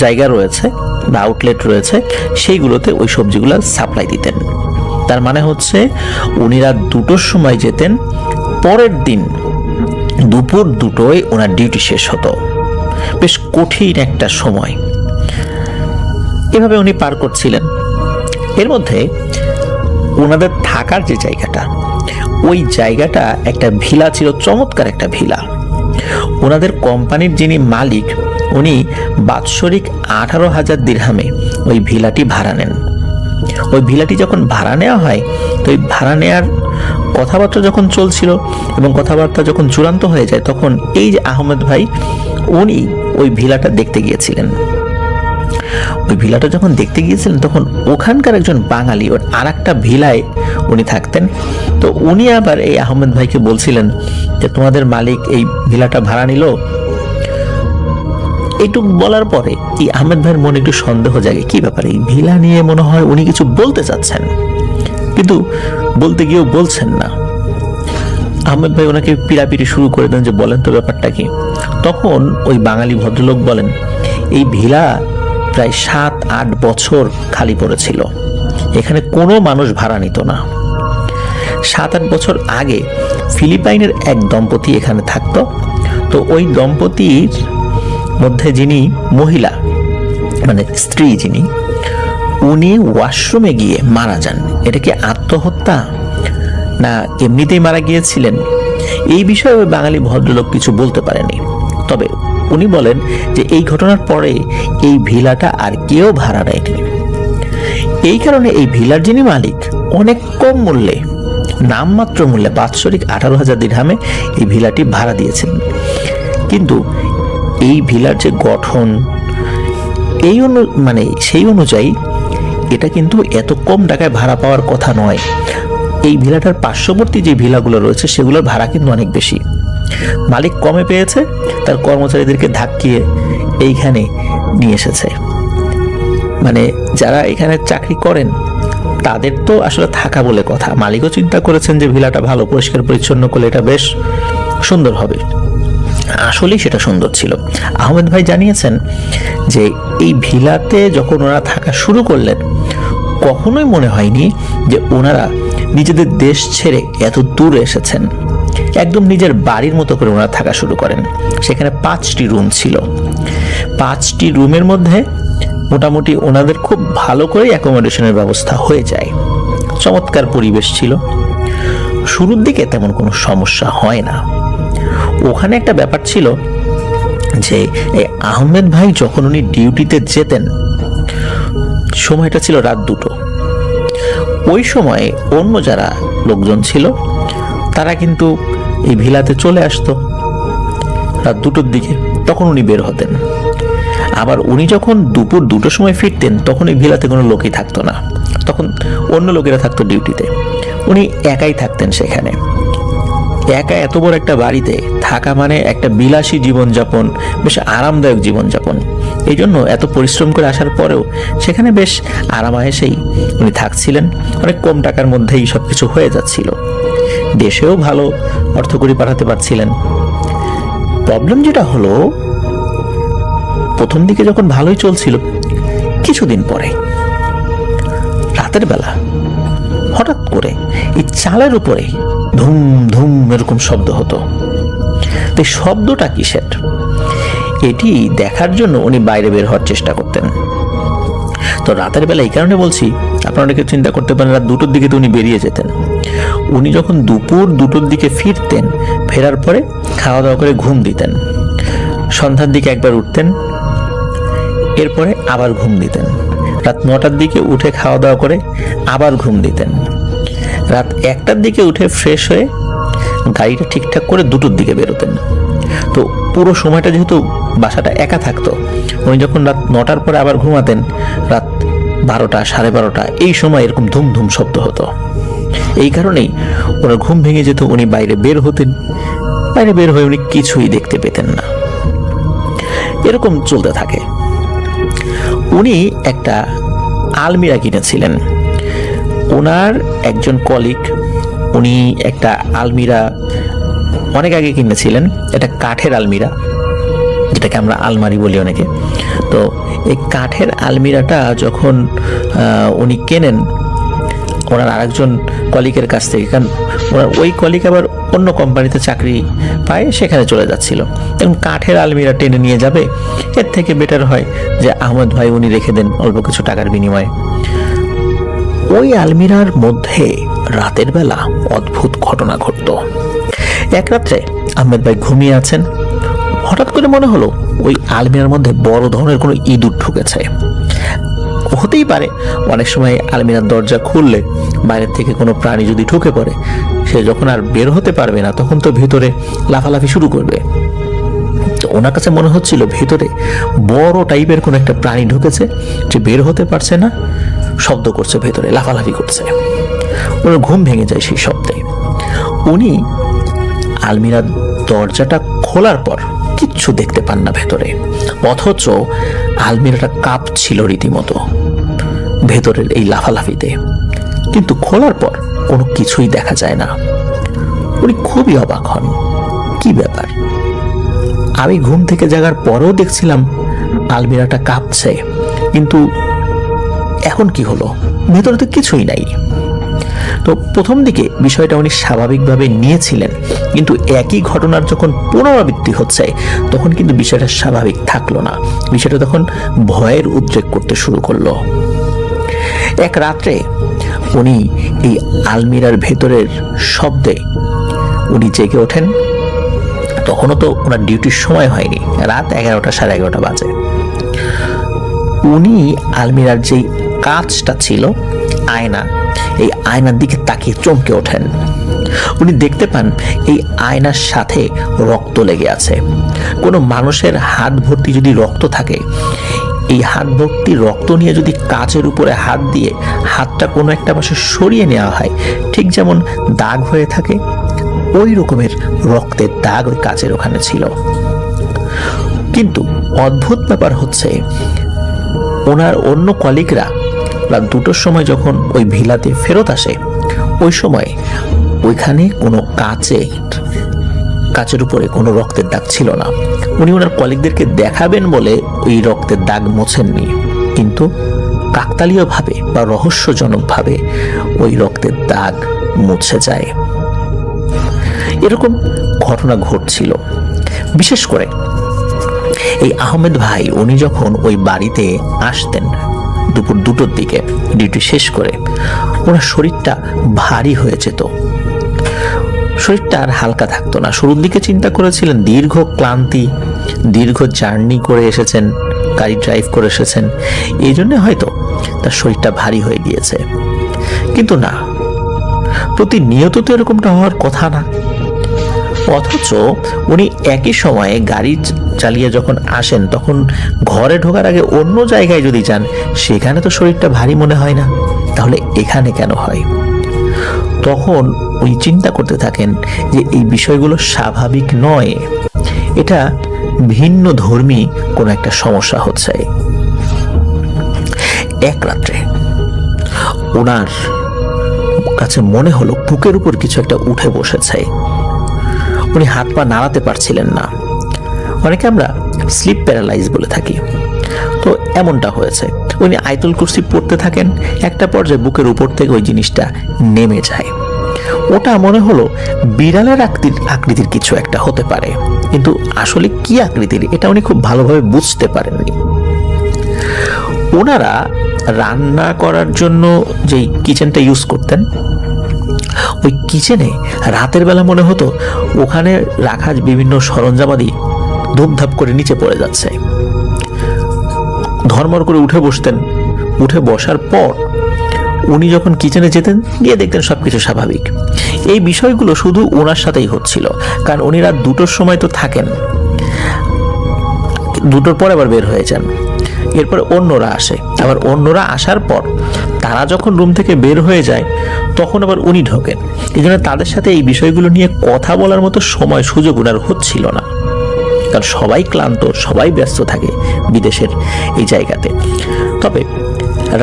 জায়গা রয়েছে বা আউটলেট রয়েছে সেইগুলোতে ওই সবজিগুলো সাপ্লাই দিতেন। তার মানে হচ্ছে উনি রাত 2টোর সময় যেতেন, পরের দিন দুপুর 2টোয় ওনার ডিউটি শেষ হতো। বেশ কঠিন একটা সময় এভাবে উনি পার করছিলেন। এর মধ্যে ওনাদের থাকার যে জায়গাটা, ওই জায়গাটা একটা ভিলা ছিল, চমৎকার একটা ভিলা। ওনাদের কোম্পানির যিনি মালিক উনি বাৎসরিক 18,000 দিরহামে ওই ভিলাটি ভাড়া নেন। ওই ভিলাটি যখন ভাড়া নেওয়া হয় তো ওই ভাড়া নেওয়ার কথাবার্তা যখন চলছিল এবং কথাবার্তা যখন চূড়ান্ত হয়ে যায় তখন এই যে আহমেদ ভাই উনি ওই ভিলাটা দেখতে গিয়েছিলেন। ওই ভিলাটা যখন দেখতে গিয়েছিলেন তখন ওখানকার একজন বাঙালি ওর আর একটা ভিলায় উনি থাকতেন। তো উনি আবার এই আহমেদ ভাইকে বলছিলেন যে তোমাদের মালিক এই ভিলাটা ভাড়া নিল। এইটুকু বলার পরে এই আহমেদ ভাইয়ের মনে একটু সন্দেহ জাগে, কি ব্যাপারে এই ভিলা নিয়ে মনে হয় উনি কিছু বলতে চাচ্ছেন কিন্তু বলতে গিয়েও বলছেন না। আহমেদ ভাই ওনাকে পিড়াপিড়ি শুরু করে দেন যে বলেন তো ব্যাপারটা কি। তখন ওই বাঙালি ভদ্রলোক বলেন এই ভিলা প্রায় 7-8 বছর খালি পড়েছিল, এখানে কোনো মানুষ ভাড়া নিত না। 7-8 বছর আগে ফিলিপাইনের এক দম্পতি এখানে থাকতো। তো ওই দম্পতির মধ্যে যিনি মহিলা মানে স্ত্রী যিনি, উনি ওয়াশরুমে গিয়ে মারা যান। এটা কি আত্মহত্যা না এমনিতেই মারা গিয়েছিলেন এই বিষয়ে ওই বাঙালি ভদ্রলোক কিছু বলতে পারেনি। তবে উনি বলেন যে এই ঘটনার পরে এই ভিলাটা আর কেউ ভাড়া নেয়নি। এই কারণে এই ভিলার যিনি মালিক অনেক কম মূল্যে, নামমাত্র মূল্যে বাৎসরিক 18,000 দিরহামে এই ভিলাটি ভাড়া দিয়েছেন। কিন্তু এই ভিলার যে গঠন এই সেই অনুযায়ী এটা কিন্তু এত কম টাকায় ভাড়া পাওয়ার কথা নয়। এই ভিলাটার পার্শ্ববর্তী যে ভিলাগুলো রয়েছে সেগুলোর ভাড়া কিন্তু অনেক বেশি। মালিক কমে পেয়েছে, তার কর্মচারীদেরকে ধাক্কিয়ে এইখানে নিয়ে এসেছে। মানে যারা এখানে চাকরি করেন তাদের তো আসলে থাকা বলে কথা। মালিকও চিন্তা করেছেন যে ভিলাটা ভালো, পরিষ্কার পরিচ্ছন্ন করলে এটা বেশ সুন্দর হবে। আসলেই সেটা সুন্দর ছিল। আহমেদ ভাই জানিয়েছেন যে এই ভিলাতে যখন ওনারা থাকা শুরু করলেন কখনোই মনে হয়নি যে ওনারা নিজেদের দেশ ছেড়ে এত দূরে এসেছেন। একদম নিজের বাড়ির মতো করে ওনারা থাকা শুরু করেন। সেখানে 5টি রুম ছিল। 5টি রুমের মধ্যে মোটামুটি ওনাদের খুব ভালো করে অ্যাকোমোডেশনের ব্যবস্থা হয়ে যায়। চমৎকার পরিবেশ ছিল। শুরুর দিকে তেমন কোনো সমস্যা হয় না। ওখানে একটা ব্যাপার ছিল যে এই আহমেদ ভাই যখন উনি ডিউটিতে যেতেন সময়টা ছিল রাত 2টো। ওই সময়ে অন্য যারা লোকজন ছিল তারা কিন্তু এই ভিলাতে চলে আসতো রাত 2টোর দিকে, তখন উনি বের হতেন। আবার উনি যখন দুপুর 2টোর সময় ফিরতেন তখন এই ভিলাতে কোনো লোকই থাকতো না, তখন অন্য লোকেরা থাকতো ডিউটিতে। উনি একাই থাকতেন সেখানে। একা এত বড় একটা বাড়িতে থাকা মানে একটা বিলাসী জীবনযাপন, বেশ আরামদায়ক জীবনযাপন। এই জন্য এত পরিশ্রম করে আসার পরেও সেখানে বেশ আরামায়েশেই উনি থাকছিলেন। অনেক কম টাকার মধ্যেই সব কিছু হয়ে যাচ্ছিল। দেশেও ভালো অর্থকড়ি পাঠাতে পারছিলেন। প্রবলেম যেটা হলো, প্রথম দিকে যখন ভালোই চলছিল, কিছুদিন পরে রাতের বেলা হঠাৎ করে এই চালের উপরে ধুম ধুম এরকম শব্দ হতো। তো এই শব্দটা কিসের, এটি দেখার জন্য উনি বাইরে বের হওয়ার চেষ্টা করতেন। তো রাতের বেলা এই কারণে বলছি, আপনারা অনেকে চিন্তা করতে পারেন রাত 2টোর দিকে তো উনি বেরিয়ে যেতেন। উনি যখন দুপুর 2টোর দিকে ফিরতেন, ফেরার পরে খাওয়া দাওয়া করে ঘুম দিতেন, সন্ধ্যার দিকে একবার উঠতেন, এরপরে আবার ঘুম দিতেন, রাত 9টার দিকে উঠে খাওয়া দাওয়া করে আবার ঘুম দিতেন, রাত 1টার দিকে উঠে ফ্রেশ হয়ে গাড়িটা ঠিকঠাক করে 2টোর দিকে বেরোতেন। তো পুরো সময়টা যেহেতু বাসাটা একা থাকতো, উনি যখন রাত 9টার পরে আবার ঘুমাতেন, রাত 12টা 12:30 এই সময় এরকম ধুম ধুম শব্দ হতো। এই কারণেই ওনার ঘুম ভেঙে যেত, উনি বাইরে বের হতেন, বাইরে বের হয়ে উনি কিছুই দেখতে পেতেন না। এরকম চলতে থাকে। উনি একটা আলমিরা কিনেছিলেন। ওনার একজন কলিগ, উনি একটা আলমিরা অনেক আগে কিনেছিলেন, এটা কাঠের আলমিরা, যেটাকে আমরা আলমারি বলি অনেকে। তো এই কাঠের আলমিরাটা যখন উনি কেনেন ওনার আরেকজন কলিগের কাছ থেকে, কারণ ওনার ওই কলিগ আবার অন্য কোম্পানিতে চাকরি পায়, সেখানে চলে যাচ্ছিল। এবং কাঠের আলমিরা টেনে নিয়ে যাবে, এর থেকে বেটার হয় যে আহমেদ ভাই উনি রেখে দেন অল্প কিছু টাকার বিনিময়ে। ওই আলমিরার মধ্যে রাতের বেলা অদ্ভুত ঘটনা ঘটতো। এক রাত্রে আহমেদ ভাই ঘুমিয়ে আছেন, হঠাৎ করে মনে হলো ওই আলমিরার মধ্যে বড় ধরনের কোনো ইঁদুর ঢুকেছে। হতেই পারে অনেক সময় আলমিরার দরজা খুললে বাইরের থেকে কোনো প্রাণী যদি ঢুকে পড়ে, সে যখন আর বের হতে পারবে না তখন তো ভেতরে লাফালাফি শুরু করবে। তো ওনার কাছে মনে হচ্ছিল ভেতরে বড় টাইপের কোনো একটা প্রাণী ঢুকেছে, যে বের হতে পারছে না, শব্দ করছে, ভেতরে লাফালাফি করছে। ওনার ঘুম ভেঙে যায় সেই শব্দে। উনি আলমিরার দরজাটা খোলার পর কিচ্ছু দেখতে পান না ভেতরে, অথচ আলমিরাটা কাঁপছিল রীতিমতো ভেতরের এই লাফালাফিতে। কিন্তু খোলার পর কোনো কিছুই দেখা যায় না। উনি খুবই অবাক হন, কি ব্যাপার? আমি ঘুম থেকে জাগার পরেও দেখছিলাম আলমিরাটা কাঁপছে, কিন্তু এখন কি হলো? ভেতরে তো কিছুই নাই। তো প্রথম দিকে বিষয়টা উনি স্বাভাবিকভাবে নিয়েছিলেন, কিন্তু একই ঘটনার যখন পুনরাবৃত্তি হচ্ছে তখন কিন্তু বিষয়টা স্বাভাবিক থাকলো না। বিষয়টা তখন ভয়ের উদ্রেক করতে শুরু করলো। এক রাত্রে উনি এই আলমিরার ভেতরের শব্দে উনি জেগে ওঠেন। তখনও তো ওনার ডিউটির সময় হয়নি, রাত 11টা 11:30 বাজে। উনি আলমিরার যেই কাঁচটা ছিল, আয়না, এই আয়নার দিকে তাকিয়ে চমকে ওঠেন। উনি দেখতে পান এই আয়নার সাথে রক্ত লেগে আছে। কোনো মানুষের হাত ভর্তি যদি রক্ত থাকে, এই হাত ভর্তি রক্ত নিয়ে যদি কাচের উপরে হাত দিয়ে হাতটা কোনো একটা পাশে সরিয়ে নেওয়া হয়, ঠিক যেমন দাগ হয়ে থাকে, ওই রকমের রক্তের দাগ ওই কাচের ওখানে ছিল। কিন্তু অদ্ভুত ব্যাপার হচ্ছে, ওনার অন্য কলিগরা রাত 2টোর সময় যখন ওই ভিলাতে ফেরত আসে, ওই সময় ওইখানে কোনো কাচের উপরে কোনো রক্তের দাগ ছিল না। উনি ওনার কলিগদেরকে দেখাবেন বলে ওই রক্তের দাগ মোছেননি, কিন্তু কাকতালীয়ভাবে বা রহস্যজনকভাবে ওই রক্তের দাগ মুছে যায়। এরকম ঘটনা ঘটছিল। বিশেষ করে এই আহমেদ ভাই উনি যখন ওই বাড়িতে আসতেন দুপুর 2টোর দিকে ডিউটি শেষ করে, ওনার শরীরটা ভারী হয়ে যেত, শরীরটা আর হালকা থাকতো না। শুরুর দিকে চিন্তা করেছিলেন দীর্ঘ ক্লান্তি, দীর্ঘ জার্নি করে এসেছেন, গাড়ি ড্রাইভ করে এসেছেন, এই জন্য হয়তো তার শরীরটা ভারী হয়ে গিয়েছে। কিন্তু না, প্রতিনিয়ত তো এরকমটা হওয়ার কথা না। অথচ উনি একই সময়ে গাড়ি চালিয়ে যখন আসেন, তখন ঘরে ঢোকার আগে অন্য জায়গায় যদি যান, সেখানে তো শরীরটা ভারী মনে হয় না, তাহলে এখানে কেন হয়? তখন উনি চিন্তা করতে থাকেন যে এই বিষয়গুলো স্বাভাবিক নয়, এটা ভিন্ন ধর্মী কোনো একটা সমস্যা হচ্ছে। এক রাত্রে ওনার কাছে মনে হলো বুকের উপর কিছু একটা উঠে বসেছে। উনি হাত পা নাড়াতে পারছিলেন না। অনেকে আমরা স্লিপ প্যারালাইজ বলে থাকি, তো এমনটা হয়েছে। উনি আয়াতুল কুরসি পড়তে থাকেন। একটা পর্যায়ে বুকের উপর থেকে ওই জিনিসটা নেমে যায়। ওটা মনে হলো বিড়ালের আকৃতির কিছু একটা হতে পারে, কিন্তু আসলে কি আকৃতির এটা উনি খুব ভালোভাবে বুঝতে পারেননি। ওনারা রান্না করার জন্য যেই কিচেনটা ইউজ করতেন, ওই কিচেনে রাতের বেলা মনে হতো ওখানে রাখা বিভিন্ন সরঞ্জামাদি ধূপধাপ করে নিচে পড়ে যাচ্ছে। ধর্মর করে উঠে বসতেন। উঠে বসার পর উনি যখন কিচেনে যেতেন, গিয়ে দেখতেন সবকিছু স্বাভাবিক। এই বিষয়গুলো শুধু ওনার সাথেই হচ্ছিল, কারণ উনি রাত 2টোর সময় তো থাকেন, 2টোর পর আবার বের হয়ে যান। এরপর অন্যরা আসে, আবার অন্যরা আসার পর তারা যখন রুম থেকে বের হয়ে যায় তখন আবার উনি ঢোকেন। এই জন্য তাদের সাথে এই বিষয়গুলো নিয়ে কথা বলার মতো সময় সুযোগ ওনার হচ্ছিল না, কারণ সবাই ক্লান্ত, সবাই ব্যস্ত থাকে বিদেশের এই জায়গাতে। তবে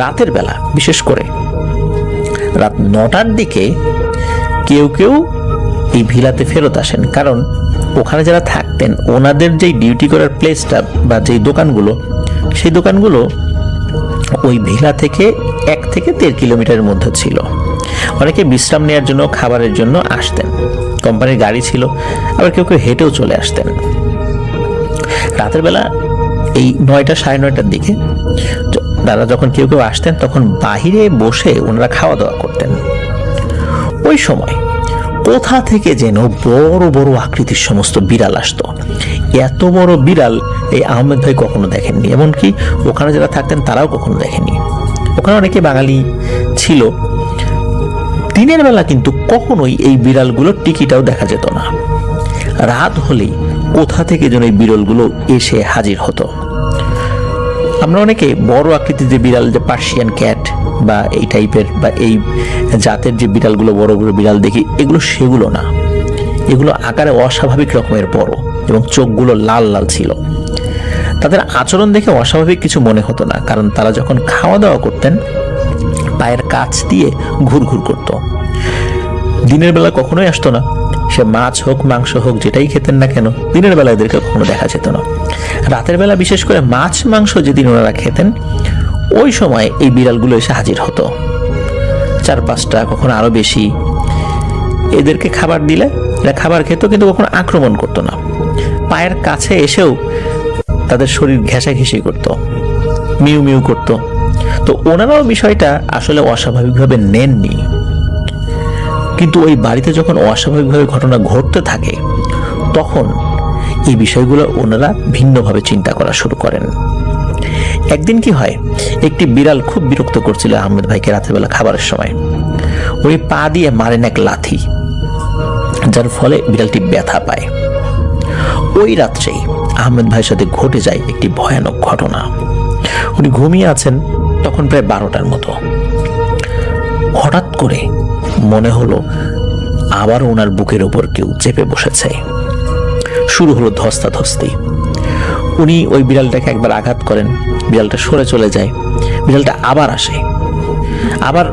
রাতের বেলা, বিশেষ করে রাত 9টার দিকে কেউ কেউ এই ভিলাতে ফেরত আসেন, কারণ ওখানে যারা থাকতেন ওনাদের যেই ডিউটি করার প্লেসটা বা যেই দোকানগুলো, সেই দোকানগুলো ওই ভিলা থেকে 1 থেকে 1.5 কিলোমিটারের মধ্যে ছিল। অনেকে বিশ্রাম নেওয়ার জন্য, খাবারের জন্য আসতেন। কোম্পানির গাড়ি ছিল, আবার কেউ কেউ হেঁটেও চলে আসতেন। রাতের বেলা এই 9টা, 9:30টার দিকে তারা যখন কেউ কেউ আসতেন তখন বাহিরে বসে ওনারা খাওয়া দাওয়া করতেন। ওই সময় কোথা থেকে যেন বড় বড় আকৃতির সমস্ত বিড়াল আসতো। এত বড় বিড়াল এই আহমেদ ভাই কখনো দেখেননি, এমনকি ওখানে যারা থাকতেন তারাও কখনো দেখেনি। ওখানে অনেকে বাঙালি ছিল। দিনের বেলা কিন্তু কখনোই এই বিড়ালগুলোর টিকিটাও দেখা যেত না। রাত হলেই কোথা থেকে যেন এই বিড়ালগুলো এসে হাজির হতো। আমরা অনেকে বড় আকৃতির যে বিড়াল, যে পার্সিয়ান ক্যাট বা এই টাইপের বা এই জাতের যে বিড়ালগুলো, বড় বড় বিড়াল দেখি, এগুলো সেগুলো না। এগুলো আকারে অস্বাভাবিক রকমের বড় এবং চোখগুলো লাল লাল ছিল। তাদের আচরণ দেখে অস্বাভাবিক কিছু মনে হতো না, কারণ তারা যখন খাওয়া দাওয়া করতেন পায়ের কাছ দিয়ে ঘুরঘুর করত। দিনের বেলা কখনোই আসতো না, সে মাছ হোক মাংস হোক যেটাই খেতেন না কেন, দিনের বেলা এদেরকে কখনো দেখা যেত না। রাতের বেলা বিশেষ করে মাছ মাংস যেদিন ওনারা খেতেন, ওই সময় এই বিড়ালগুলো এসে হাজির হতো, 4-5টা, কখনো আরো বেশি। এদেরকে খাবার দিলে এরা খাবার খেত, কিন্তু কখনো আক্রমণ করতো না। পায়ের কাছে এসেও তাদের শরীর ঘেঁষাঘেঁষি করতো, মিউ মিউ করতো। তো ওনারাও বিষয়টা আসলে অস্বাভাবিকভাবে নেননি, কিন্তু ওই বাড়িতে যখন অস্বাভাবিকভাবে ঘটনা ঘটতে থাকে তখন এই বিষয়গুলো ওনারা ভিন্নভাবে চিন্তা করা শুরু করেন। একদিন কি হয়, একটি বিড়াল খুব বিরক্ত করছিল আহমেদ ভাইকে রাতের বেলা খাবারের সময়। উনি পা দিয়ে মারেন এক লাথি, যার ফলে বিড়ালটি ব্যথা পায়। ওই রাত্রেই আহমেদ ভাইয়ের সাথে ঘটে যায় একটি ভয়ানক ঘটনা। উনি ঘুমিয়ে আছেন, তখন প্রায় 12টার মতো। হঠাৎ করে মনে হলো আবার ওনার বুকের ওপর কেউ চেপে বসেছে। শুরু হলো ধস্তাধস্তি। উনি ওই বিড়ালটাকে একবার আঘাত করেন, বিড়ালটা সরে চলে যায়। বিড়ালটা আবার আসে, আবার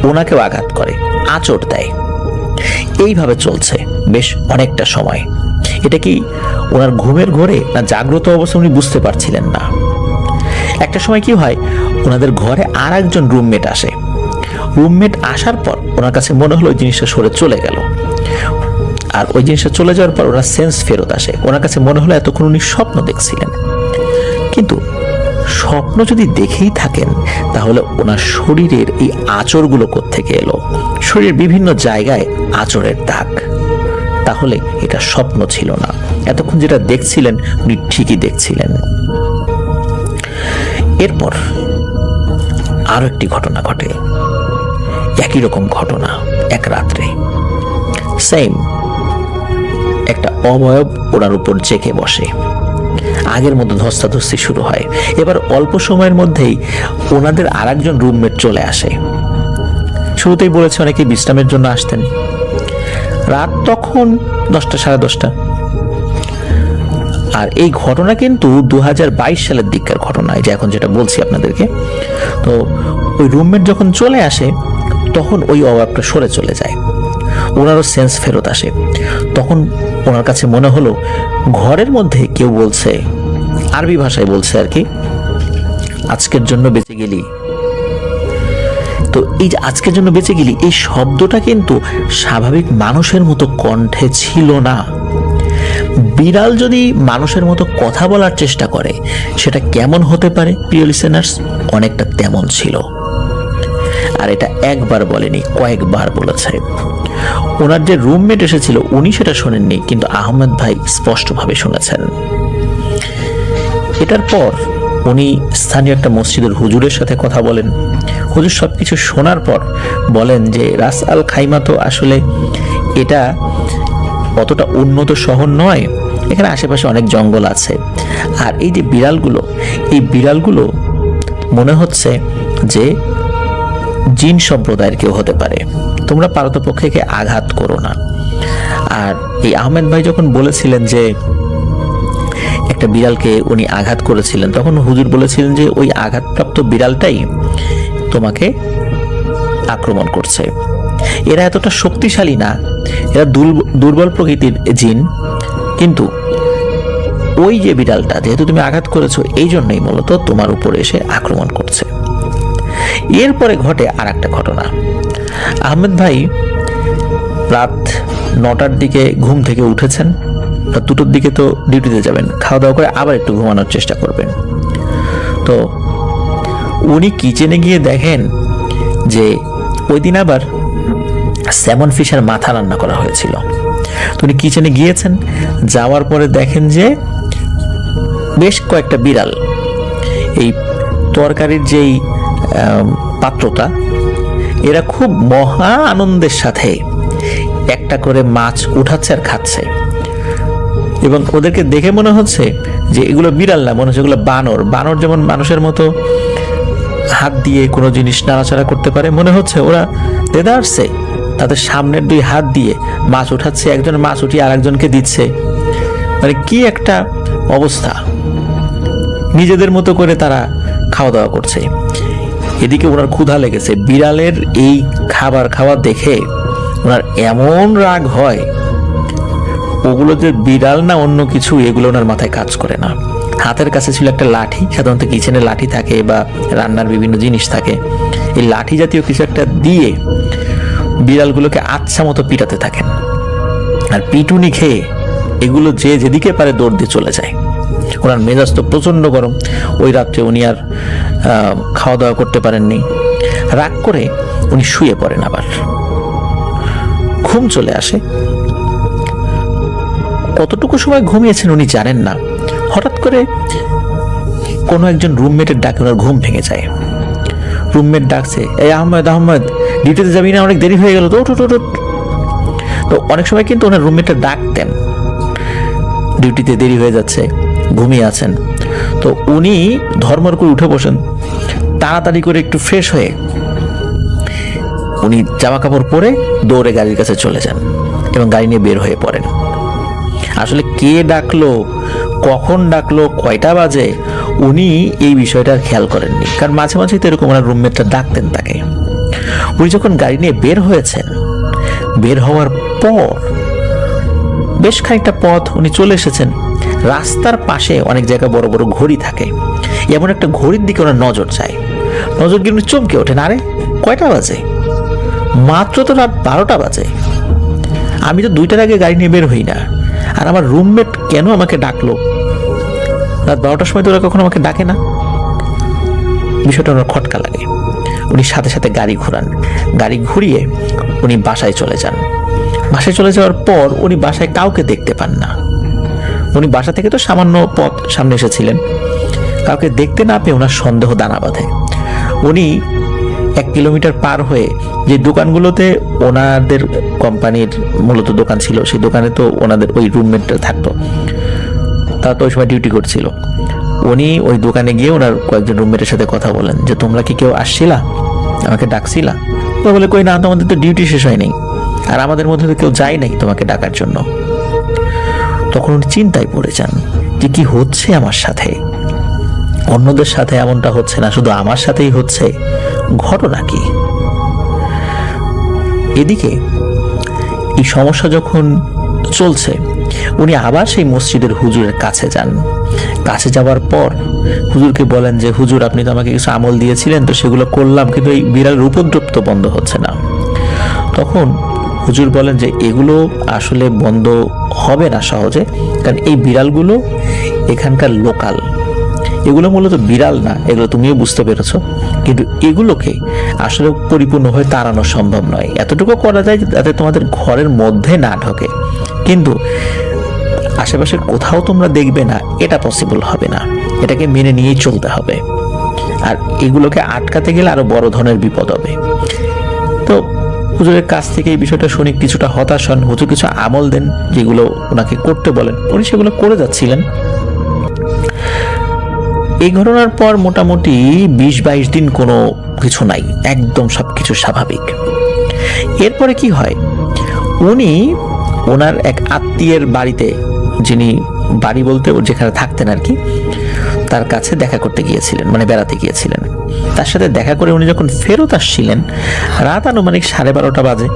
ওনাকেও আঘাত করে, আঁচড় দেয়। এইভাবে চলছে বেশ অনেকটা সময়। এটা কি ওনার ঘুমের ঘোরে না জাগ্রত অবস্থা উনি বুঝতে পারছিলেন না। একটা সময় কি হয়, ওনাদের ঘরে আর একজন রুমমেট আসে। রুমমেট আসার পর ওনার কাছে মনে হলো ওই জিনিসটা সরে চলে গেল, আর ওই জিনিসটা চলে যাওয়ার পর ওনার সেন্স ফেরত আসে। ওনার কাছে মনে হলো এতক্ষণ উনি স্বপ্ন দেখছিলেন, কিন্তু স্বপ্ন যদি দেখেই থাকেন তাহলে ওনার শরীরের এই আঁচড়গুলো কোত্থেকে এলো? শরীরের বিভিন্ন জায়গায় আঁচড়ের দাগ, তাহলে এটা স্বপ্ন ছিল না। এতক্ষণ যেটা দেখছিলেন উনি ঠিকই দেখছিলেন। এরপর আরো একটি ঘটনা ঘটে, একই রকম ঘটনা। এক রাত্রে সেম একটা অবয়ব ওনার উপর জেগে বসে, আগের মতো ধস্তাধস্তি শুরু হয়। এবার অল্প সময়ের মধ্যেই ওনাদের আর একজন রুমমেট চলে আসে। শুরুতেই বলেছে অনেকে বিশ্রামের জন্য আসতেন। রাত তখন 10টা, 10:30। আর এই ঘটনা কিন্তু 2022 সালের দিককার ঘটনা, যে এখন যেটা বলছি আপনাদেরকে। তো ওই রুমমেট যখন চলে আসে তখন ওই অভাবটা সরে চলে যায়, ওনারও সেন্স ফেরত আসে। তখন ওনার কাছে মনে হলো ঘরের মধ্যে কেউ বলছে, আরবি ভাষায় বলছে আর কি, আজকের জন্য বেঁচে গেলি। তো এই যে আজকের জন্য বেঁচে গেলি, এই শব্দটা কিন্তু স্বাভাবিক মানুষের মতো কণ্ঠে ছিল না। বিড়াল যদি মানুষের মতো কথা বলার চেষ্টা করে সেটা কেমন হতে পারে প্রিয় লিসেনার্স? অনেকটা তেমন ছিল। আর এটা একবার বলেনি, কয়েকবার বলেছে। ওনার যে রুমমেট এসেছিল উনি সেটা শোনেননি, কিন্তু আহমেদ ভাই স্পষ্টভাবে শুনেছেন। এটার পর উনি স্থানীয় একটা মসজিদের হুজুরের সাথে কথা বলেন। হুজুর সবকিছু শোনার পর বলেন যে রাস আল খাইমা তো আসলে এটা অতটা উন্নত শহর নয়, এখানে আশেপাশে অনেক জঙ্গল আছে। আর এই যে বিড়ালগুলো, এই বিড়ালগুলো মনে হচ্ছে যে জিন সম্প্রদায়ের কেউ হতে পারে, তোমরা পারতপক্ষে একে আঘাত করো না। আর এই আহমেদ ভাই যখন বলেছিলেন যে একটা বিড়ালকে উনি আঘাত করেছিলেন, তখন হুজুর বলেছিলেন যে ওই আঘাতপ্রাপ্ত বিড়ালটাই তোমাকে আক্রমণ করছে। এরা এতটা শক্তিশালী না, এরা দুর্বল প্রকৃতির জিন, কিন্তু ওই যে বিড়ালটা যেহেতু তুমি আঘাত করেছো এই জন্যই মূলত তোমার উপরে এসে আক্রমণ করছে। এরপরে ঘটে আর একটা ঘটনা। আহমেদ ভাই রাত 9টার দিকে ঘুম থেকে উঠেছেন, 2টোর দিকে তো ডিউটিতে যাবেন, খাওয়া দাওয়া করে আবার একটু ঘুমানোর চেষ্টা করবেন। তো উনি কিচেনে গিয়ে দেখেন যে ওই দিন আবার স্যামন ফিশের মাথা রান্না করা হয়েছিল। তো উনি কিচেনে গিয়েছেন, যাওয়ার পরে দেখেন যে বেশ কয়েকটা বিড়াল এই তরকারির যেই পাত্রটা, এরা খুব মহা আনন্দের সাথে একটা করে মাছ উঠাচ্ছে আর খাচ্ছে। এবং ওদেরকে দেখে মনে হচ্ছে যে এগুলো বিড়াল না, মনে হচ্ছে এগুলো বানর। বানর যেমন মানুষের মতো হাত দিয়ে কোনো জিনিস নাড়াচাড়া করতে পারে, মনে হচ্ছে ওরা দেদারসে তাদের সামনের 2 হাত দিয়ে মাছ উঠাচ্ছে, একজন মাছ উঠিয়ে আরেকজনকে দিচ্ছে। মানে কি একটা অবস্থা, নিজেদের মতো করে তারা খাওয়া দাওয়া করছে। এদিকে ওনার ক্ষুধা লেগেছে। বিড়ালের এই খাবার খাওয়া দেখে ওনার এমন রাগ হয়, ওগুলো যে বিড়াল না অন্য কিছু এগুলো ওনার মাথায় কাজ করে না। হাতের কাছে ছিল একটা লাঠি, সাধারণত কিচেনে লাঠি থাকে বা রান্নার বিভিন্ন জিনিস থাকে, এই লাঠি জাতীয় কিছু একটা দিয়ে বিড়ালগুলোকে আচ্ছা মতো পিটাতে থাকেন। আর পিটুনি খেয়ে এগুলো যে যেদিকে পারে দৌড় দিয়ে চলে যায়। ওনার মেজাজ তো প্রচণ্ড গরম। ওই রাত্রে উনি আর খাওয়া দাওয়া করতে পারেননি। রাগ করে উনি শুয়ে পড়েন। আবার ঘুম চলে আসে। কতটুকু সময় ঘুমিয়েছেন উনি জানেন না। হঠাৎ করে কোনো একজন রুমমেটের ডাকে ওনার ঘুম ভেঙে যায়। রুমমেট ডাকছে, এই আহমেদ আহমেদ, ডিউটিতে যাবি না, অনেক দেরি হয়ে গেল তো, ওঠ। তো অনেক সময় কিন্তু ওনার রুমমেটটা ডাকতেন, ডিউটিতে দেরি হয়ে যাচ্ছে, ঘুমিয়ে আছেন। তো উনি ধর্মর করে উঠে বসেন, তাড়াতাড়ি করে একটু ফ্রেশ হয়ে উনি জামা কাপড় পরে দৌড়ে গাড়ির কাছে চলে যান এবং গাড়ি নিয়ে বের হয়ে পড়েন। আসলে কে ডাকলো, কখন ডাকলো, কয়টা বাজে, উনি এই বিষয়টা আর খেয়াল করেননি, কারণ মাঝে মাঝে তো এরকম ওনার রুমমেটটা ডাকতেন তাকে। উনি যখন গাড়ি নিয়ে বের হয়েছেন, বের হওয়ার পর বেশ খানিকটা পথ উনি চলে এসেছেন। রাস্তার পাশে অনেক জায়গায় বড় বড় ঘড়ি থাকে। এমন একটা ঘড়ির দিকে ওনার নজর যায়। নজর গিয়ে উনি চমকে ওঠেন, আরে কয়টা বাজে? মাত্র তো রাত 12টা বাজে। আমি তো 2টার আগে গাড়ি নিয়ে বের হই না, আর আমার রুমমেট কেন আমাকে ডাকলো? রাত 12টার সময় তো ওরা কখনো আমাকে ডাকে না। বিষয়টা ওনার খটকা লাগে। উনি সাথে সাথে গাড়ি ঘোরান। গাড়ি ঘুরিয়ে উনি বাসায় চলে যান। বাসায় চলে যাওয়ার পর উনি বাসায় কাউকে দেখতে পান না। উনি বাসা থেকে তো সামান্য পথ সামনে এসেছিলেন, কাউকে দেখতে না পেয়ে ওনার সন্দেহ দানা বাঁধে। উনি 1 কিলোমিটার পার হয়ে যে দোকানগুলোতে ওনাদের কোম্পানির মূলত দোকান ছিল, সেই দোকানে তো ওনাদের ওই রুমমেটটা থাকতো, তারা তো ওই সময় ডিউটি করছিল। উনি ওই দোকানে গিয়ে ওনার কয়েকজন রুমমেটের সাথে কথা বলেন যে তোমরা কি কেউ আসছিলা, আমাকে ডাকছিলা? তো বলে কই না, তোমাদের তো ডিউটি শেষ হয়নি, আর আমাদের মধ্যে তো কেউ যায় নাই তোমাকে ডাকার জন্য। তখন উনি চিন্তায় পড়ে যান যে কি হচ্ছে আমার সাথে, অন্যদের সাথে এমনটা হচ্ছে না, শুধু আমার সাথেই হচ্ছে, ঘটনা কি? এদিকে এই সমস্যা যখন চলছে, উনি আবার সেই মসজিদের হুজুরের কাছে যান। কাছে যাওয়ার পর হুজুরকে বলেন যে হুজুর আপনি তো আমাকে কিছু আমল দিয়েছিলেন, তো সেগুলো করলাম, কিন্তু এই বিড়ালের উপদ্রব তো বন্ধ হচ্ছে না। তখন হুজুর বলেন যে এগুলো আসলে বন্ধ হবে না সহজে, কারণ এই বিড়ালগুলো এখানকার লোকাল, এগুলো মূলত বিড়াল না, এগুলো তুমিও বুঝতে পেরেছো, কিন্তু এগুলোকে আসলে পরিপূর্ণভাবে তাড়ানো সম্ভব নয়। এতটুকু করা যায় যাতে তোমাদের ঘরের মধ্যে না ঢোকে, কিন্তু আশেপাশে কোথাও তোমরা দেখবে না, এটা পসিবল হবে না, এটাকে মেনে নিয়েই চলতে হবে। আর এগুলোকে আটকাতে গেলে আরো বড় ধরনের বিপদ হবে। তো হুজুরের কাছ থেকে এই বিষয়টা শুনে কিছুটা হতাশ হন। হুজুর কিছু আমল দেন যেগুলো ওনাকে করতে বলেন, উনি সেগুলো করে যাচ্ছিলেন। এই ঘটনার পর মোটামুটি 20-22 দিন কোনো কিছু নাই, একদম সবকিছু স্বাভাবিক। এরপরে কি হয়, উনি ওনার এক আত্মীয়ের বাড়িতে, যিনি বাড়ি বলতে যেখানে থাকতেন আর কি, তার কাছে দেখা করতে গিয়েছিলেন, মানে বেড়াতে গিয়েছিলেন। তার সাথে দেখা করে উনি যখন ফেরত আসছিলেন, রাত আনুমানিক 12:30 বাজে,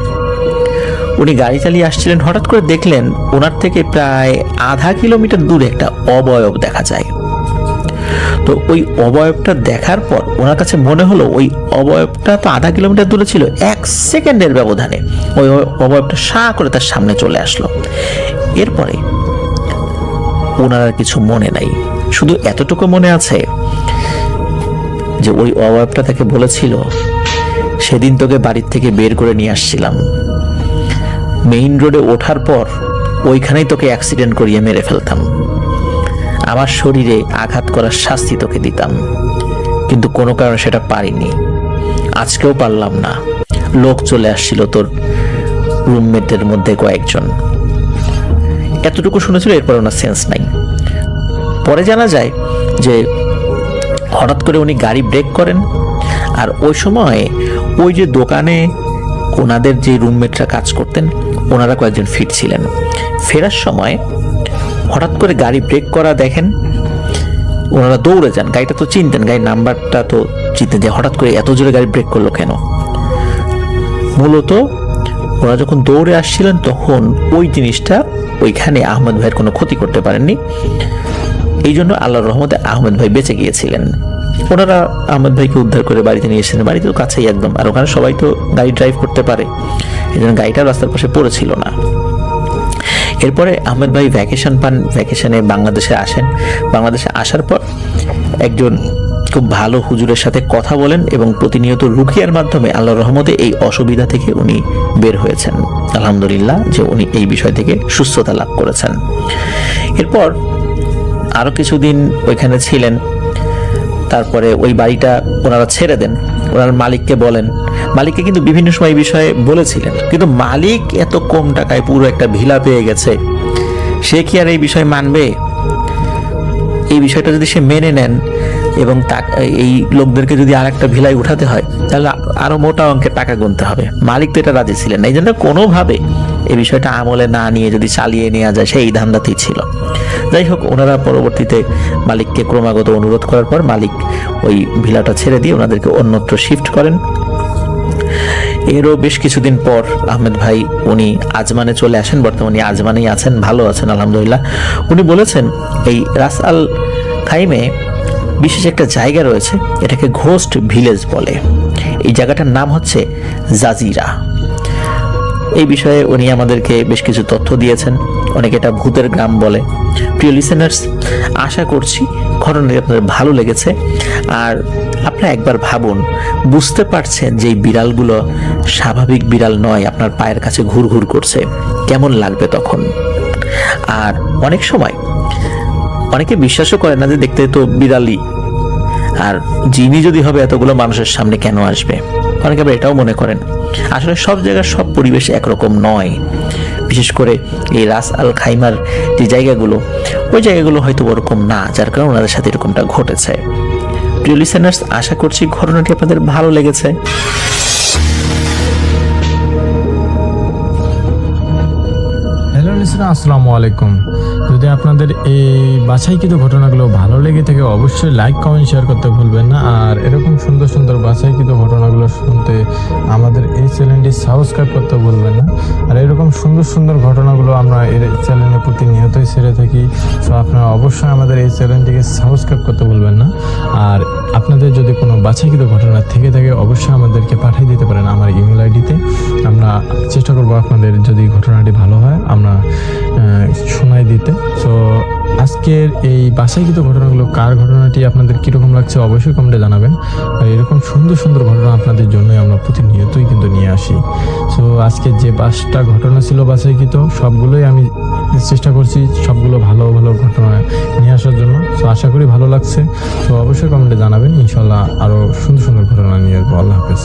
উনি গাড়ি চালিয়ে আসছিলেন, হঠাৎ করে দেখলেন ওনার থেকে প্রায় আধা কিলোমিটার দূরে একটা অবয়ব দেখা যায়। তো ওই অবয়বটা দেখার পর ওনার কাছে মনে হলো ওই অবয়বটা তো আধা কিলোমিটার দূরে ছিল, 1 সেকেন্ডের ব্যবধানে ওই অবয়বটা সাঁ করে তার সামনে চলে আসলো। এরপরে ওনার আর কিছু মনে নাই, শুধু এতটুকু মনে আছে যে ওই অবয়বটা তাকে বলেছিল, সেদিন তোকে বাড়ির থেকে বের করে নিয়ে আসছিলাম, মেইন রোডে ওঠার পর ওইখানেই তোকে অ্যাক্সিডেন্ট করিয়ে মেরে ফেলতাম, আমার শরীরে আঘাত করার শাস্তি তোকে দিতাম, কিন্তু কোনো কারণে সেটা পারিনি, আজকেও পারলাম না। লোক চলে আসছিল তোর রুমমেটের মধ্যে কয়েকজন। এতটুকু শুনেছিল, এরপর ওনার সেন্স নাই। পরে জানা যায় যে হঠাৎ করে উনি গাড়ি ব্রেক করেন, আর ওই সময় ওই যে দোকানে ওনাদের যে রুমমেটরা কাজ করতেন, ওনারা কয়েকজন ফিরছিলেন। ফেরার সময় হঠাৎ করে গাড়ি ব্রেক করা দেখেন, ওনারা দৌড়ে যান। গাড়িটা তো চিনতেন, গাড়ির নাম্বারটা তো চিনতেন, যে হঠাৎ করে এত জোরে গাড়ি ব্রেক করলো কেন। মূলত ওরা যখন দৌড়ে আসছিলেন তখন ওই জিনিসটা ওইখানে আহমেদ ভাইয়ের কোনো ক্ষতি করতে পারেননি, এই জন্য আল্লাহর রহমতে আহমেদ ভাই বেঁচে গিয়েছিলেন। ওনারা আহমেদ ভাইকে উদ্ধার করে বাড়িতে নিয়ে এসেছেন, বাড়িতে তো কাছেই একদম, আর ওখানে সবাই তো গাড়ি ড্রাইভ করতে পারে, এই জন্য গাড়িটা রাস্তার পাশে পড়েছিল না। এরপরে আহমেদ ভাই ভ্যাকেশন পান, ভ্যাকেশনে বাংলাদেশে আসেন। বাংলাদেশে আসার পর একজন খুব ভালো হুজুরের সাথে কথা বলেন এবং প্রতিনিয়ত রুকিয়ার মাধ্যমে আল্লাহর রহমতে এই অসুবিধা থেকে উনি বের হয়েছেন। আলহামদুলিল্লাহ যে উনি এই বিষয় থেকে সুস্থতা লাভ করেছেন। এরপর আরো কিছুদিন ওইখানে ছিলেন, তারপরে ওই বাড়িটা ওনারা ছেড়ে দেন। ওনার মালিককে বলেন, মালিককে কিন্তু বিভিন্ন সময় এই বিষয়ে বলেছিলেন, কিন্তু মালিক এত কম টাকায় পুরো একটা ভিলা পেয়ে গেছে, সে কি আর এই বিষয় মানবে? এই বিষয়টা যদি সে মেনে নেন এবং এই লোকদেরকে যদি আর একটা ভিলায় উঠাতে হয়, তাহলে আরো মোটা অঙ্কের টাকা গুনতে হবে। মালিক তো এটা রাজি ছিলেন না, এই জন্য কোনোভাবে এই বিষয়টা আমলে না নিয়ে যদি চালিয়ে নেওয়া যায় সেই ধান্দাতেই ছিল। যাই হোক, ওনারা পরবর্তীতে মালিককে ক্রমাগত অনুরোধ করার পর মালিক ওই ভিলাটা ছেড়ে দিয়ে ওনাদেরকে অন্যত্র শিফট করেন। এরও বেশ কিছুদিন পর আহমেদ ভাই উনি আজমানে চলে আসেন, বর্তমানে আজমানেই আছেন, ভালো আছেন আলহামদুলিল্লাহ। উনি বলেছেন এই রাস আল খাইমে বিশেষ একটা জায়গা রয়েছে, এটাকে ঘোস্ট ভিলেজ বলে। এই জায়গাটার নাম হচ্ছে জাজিরা। এই বিষয়ে উনি আমাদেরকে বেশ কিছু তথ্য দিয়েছেন, অনেকে এটা ভূতের গ্রাম বলে। প্রিয় লিসেনার্স, আশা করছি ঘটনাটি আপনাদের ভালো লেগেছে। আর আপনারা একবার ভাবুন, বুঝতে পারছেন যে এই বিড়ালগুলো স্বাভাবিক বিড়াল নয়, আপনার পায়ের কাছে ঘুরঘুর করছে, কেমন লাগবে তখন? আর অনেক সময় অনেকে বিশ্বাসও করে না যে দেখতে তো বিড়ালই, আর জিনি যদি হবে এতগুলো মানুষের সামনে কেন আসবে? অনেকে আবার এটাও মনে করেন। আসলে সব জায়গার সব পরিবেশ একরকম নয়, বিশেষ করে এই রাস আল খাইমার যে জায়গাগুলো, ওই জায়গাগুলো হয়তো ওরকম না, যার কারণে ওনাদের সাথে এরকমটা ঘটেছে। প্রিয় লিসেনার্স, আশা করছি ঘটনাটি আপনাদের ভালো লেগেছে। হ্যালো লিসেনার, আসসালামু আলাইকুম। যদি আপনাদের এই বাছাইকৃত ঘটনাগুলো ভালো লেগে থাকে অবশ্যই লাইক, কমেন্ট, শেয়ার করতে ভুলবেন না। আর এরকম সুন্দর সুন্দর বাছাইকৃত ঘটনাগুলো শুনতে আমাদের এই চ্যানেলটি সাবস্ক্রাইব করতে ভুলবেন না। আর এরকম সুন্দর সুন্দর ঘটনাগুলো আমরা এই চ্যানেলে প্রতিনিয়তই ছেড়ে থাকি। সো আপনারা অবশ্যই আমাদের এই চ্যানেলটিকে সাবস্ক্রাইব করতে ভুলবেন না। আর আপনাদের যদি কোনো বাছাইকৃত ঘটনা থেকে থাকে অবশ্যই আমাদেরকে পাঠিয়ে দিতে পারেন আমার ইমেল আইডিতে। আমরা চেষ্টা করব আপনাদের যদি ঘটনাটি ভালো হয় আমরা শোনাই দিতে। সো আজকের এই বাছাইকৃত ঘটনাগুলো কার ঘটনাটি আপনাদের কীরকম লাগছে অবশ্যই কমেন্টে জানাবেন। আর এরকম সুন্দর সুন্দর ঘটনা আপনাদের জন্যই আমরা প্রতিনিয়তই কিন্তু নিয়ে আসি। সো আজকে যে 5টা ঘটনা ছিল বাছাইকৃত সবগুলোই আমি চেষ্টা করছি সবগুলো ভালো ভালো ঘটনা নিয়ে আসার জন্য। সো আশা করি ভালো লাগছে। তো অবশ্যই কমেন্টে জানাবেন, ইনশাল্লাহ আরও সুন্দর সুন্দর ঘটনা নিয়ে আসবো। আল্লাহ হাফেজ।